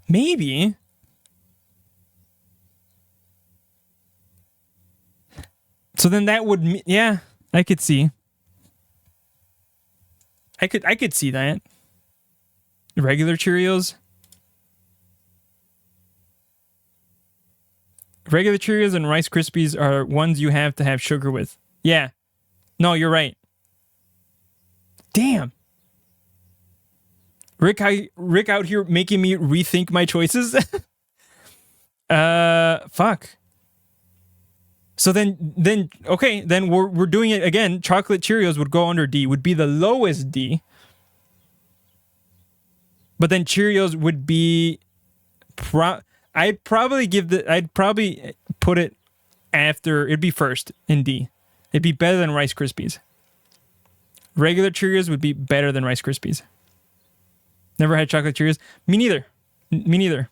Maybe. So then that would, yeah, I could see. I could see that. Regular Cheerios. Regular Cheerios and Rice Krispies are ones you have to have sugar with. Yeah. No, you're right. Damn. Rick out here making me rethink my choices. Fuck. So then okay, then we're doing it again. Chocolate Cheerios would go under D, would be the lowest D. But then Cheerios would be I'd probably put it after, it'd be first in D. It'd be better than Rice Krispies. Regular Cheerios would be better than Rice Krispies. Never had chocolate Cheerios. Me neither.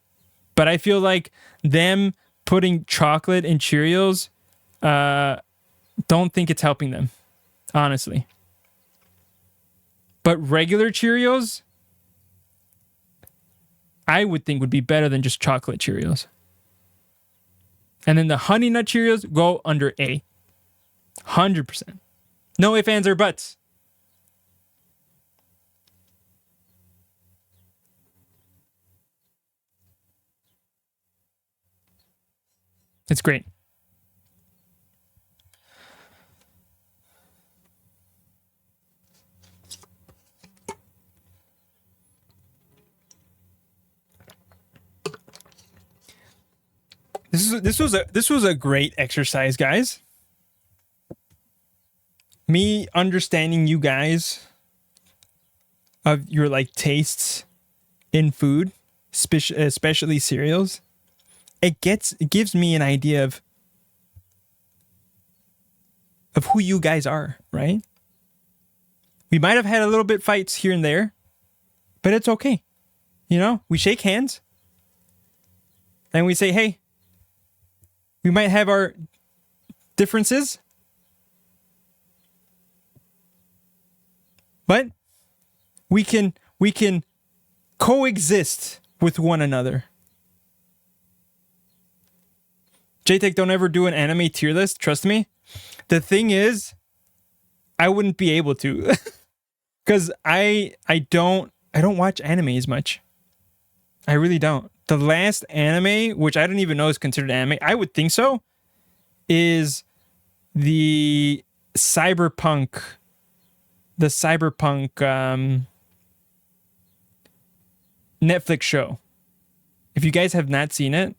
But I feel like them putting chocolate in Cheerios, don't think it's helping them, honestly. But regular Cheerios, I would think would be better than just chocolate Cheerios. And then the Honey Nut Cheerios go under A. 100%. No ifs, ands, or buts. It's great. This was a great exercise, guys. Me understanding you guys of your like tastes in food, especially cereals. It gives me an idea of who you guys are, right? We might have had a little bit fights here and there, But it's okay. You know, we shake hands and we say, hey, we might have our differences, but we can coexist with one another. JTech, don't ever do an anime tier list. Trust me. The thing is, I wouldn't be able to because I don't watch anime as much. I really don't. The last anime, which I don't even know is considered anime, I would think so, is the cyberpunk Netflix show. If you guys have not seen it,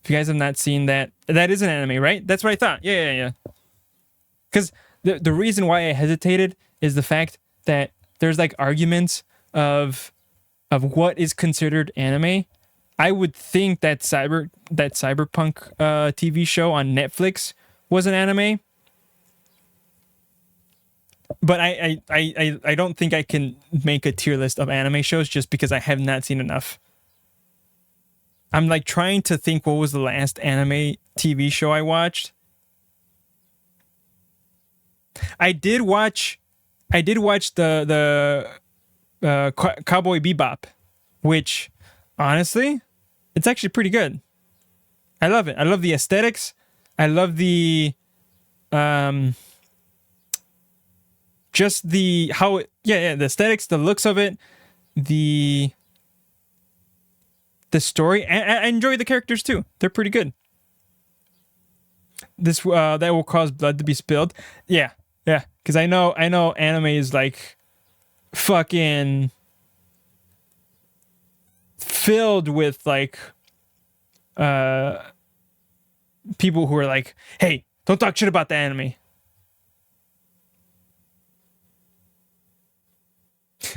if you guys have not seen that, that is an anime, right? That's what I thought. Yeah. Because the reason why I hesitated is the fact that there's like arguments of what is considered anime. I would think that cyberpunk TV show on Netflix was an anime, but I don't think I can make a tier list of anime shows just because I have not seen enough. I'm like trying to think what was the last anime TV show I watched. I did watch the Cowboy Bebop, which honestly, it's actually pretty good. I love it. I love the aesthetics. I love the just the how it, the aesthetics, the looks of it, the story. I enjoy the characters too. They're pretty good. This that will cause blood to be spilled. Yeah, because I know anime is like fucking filled with like people who are like, hey, don't talk shit about the anime.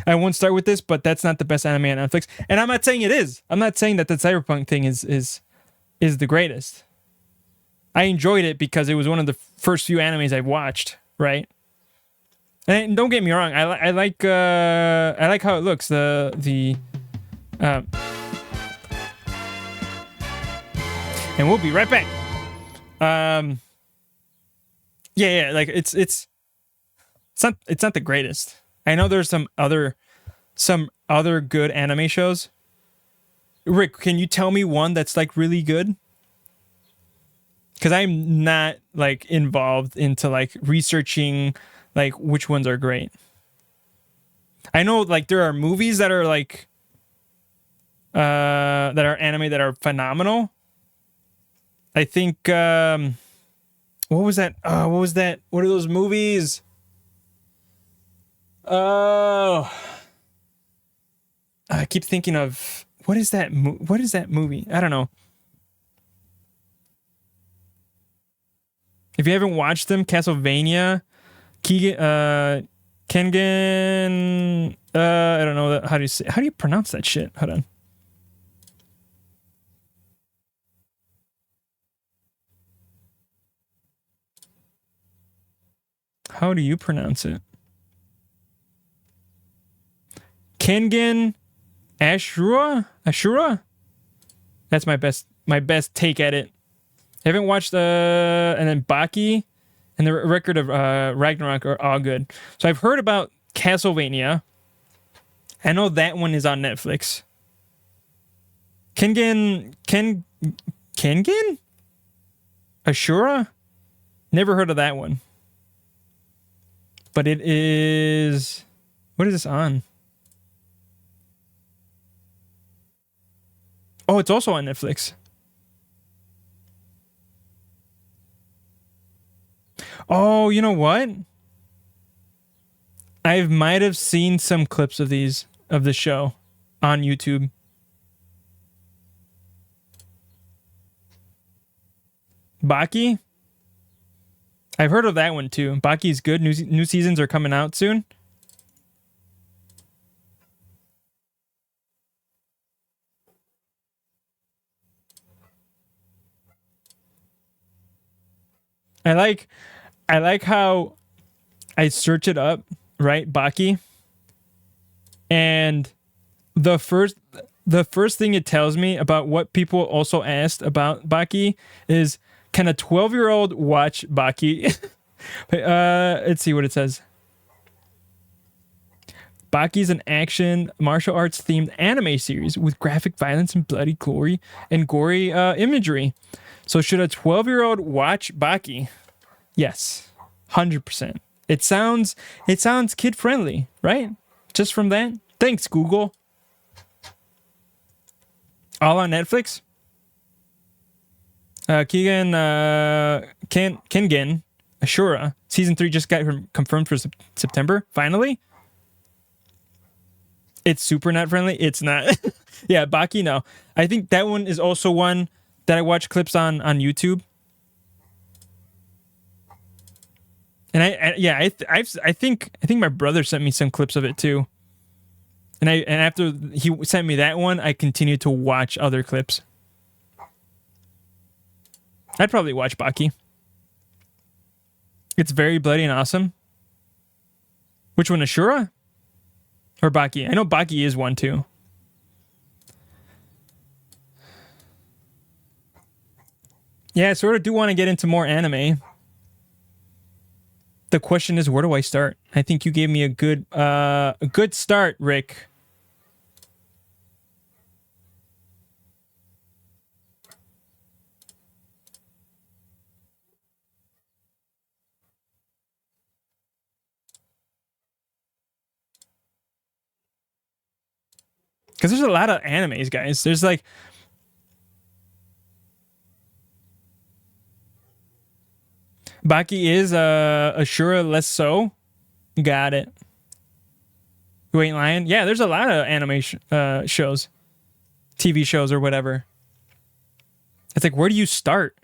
I won't start with this, but that's not the best anime on Netflix, and I'm not saying it is. I'm not saying that the cyberpunk thing is the greatest. I enjoyed it because it was one of the first few animes I've watched, right? And don't get me wrong, I like how it looks. And we'll be right back. Like it's not the greatest. I know there's some other good anime shows. Rick, can you tell me one that's like really good? Because I'm not like involved into like researching like which ones are great. I know like there are movies that are like that are anime that are phenomenal. I think what was that? What are those movies? Oh, I keep thinking of what is that movie? I don't know. If you haven't watched them, Castlevania, Kengan, I don't know how do you pronounce that shit? Hold on. How do you pronounce it? Kengan Ashura? That's my best take at it. I haven't watched and then Baki and the record of Ragnarok are all good. So I've heard about Castlevania. I know that one is on Netflix. Kengan Ashura? Never heard of that one. But it is, what is this on? Oh, it's also on Netflix. Oh, you know what? I might have seen some clips of the show on YouTube. Baki? I've heard of that one too. Baki's good. New seasons are coming out soon. I like how I search it up, right? Baki. And the first thing it tells me about what people also asked about Baki is, can a 12-year-old watch Baki? Let's see what it says. Baki is an action martial arts themed anime series with graphic violence and bloody glory and gory imagery. So should a 12-year-old watch Baki? Yes, 100%. It sounds kid friendly, right? Just from that. Thanks, Google. All on Netflix. Kengen Ashura season 3 just got confirmed for September. Finally. It's super not friendly. It's not. Yeah, Baki, no. I think that one is also one that I watch clips on YouTube. And I think my brother sent me some clips of it too. And after he sent me that one, I continued to watch other clips. I'd probably watch Baki. It's very bloody and awesome. Which one, Ashura? Or Baki? I know Baki is one too. Yeah, I sort of do want to get into more anime. The question is, where do I start? I think you gave me a good start, Rick. Because there's a lot of animes, guys. There's like... Baki is Ashura less so. Got it. You ain't lying? Yeah, there's a lot of anime shows. TV shows or whatever. It's like, where do you start?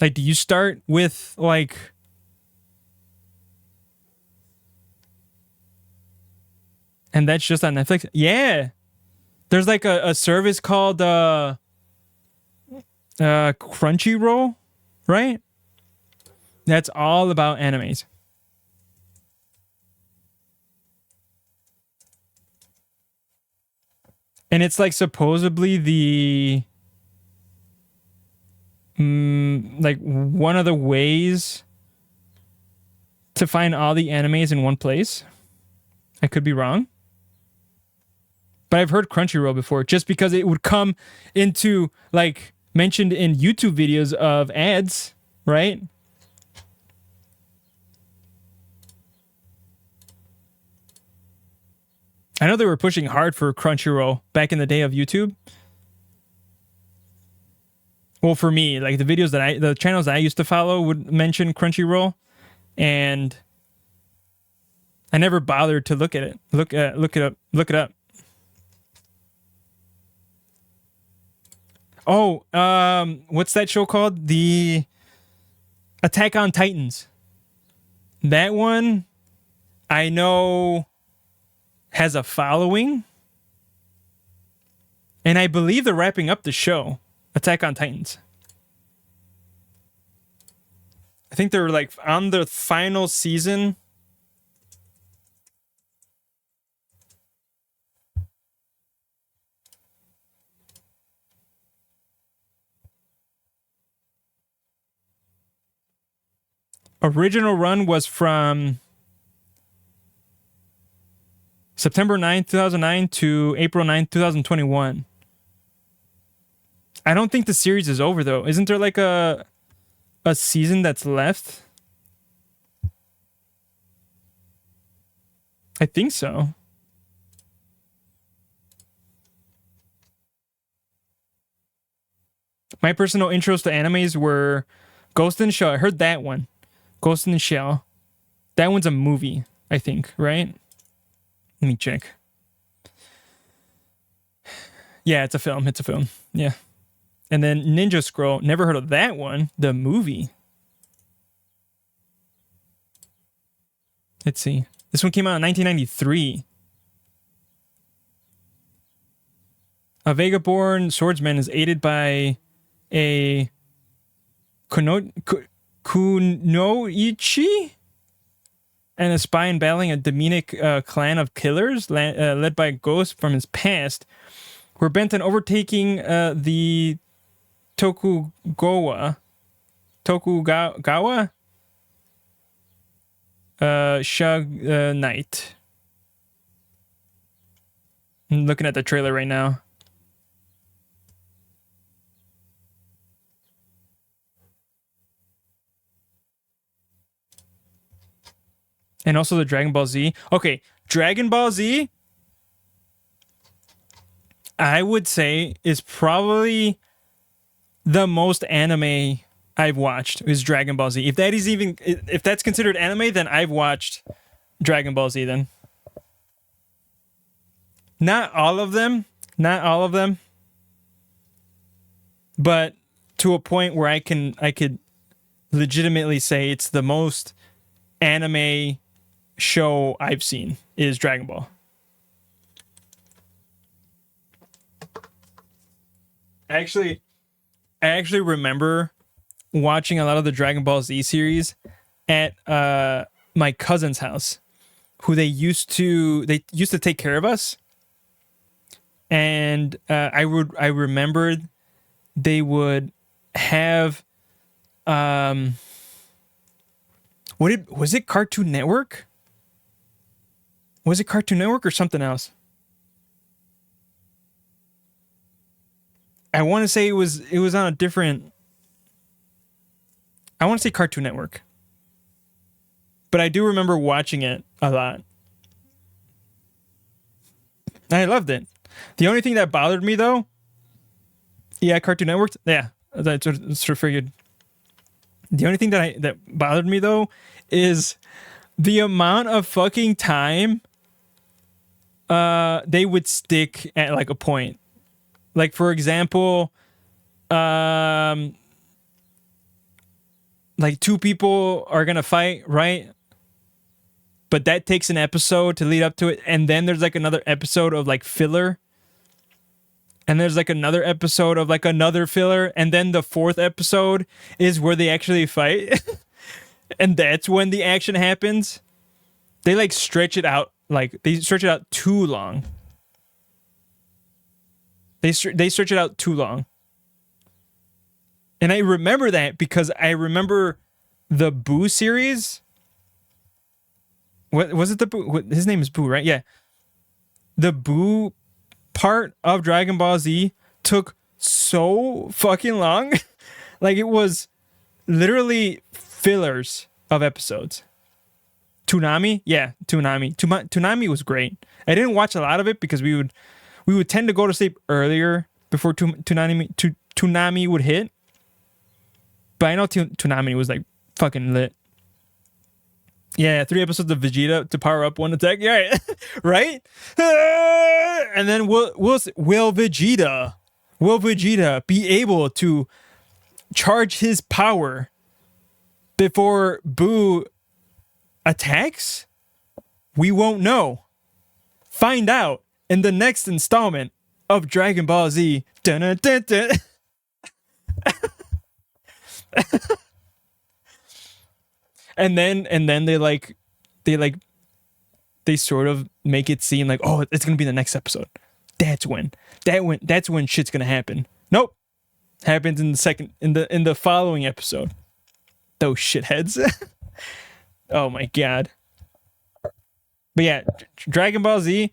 Like, do you start with, like... And that's just on Netflix? Yeah. There's like a service called Crunchyroll, right? That's all about animes. And it's like supposedly the like one of the ways to find all the animes in one place. I could be wrong. But I've heard Crunchyroll before, just because it would come into, like, mentioned in YouTube videos of ads, right? I know they were pushing hard for Crunchyroll back in the day of YouTube. Well, for me, like the channels that I used to follow would mention Crunchyroll, and I never bothered to look at it. Look it up. Oh, what's that show called? The Attack on Titans. That one, I know, has a following. And I believe they're wrapping up the show, Attack on Titans. I think they're like on the final season. Original run was from September 9th, 2009 to April 9th, 2021. I don't think the series is over, though. Isn't there like a season that's left? I think so. My personal intros to animes were Ghost in the Shell. I heard that one. Ghost in the Shell. That one's a movie, I think, right? Let me check. Yeah, it's a film. It's a film. Yeah. And then Ninja Scroll. Never heard of that one. The movie. Let's see. This one came out in 1993. A Vega-born swordsman is aided by a kunoichi? and a spy in battling a demonic clan of killers led by a ghost from his past, who are bent on overtaking the Tokugawa Shogunate. I'm looking at the trailer right now. And also the Dragon Ball Z. Okay, Dragon Ball Z, I would say, is probably the most anime I've watched is Dragon Ball Z. If that's considered anime, then I've watched Dragon Ball Z then. Not all of them. But to a point where I could legitimately say it's the most anime show I've seen is Dragon Ball. I actually remember watching a lot of the Dragon Ball Z series at my cousin's house, who they used to take care of us. And I remembered they would have was it Cartoon Network? Was it Cartoon Network or something else? I want to say it was on a different. I want to say Cartoon Network, but I do remember watching it a lot. I loved it. The only thing that bothered me, though, yeah, Cartoon Network, yeah, that's sort of figured. The only thing that bothered me, though, is the amount of fucking time they would stick at like a point. Like, for example, like two people are gonna fight, right? But that takes an episode to lead up to it, and then there's like another episode of like filler. And there's like another episode of like another filler, and then the fourth episode is where they actually fight. And that's when the action happens. They like stretch it out, too long. They stretch it out too long. And I remember that because I remember the Boo series. What was it? His name is Boo, right? Yeah. The Boo part of Dragon Ball Z took so fucking long. Like, it was literally fillers of episodes. Toonami? Yeah, Toonami. Toonami was great. I didn't watch a lot of it because we would tend to go to sleep earlier before Toonami would hit. But I know Toonami was like fucking lit. Yeah, 3 episodes of Vegeta to power up one attack. Yeah, right? And then will Vegeta be able to charge his power before Boo attacks? We won't know. Find out in the next installment of Dragon Ball Z. Dun-dun-dun-dun. And then they sort of make it seem like, oh, it's gonna be the next episode. That's when shit's gonna happen. Nope. Happens in the following episode. Those shitheads. Oh my god. But yeah, Dragon Ball Z,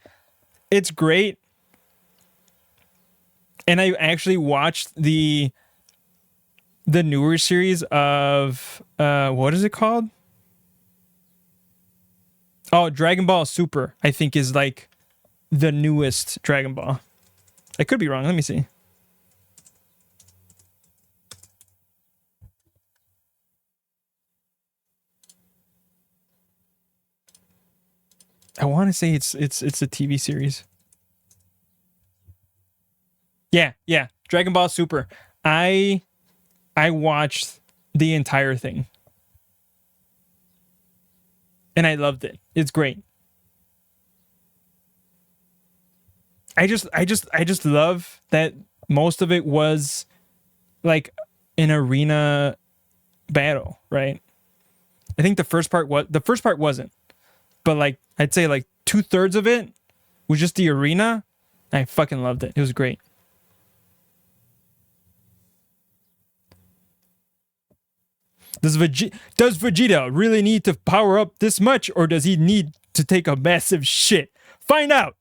it's great. And I actually watched the newer series of what is it called? Oh, Dragon Ball Super, I think, is like the newest Dragon Ball. I could be wrong. Let me see. I want to say it's a TV series. Yeah. Dragon Ball Super. I watched the entire thing. And I loved it. It's great. I just love that most of it was like an arena battle, right? I think the first part wasn't. but like I'd say like 2/3 of it was just the arena. I fucking loved it. It was great. Does Vegeta really need to power up this much, or does he need to take a massive shit? Find out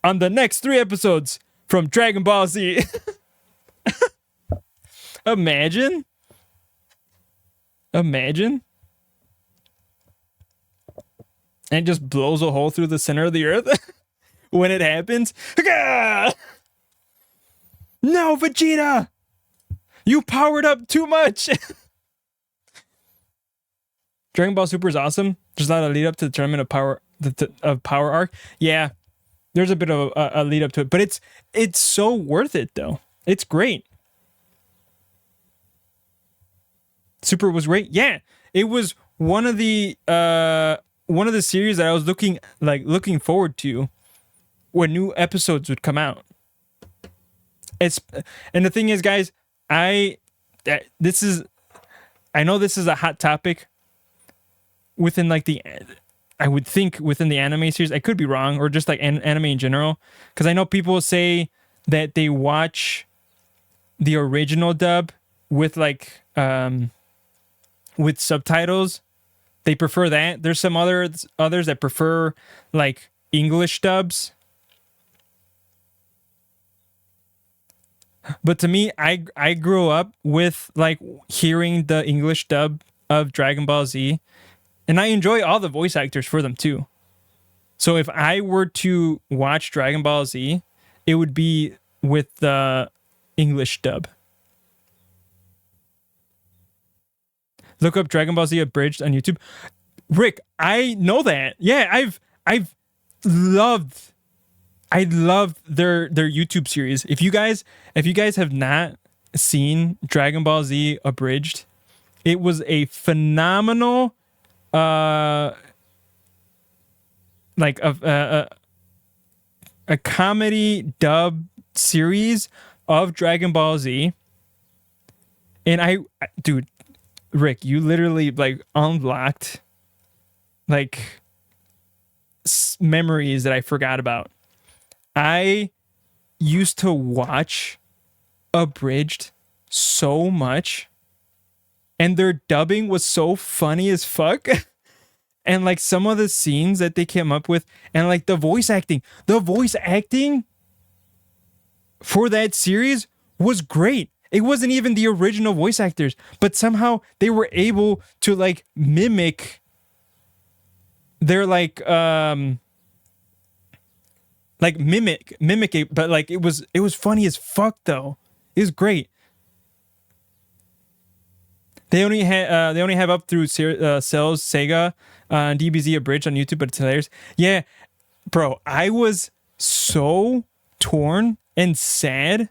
on the next 3 episodes from Dragon Ball Z. Imagine. And it just blows a hole through the center of the earth when it happens. No, Vegeta! You powered up too much! Dragon Ball Super is awesome. There's not a lead up to the tournament of Power Arc. Yeah, there's a bit of a lead up to it, but it's so worth it though. It's great. Super was great. Yeah, it was one of the series that I was looking forward to when new episodes would come out. And the thing is, guys, I know this is a hot topic within like I would think within the anime series. I could be wrong, or just like anime in general, because I know people say that they watch the original dub with like with subtitles. They prefer that. There's some others that prefer like English dubs. But to me, I grew up with like hearing the English dub of Dragon Ball Z, and I enjoy all the voice actors for them too. So if I were to watch Dragon Ball Z, it would be with the English dub. Look up Dragon Ball Z Abridged on YouTube. Rick, I know that. Yeah, I loved their YouTube series. If you guys have not seen Dragon Ball Z Abridged, it was a phenomenal like a comedy dub series of Dragon Ball Z. And dude, Rick, you literally like unlocked like memories that I forgot about. I used to watch Abridged so much, and their dubbing was so funny as fuck. And like some of the scenes that they came up with, and like the voice acting for that series was great. It wasn't even the original voice actors, but somehow they were able to like mimic their mimic it, but like it was funny as fuck though. It was great. They only have up through Cell's Sega and DBZ Abridged on YouTube, but it's hilarious. Yeah, bro, I was so torn and sad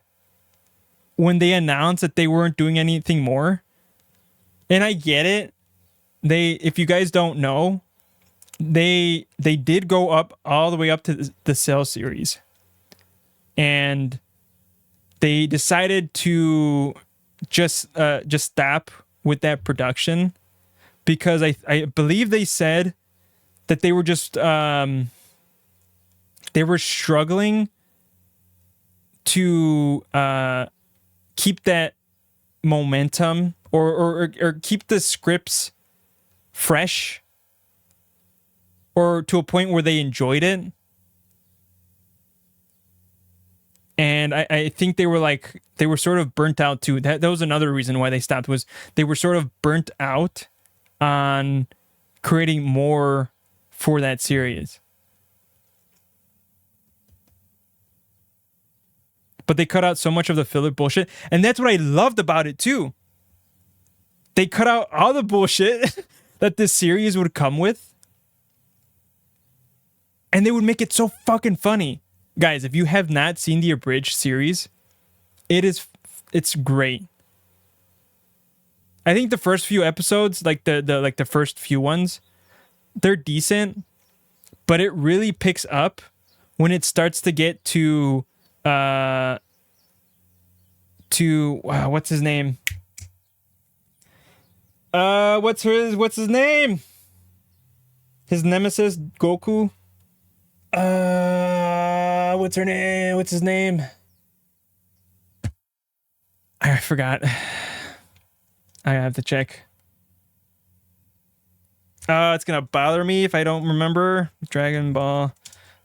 when they announced that they weren't doing anything more. And I get it. If you guys don't know, they did go up all the way up to the Cell series, and they decided to just stop with that production because I believe they said that they were just they were struggling to keep that momentum or keep the scripts fresh, or to a point where they enjoyed it. And I think they were sort of burnt out too. That was another reason why they stopped, was they were sort of burnt out on creating more for that series. But they cut out so much of the filler bullshit, and that's what I loved about it too. They cut out all the bullshit that this series would come with, and they would make it so fucking funny. Guys, if you have not seen the Abridged series, it's great. I think the first few episodes, like the first few ones, they're decent, but it really picks up when it starts to get to what's his name? What's his name? his nemesis, Goku. What's her name? What's his name? I forgot. I have to check. It's gonna bother me if I don't remember. Dragon Ball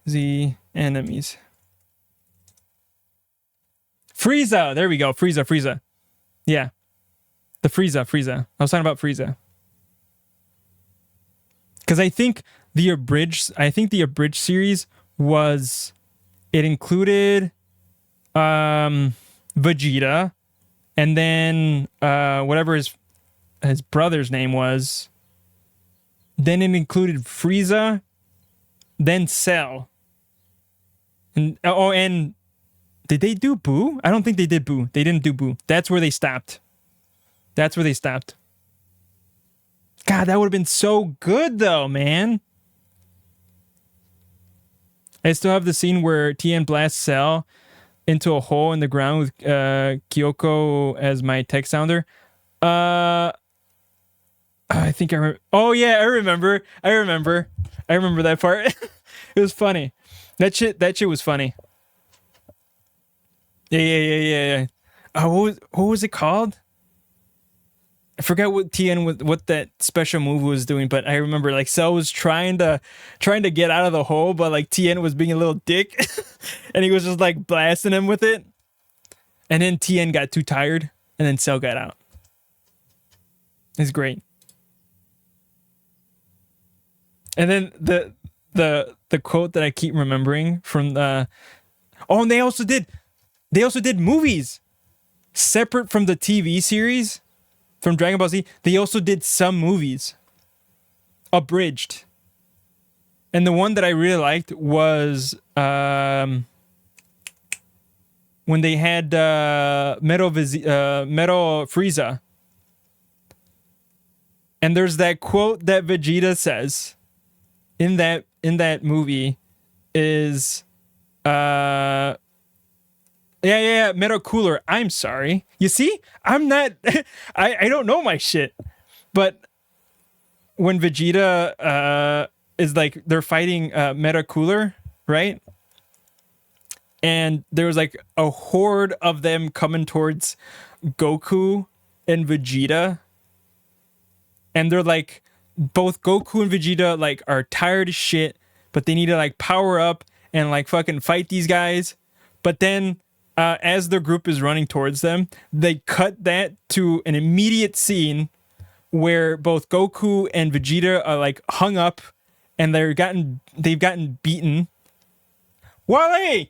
Z enemies. Frieza. There we go. Frieza. Yeah. The Frieza. I was talking about Frieza. Because I think the abridged series was, it included Vegeta, and then whatever his brother's name was. Then it included Frieza, then Cell. And did they do Boo? I don't think they did Boo. They didn't do Boo. That's where they stopped. God, that would have been so good though, man. I still have the scene where Tien blasts Cell into a hole in the ground with Kyoko as my tech sounder. I think I remember. Oh yeah, I remember that part. It was funny. That shit was funny. Yeah. What was it called? I forgot what that special move was doing, but I remember like Cell was trying to get out of the hole, but like Tien was being a little dick, and he was just like blasting him with it, and then Tien got too tired, and then Cell got out. It's great. And then the quote that I keep remembering from the and they also did movies separate from the TV series from Dragon Ball Z. They also did some movies abridged, and the one that I really liked was when they had Metal Frieza, and there's that quote that Vegeta says in that movie is Metal Cooler. I'm sorry. You see, I'm not I don't know my shit. But when Vegeta is like, they're fighting Metal Cooler, right? And there was like a horde of them coming towards Goku and Vegeta. And they're like, both Goku and Vegeta like are tired as shit, but they need to like power up and like fucking fight these guys. But then as the group is running towards them, they cut that to an immediate scene where both Goku and Vegeta are like hung up and they've gotten beaten. Wale!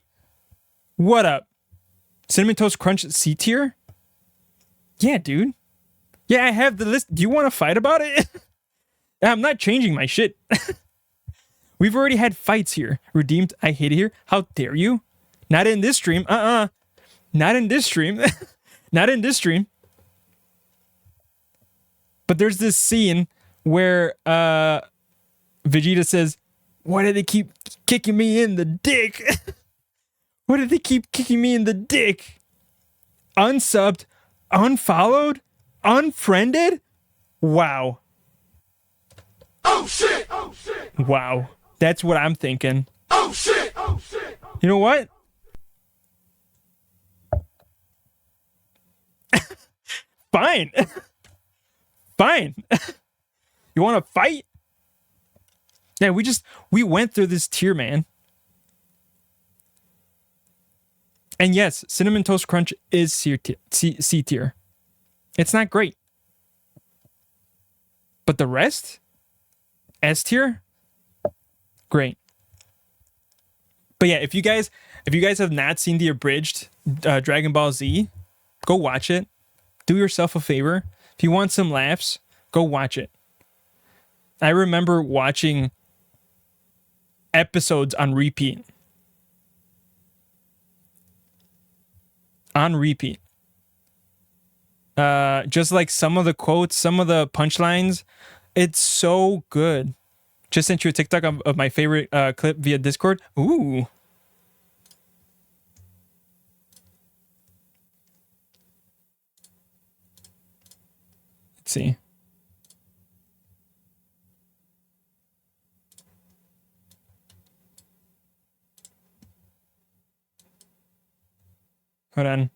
What up? Cinnamon Toast Crunch C tier? Yeah, dude. Yeah, I have the list. Do you want to fight about it? I'm not changing my shit. We've already had fights here. Redeemed, I hate it here. How dare you? Not in this stream. Not in this stream. Not in this stream. But there's this scene where Vegeta says, why do they keep kicking me in the dick? Why do they keep kicking me in the dick? Unsubbed, unfollowed, unfriended? Wow. Oh shit! Wow. That's what I'm thinking. Oh shit! You know what? Fine. Fine. You want to fight? Yeah, we went through this tier, man. And yes, Cinnamon Toast Crunch is C tier. It's not great. But the rest? S tier? Great. But yeah, if you guys have not seen the abridged Dragon Ball Z, go watch it. Do yourself a favor. If you want some laughs, go watch it. I remember watching episodes on repeat. Just like some of the quotes, some of the punchlines. It's so good. Just sent you a TikTok of my favorite clip via Discord. Ooh. Let's see. Hold on.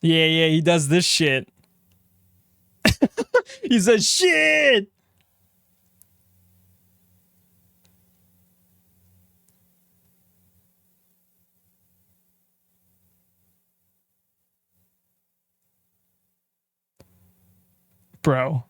Yeah, yeah, he does this shit. He says shit. Bro.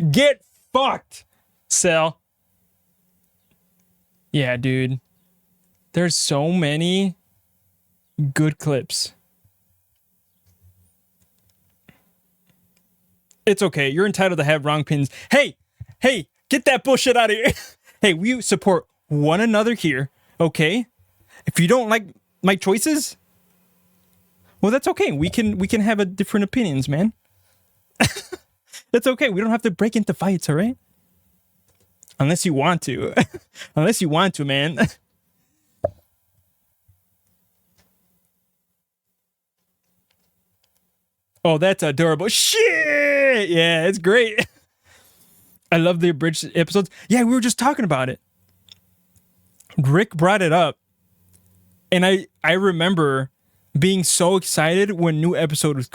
Get fucked, Cell. Yeah, dude. There's so many good clips. It's okay. You're entitled to have wrong pins. Hey, hey, get that bullshit out of here. Hey, we support one another here, okay? If you don't like my choices, well, that's okay. We can have a different opinions, man. That's okay. We don't have to break into fights, all right? Unless you want to. Unless you want to, man. Oh, that's adorable. Shit! Yeah, it's great. I love the abridged episodes. Yeah, we were just talking about it. Rick brought it up. And I remember being so excited when new episodes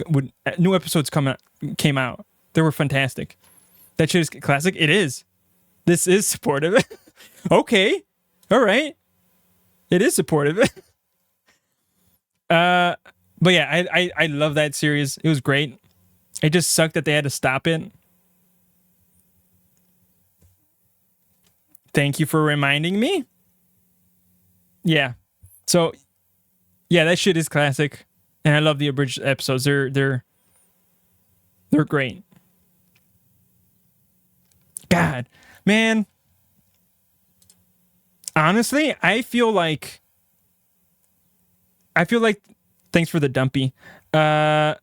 came out. They were fantastic. That shit is classic. It is. This is supportive. Okay. All right. It is supportive. But yeah, I love that series. It was great. It just sucked that they had to stop it. Thank you for reminding me. Yeah. So yeah, that shit is classic. And I love the abridged episodes. They're great. God, man. Honestly, I feel like thanks for the dumpy. I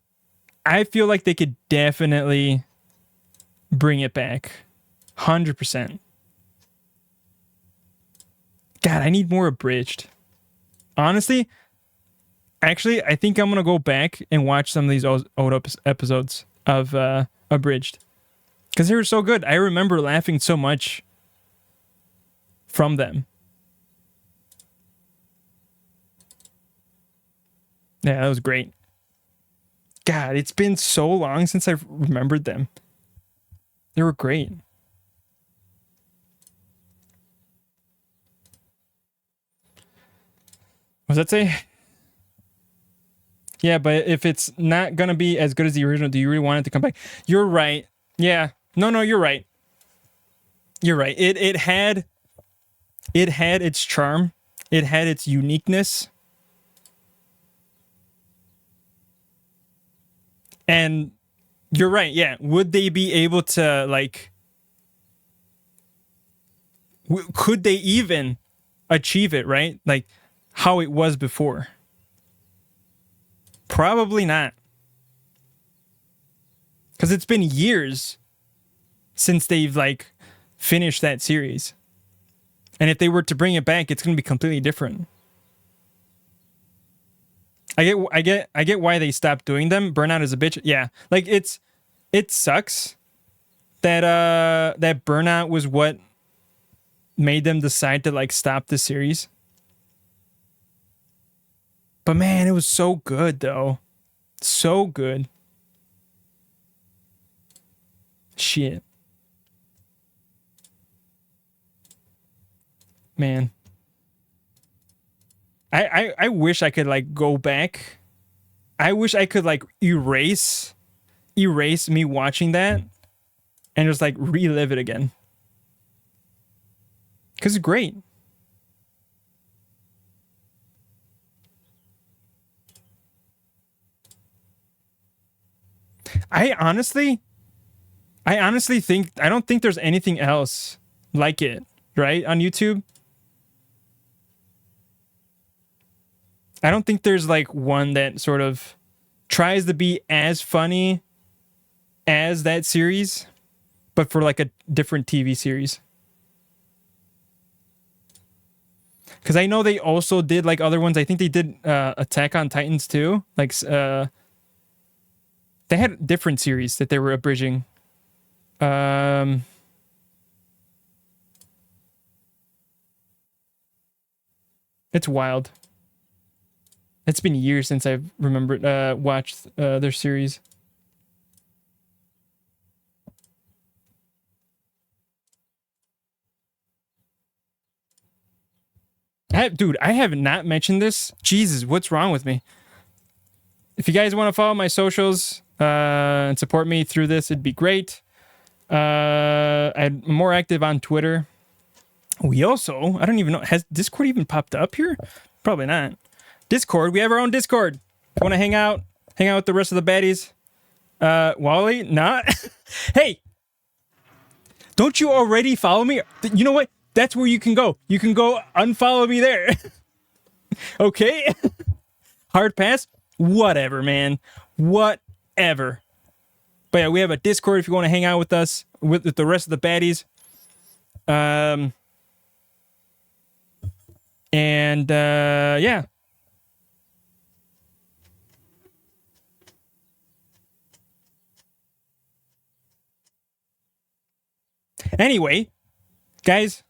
feel like they could definitely bring it back. 100%. God, I need more abridged. Honestly, actually, I think I'm going to go back and watch some of these old episodes of abridged. Because they were so good. I remember laughing so much from them. Yeah, that was great. God, it's been so long since I've remembered them. They were great. What does that say? Yeah, but if it's not gonna be as good as the original, do you really want it to come back? You're right. Yeah. No, you're right. You're right. It had its charm. It had its uniqueness. And you're right. Yeah. Would they be able to like could they even achieve it, right? Like how it was before? Probably not. Cuz it's been years since they've like finished that series. And if they were to bring it back, it's going to be completely different. I get why they stopped doing them. Burnout is a bitch. Yeah. Like it sucks that that Burnout was what made them decide to like stop the series. But man, it was so good though. So good. Shit. Man. I wish I could like go back. I wish I could like erase me watching that and just like relive it again. Cause it's great. I honestly think I don't think there's anything else like it, right? On YouTube. I don't think there's like one that sort of tries to be as funny as that series, but for like a different TV series. Because I know they also did like other ones. I think they did Attack on Titans too. Like they had different series that they were abridging. It's wild. It's been years since I've watched their series. Dude, I have not mentioned this. Jesus, what's wrong with me? If you guys want to follow my socials and support me through this, it'd be great. I'm more active on Twitter. We also, I don't even know, has Discord even popped up here? Probably not. Discord, we have our own Discord. If you want to hang out with the rest of the baddies. Wally, not. Hey, don't you already follow me? You know what? That's where you can go. You can go unfollow me there. Okay? Hard pass? Whatever, man. Whatever. But yeah, we have a Discord if you want to hang out with us, with the rest of the baddies. Yeah. Anyway, guys,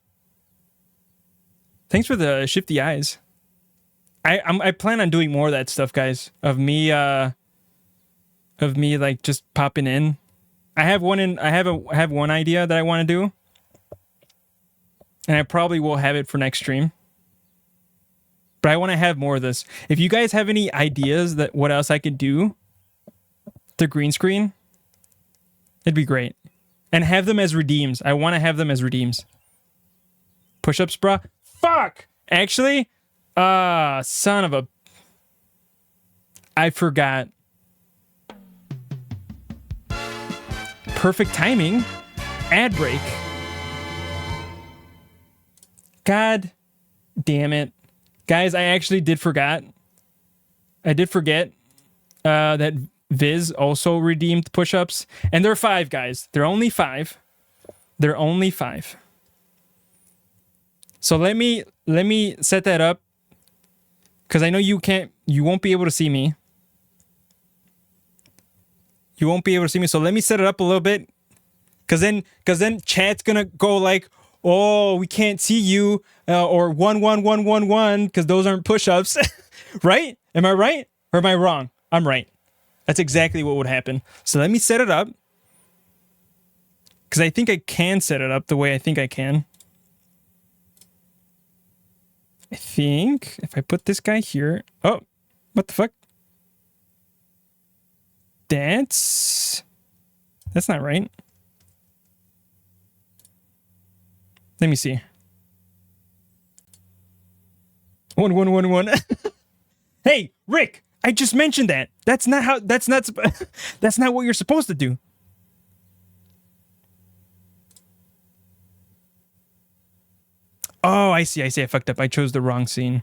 thanks for the shifty eyes. I plan on doing more of that stuff, guys. Of me like just popping in. I have one idea that I want to do, and I probably will have it for next stream. But I want to have more of this. If you guys have any ideas that what else I could do to green screen, it'd be great. And have them as redeems. I want to have them as redeems. Push-ups, bruh. Fuck! Actually, son of a... I forgot. Perfect timing. Ad break. God damn it. Guys, I actually did forget. I did forget that Viz also redeemed push-ups. And they're 5, guys. They're only 5. They're only 5. So let me set that up. Because I know you won't be able to see me. You won't be able to see me. So let me set it up a little bit. Because then chat's gonna go like, oh, we can't see you, or 11111, because those aren't push-ups. Right? Am I right? Or am I wrong? I'm right. That's exactly what would happen. So let me set it up. Because I think I can set it up the way I think I can. I think if I put this guy here... Oh, what the fuck? That's not right. Let me see. 1111. Hey, Rick, I just mentioned that. That's not what you're supposed to do. Oh, I see. I fucked up. I chose the wrong scene.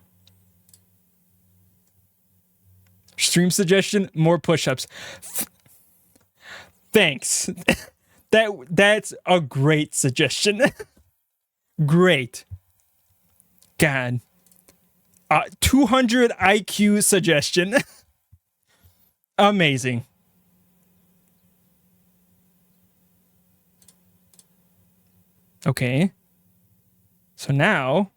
Stream suggestion, more push-ups. Thanks. That's a great suggestion. Great. God. 200 IQ suggestion. Amazing. Okay. So now,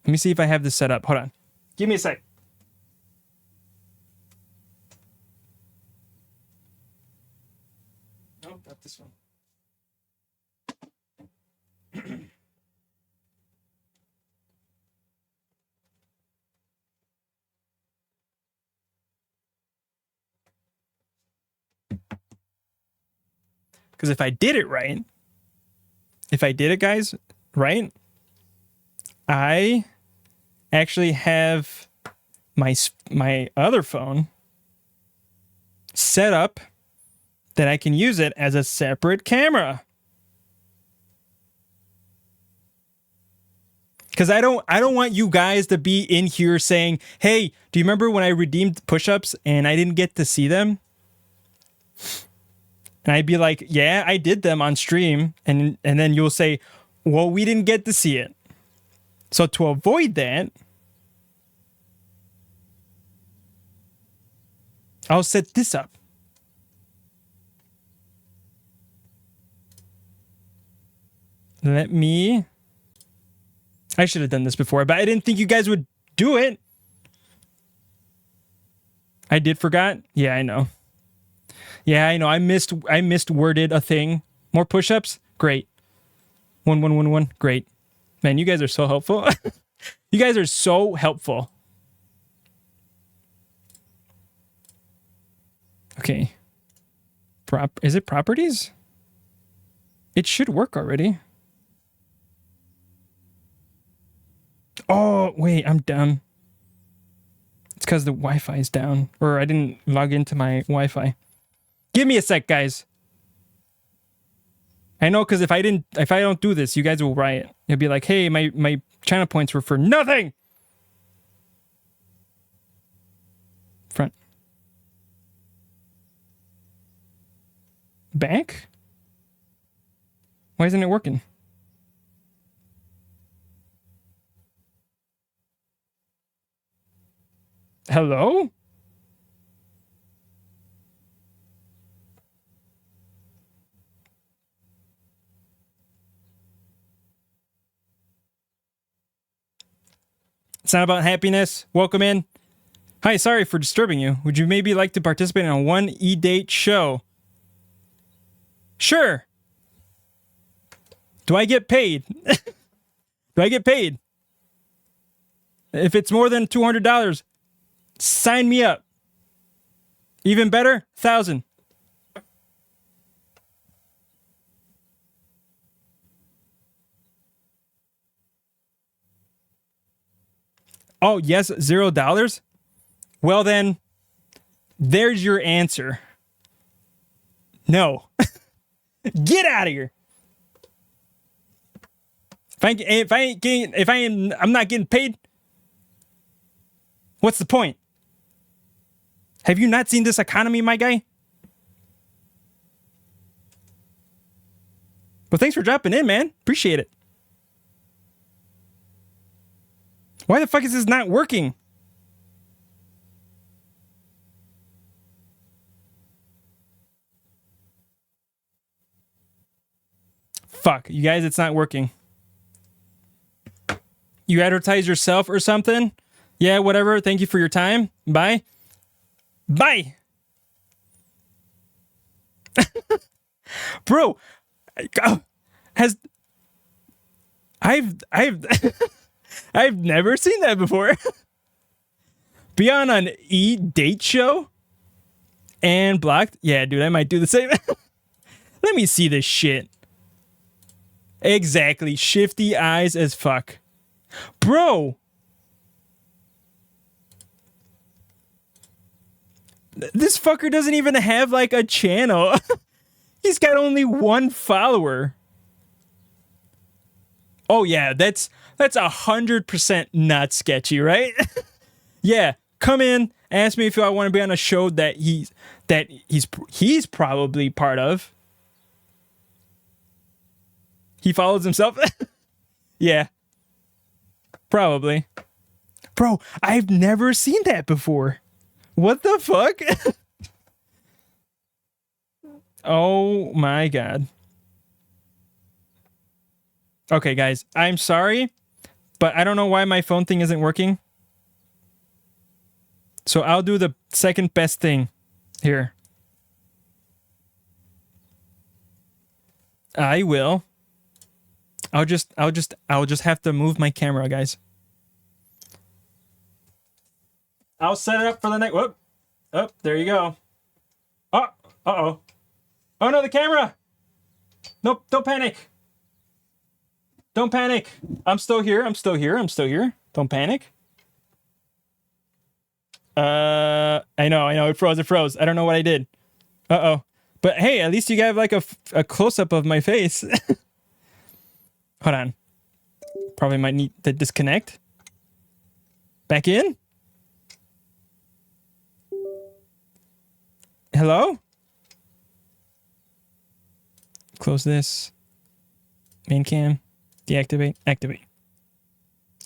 let me see if I have this set up. Hold on. Give me a sec. Nope, not this one. Because if I did it right, guys, right, I actually have my other phone set up that I can use it as a separate camera. Because I don't want you guys to be in here saying, hey, do you remember when I redeemed push-ups and I didn't get to see them? And I'd be like, yeah, I did them on stream. And then you'll say, well, we didn't get to see it. So to avoid that, I'll set this up. I should have done this before, but I didn't think you guys would do it. I did forgot. Yeah, I know. Yeah, I know. I missed worded a thing. More push-ups? Great. 1 Great. Man, you guys are so helpful. You guys are so helpful. Okay. Is it properties? It should work already. Oh, wait, I'm dumb. It's because the Wi-Fi is down. Or I didn't log into my Wi-Fi. Give me a sec, guys. I know, because if I don't do this, you guys will riot. You'll be like, hey, my channel points were for nothing. Front. Back? Why isn't it working? Hello? It's not about happiness. Welcome in. Hi, sorry for disturbing you. Would you maybe like to participate in a 1E-date show? Sure. Do I get paid? Do I get paid? If it's more than $200, sign me up. Even better, 1,000. Oh, yes, $0? Well then, there's your answer. No. Get out of here. I'm not getting paid, what's the point? Have you not seen this economy, my guy? Well, thanks for dropping in, man. Appreciate it. Why the fuck is this not working? Fuck, you guys, it's not working. You advertise yourself or something? Yeah, whatever. Thank you for your time. Bye. Bye. Bro, I've I've never seen that before. Be on an E-date show and blocked? Yeah, dude, I might do the same. Let me see this shit. Exactly. Shifty eyes as fuck. Bro. This fucker doesn't even have like a channel. He's got only 1 follower. Oh yeah, that's 100% not sketchy, right? Yeah, come in, ask me if I want to be on a show that he's probably part of. He follows himself. Yeah. Probably. Bro, I've never seen that before. What the fuck? Oh my god. Okay, guys, I'm sorry, but I don't know why my phone thing isn't working. So I'll do the second best thing here. I will. I'll just have to move my camera, guys. I'll set it up for the next. Whoop. Oh, there you go. Oh, uh-oh. Oh no, the camera. Nope, don't panic. Don't panic. I'm still here. I'm still here. I'm still here. Don't panic. I know. It froze. I don't know what I did. Uh-oh. But hey, at least you got like a close-up of my face. Hold on. Probably might need to disconnect. Back in? Hello? Close this. Main cam. Deactivate. Activate.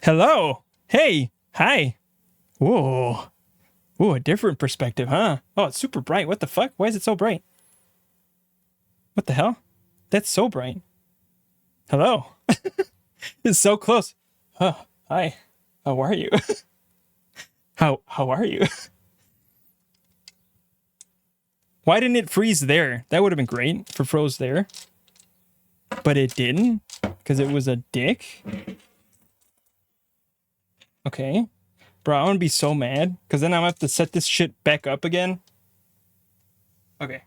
Hello? Hey. Hi. Whoa. Ooh, a different perspective, huh? Oh, it's super bright. What the fuck? Why is it so bright? What the hell? That's so bright. Hello. It's so close. Oh, hi. How are you? How are you? Why didn't it freeze there? That would have been great if it froze there. But it didn't because it was a dick. Okay. Bro, I'm gonna be so mad because then I'm gonna have to set this shit back up again. Okay.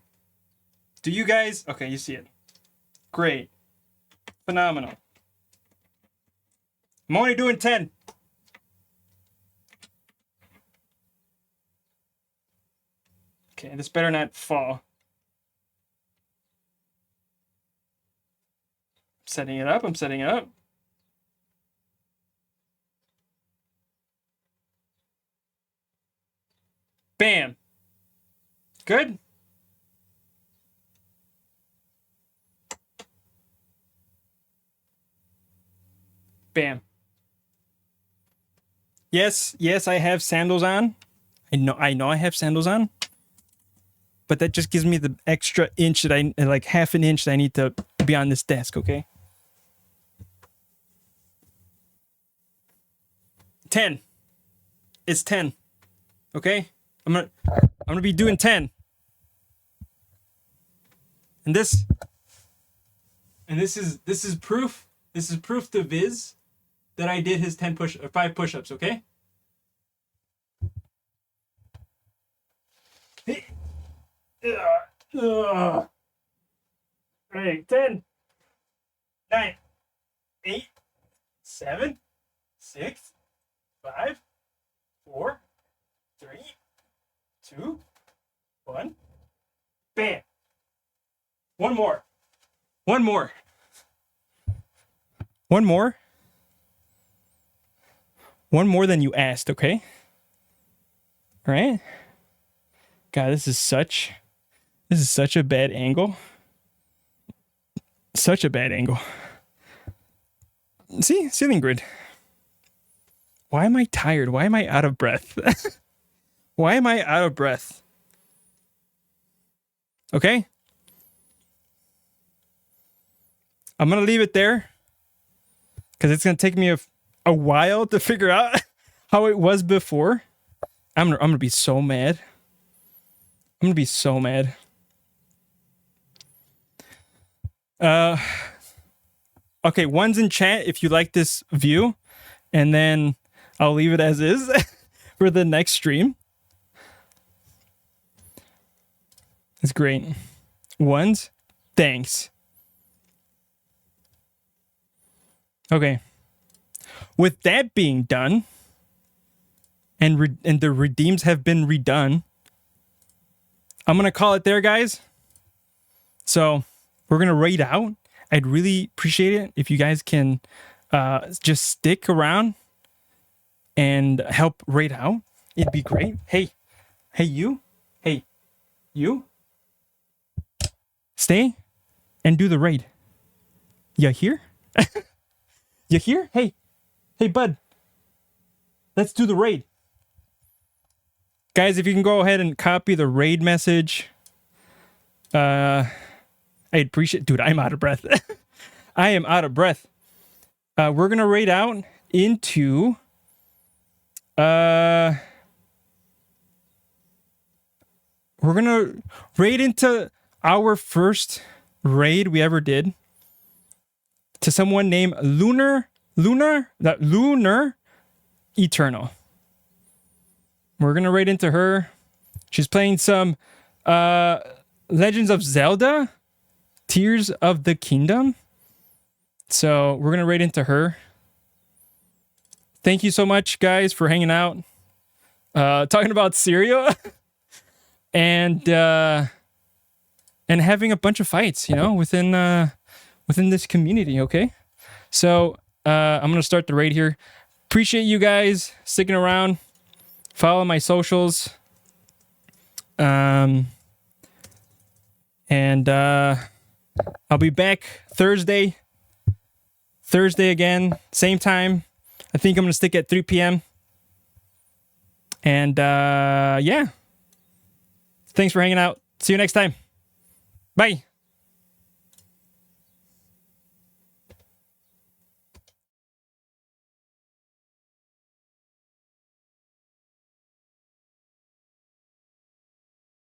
Do you guys... Okay, you see it. Great. Phenomenal. I'm only doing 10. Okay, this better not fall. I'm setting it up. I'm setting it up. Bam. Good. Bam. Yes, I have sandals on. I know I have sandals on. But that just gives me the extra inch that like half an inch that I need to be on this desk, okay? 10. It's 10. Okay? I'm gonna be doing 10. And this is proof. This is proof to Viz that I did his 5 push-ups, okay? Right, 10, 9, 8, 7, 6, 5, 4, 3, 2, 1. Bam. One more. One more. One more. One more than you asked, okay? All right? God, this is such a bad angle. Such a bad angle. See? Ceiling grid. Why am I tired? Why am I out of breath? Why am I out of breath? Okay? I'm going to leave it there because it's going to take me a while to figure out how it was before. I'm going to be so mad. I'm going to be so mad. Okay, one's in chat if you like this view, and then I'll leave it as is for the next stream. It's great. Ones, thanks. Okay. With that being done, and the redeems have been redone, I'm gonna call it there, guys. So we're gonna raid out. I'd really appreciate it if you guys can just stick around and help raid out. It'd be great. Hey, you. Hey, you. Stay and do the raid. You here? You here? Hey, bud. Let's do the raid. Guys, if you can go ahead and copy the raid message. I'd appreciate... Dude, I'm out of breath. I am out of breath. We're going to raid out into... we're going to raid into our first raid we ever did to someone named Lunar Eternal. We're going to raid into her. She's playing some Legends of Zelda, Tears of the Kingdom. So we're going to raid into her. Thank you so much, guys, for hanging out. Talking about cereal. and having a bunch of fights, within this community, okay? So I'm gonna start the raid here. Appreciate you guys sticking around. Follow my socials. And I'll be back Thursday again, same time. I think I'm gonna stick at 3 p.m. And yeah, thanks for hanging out. See you next time. Bye.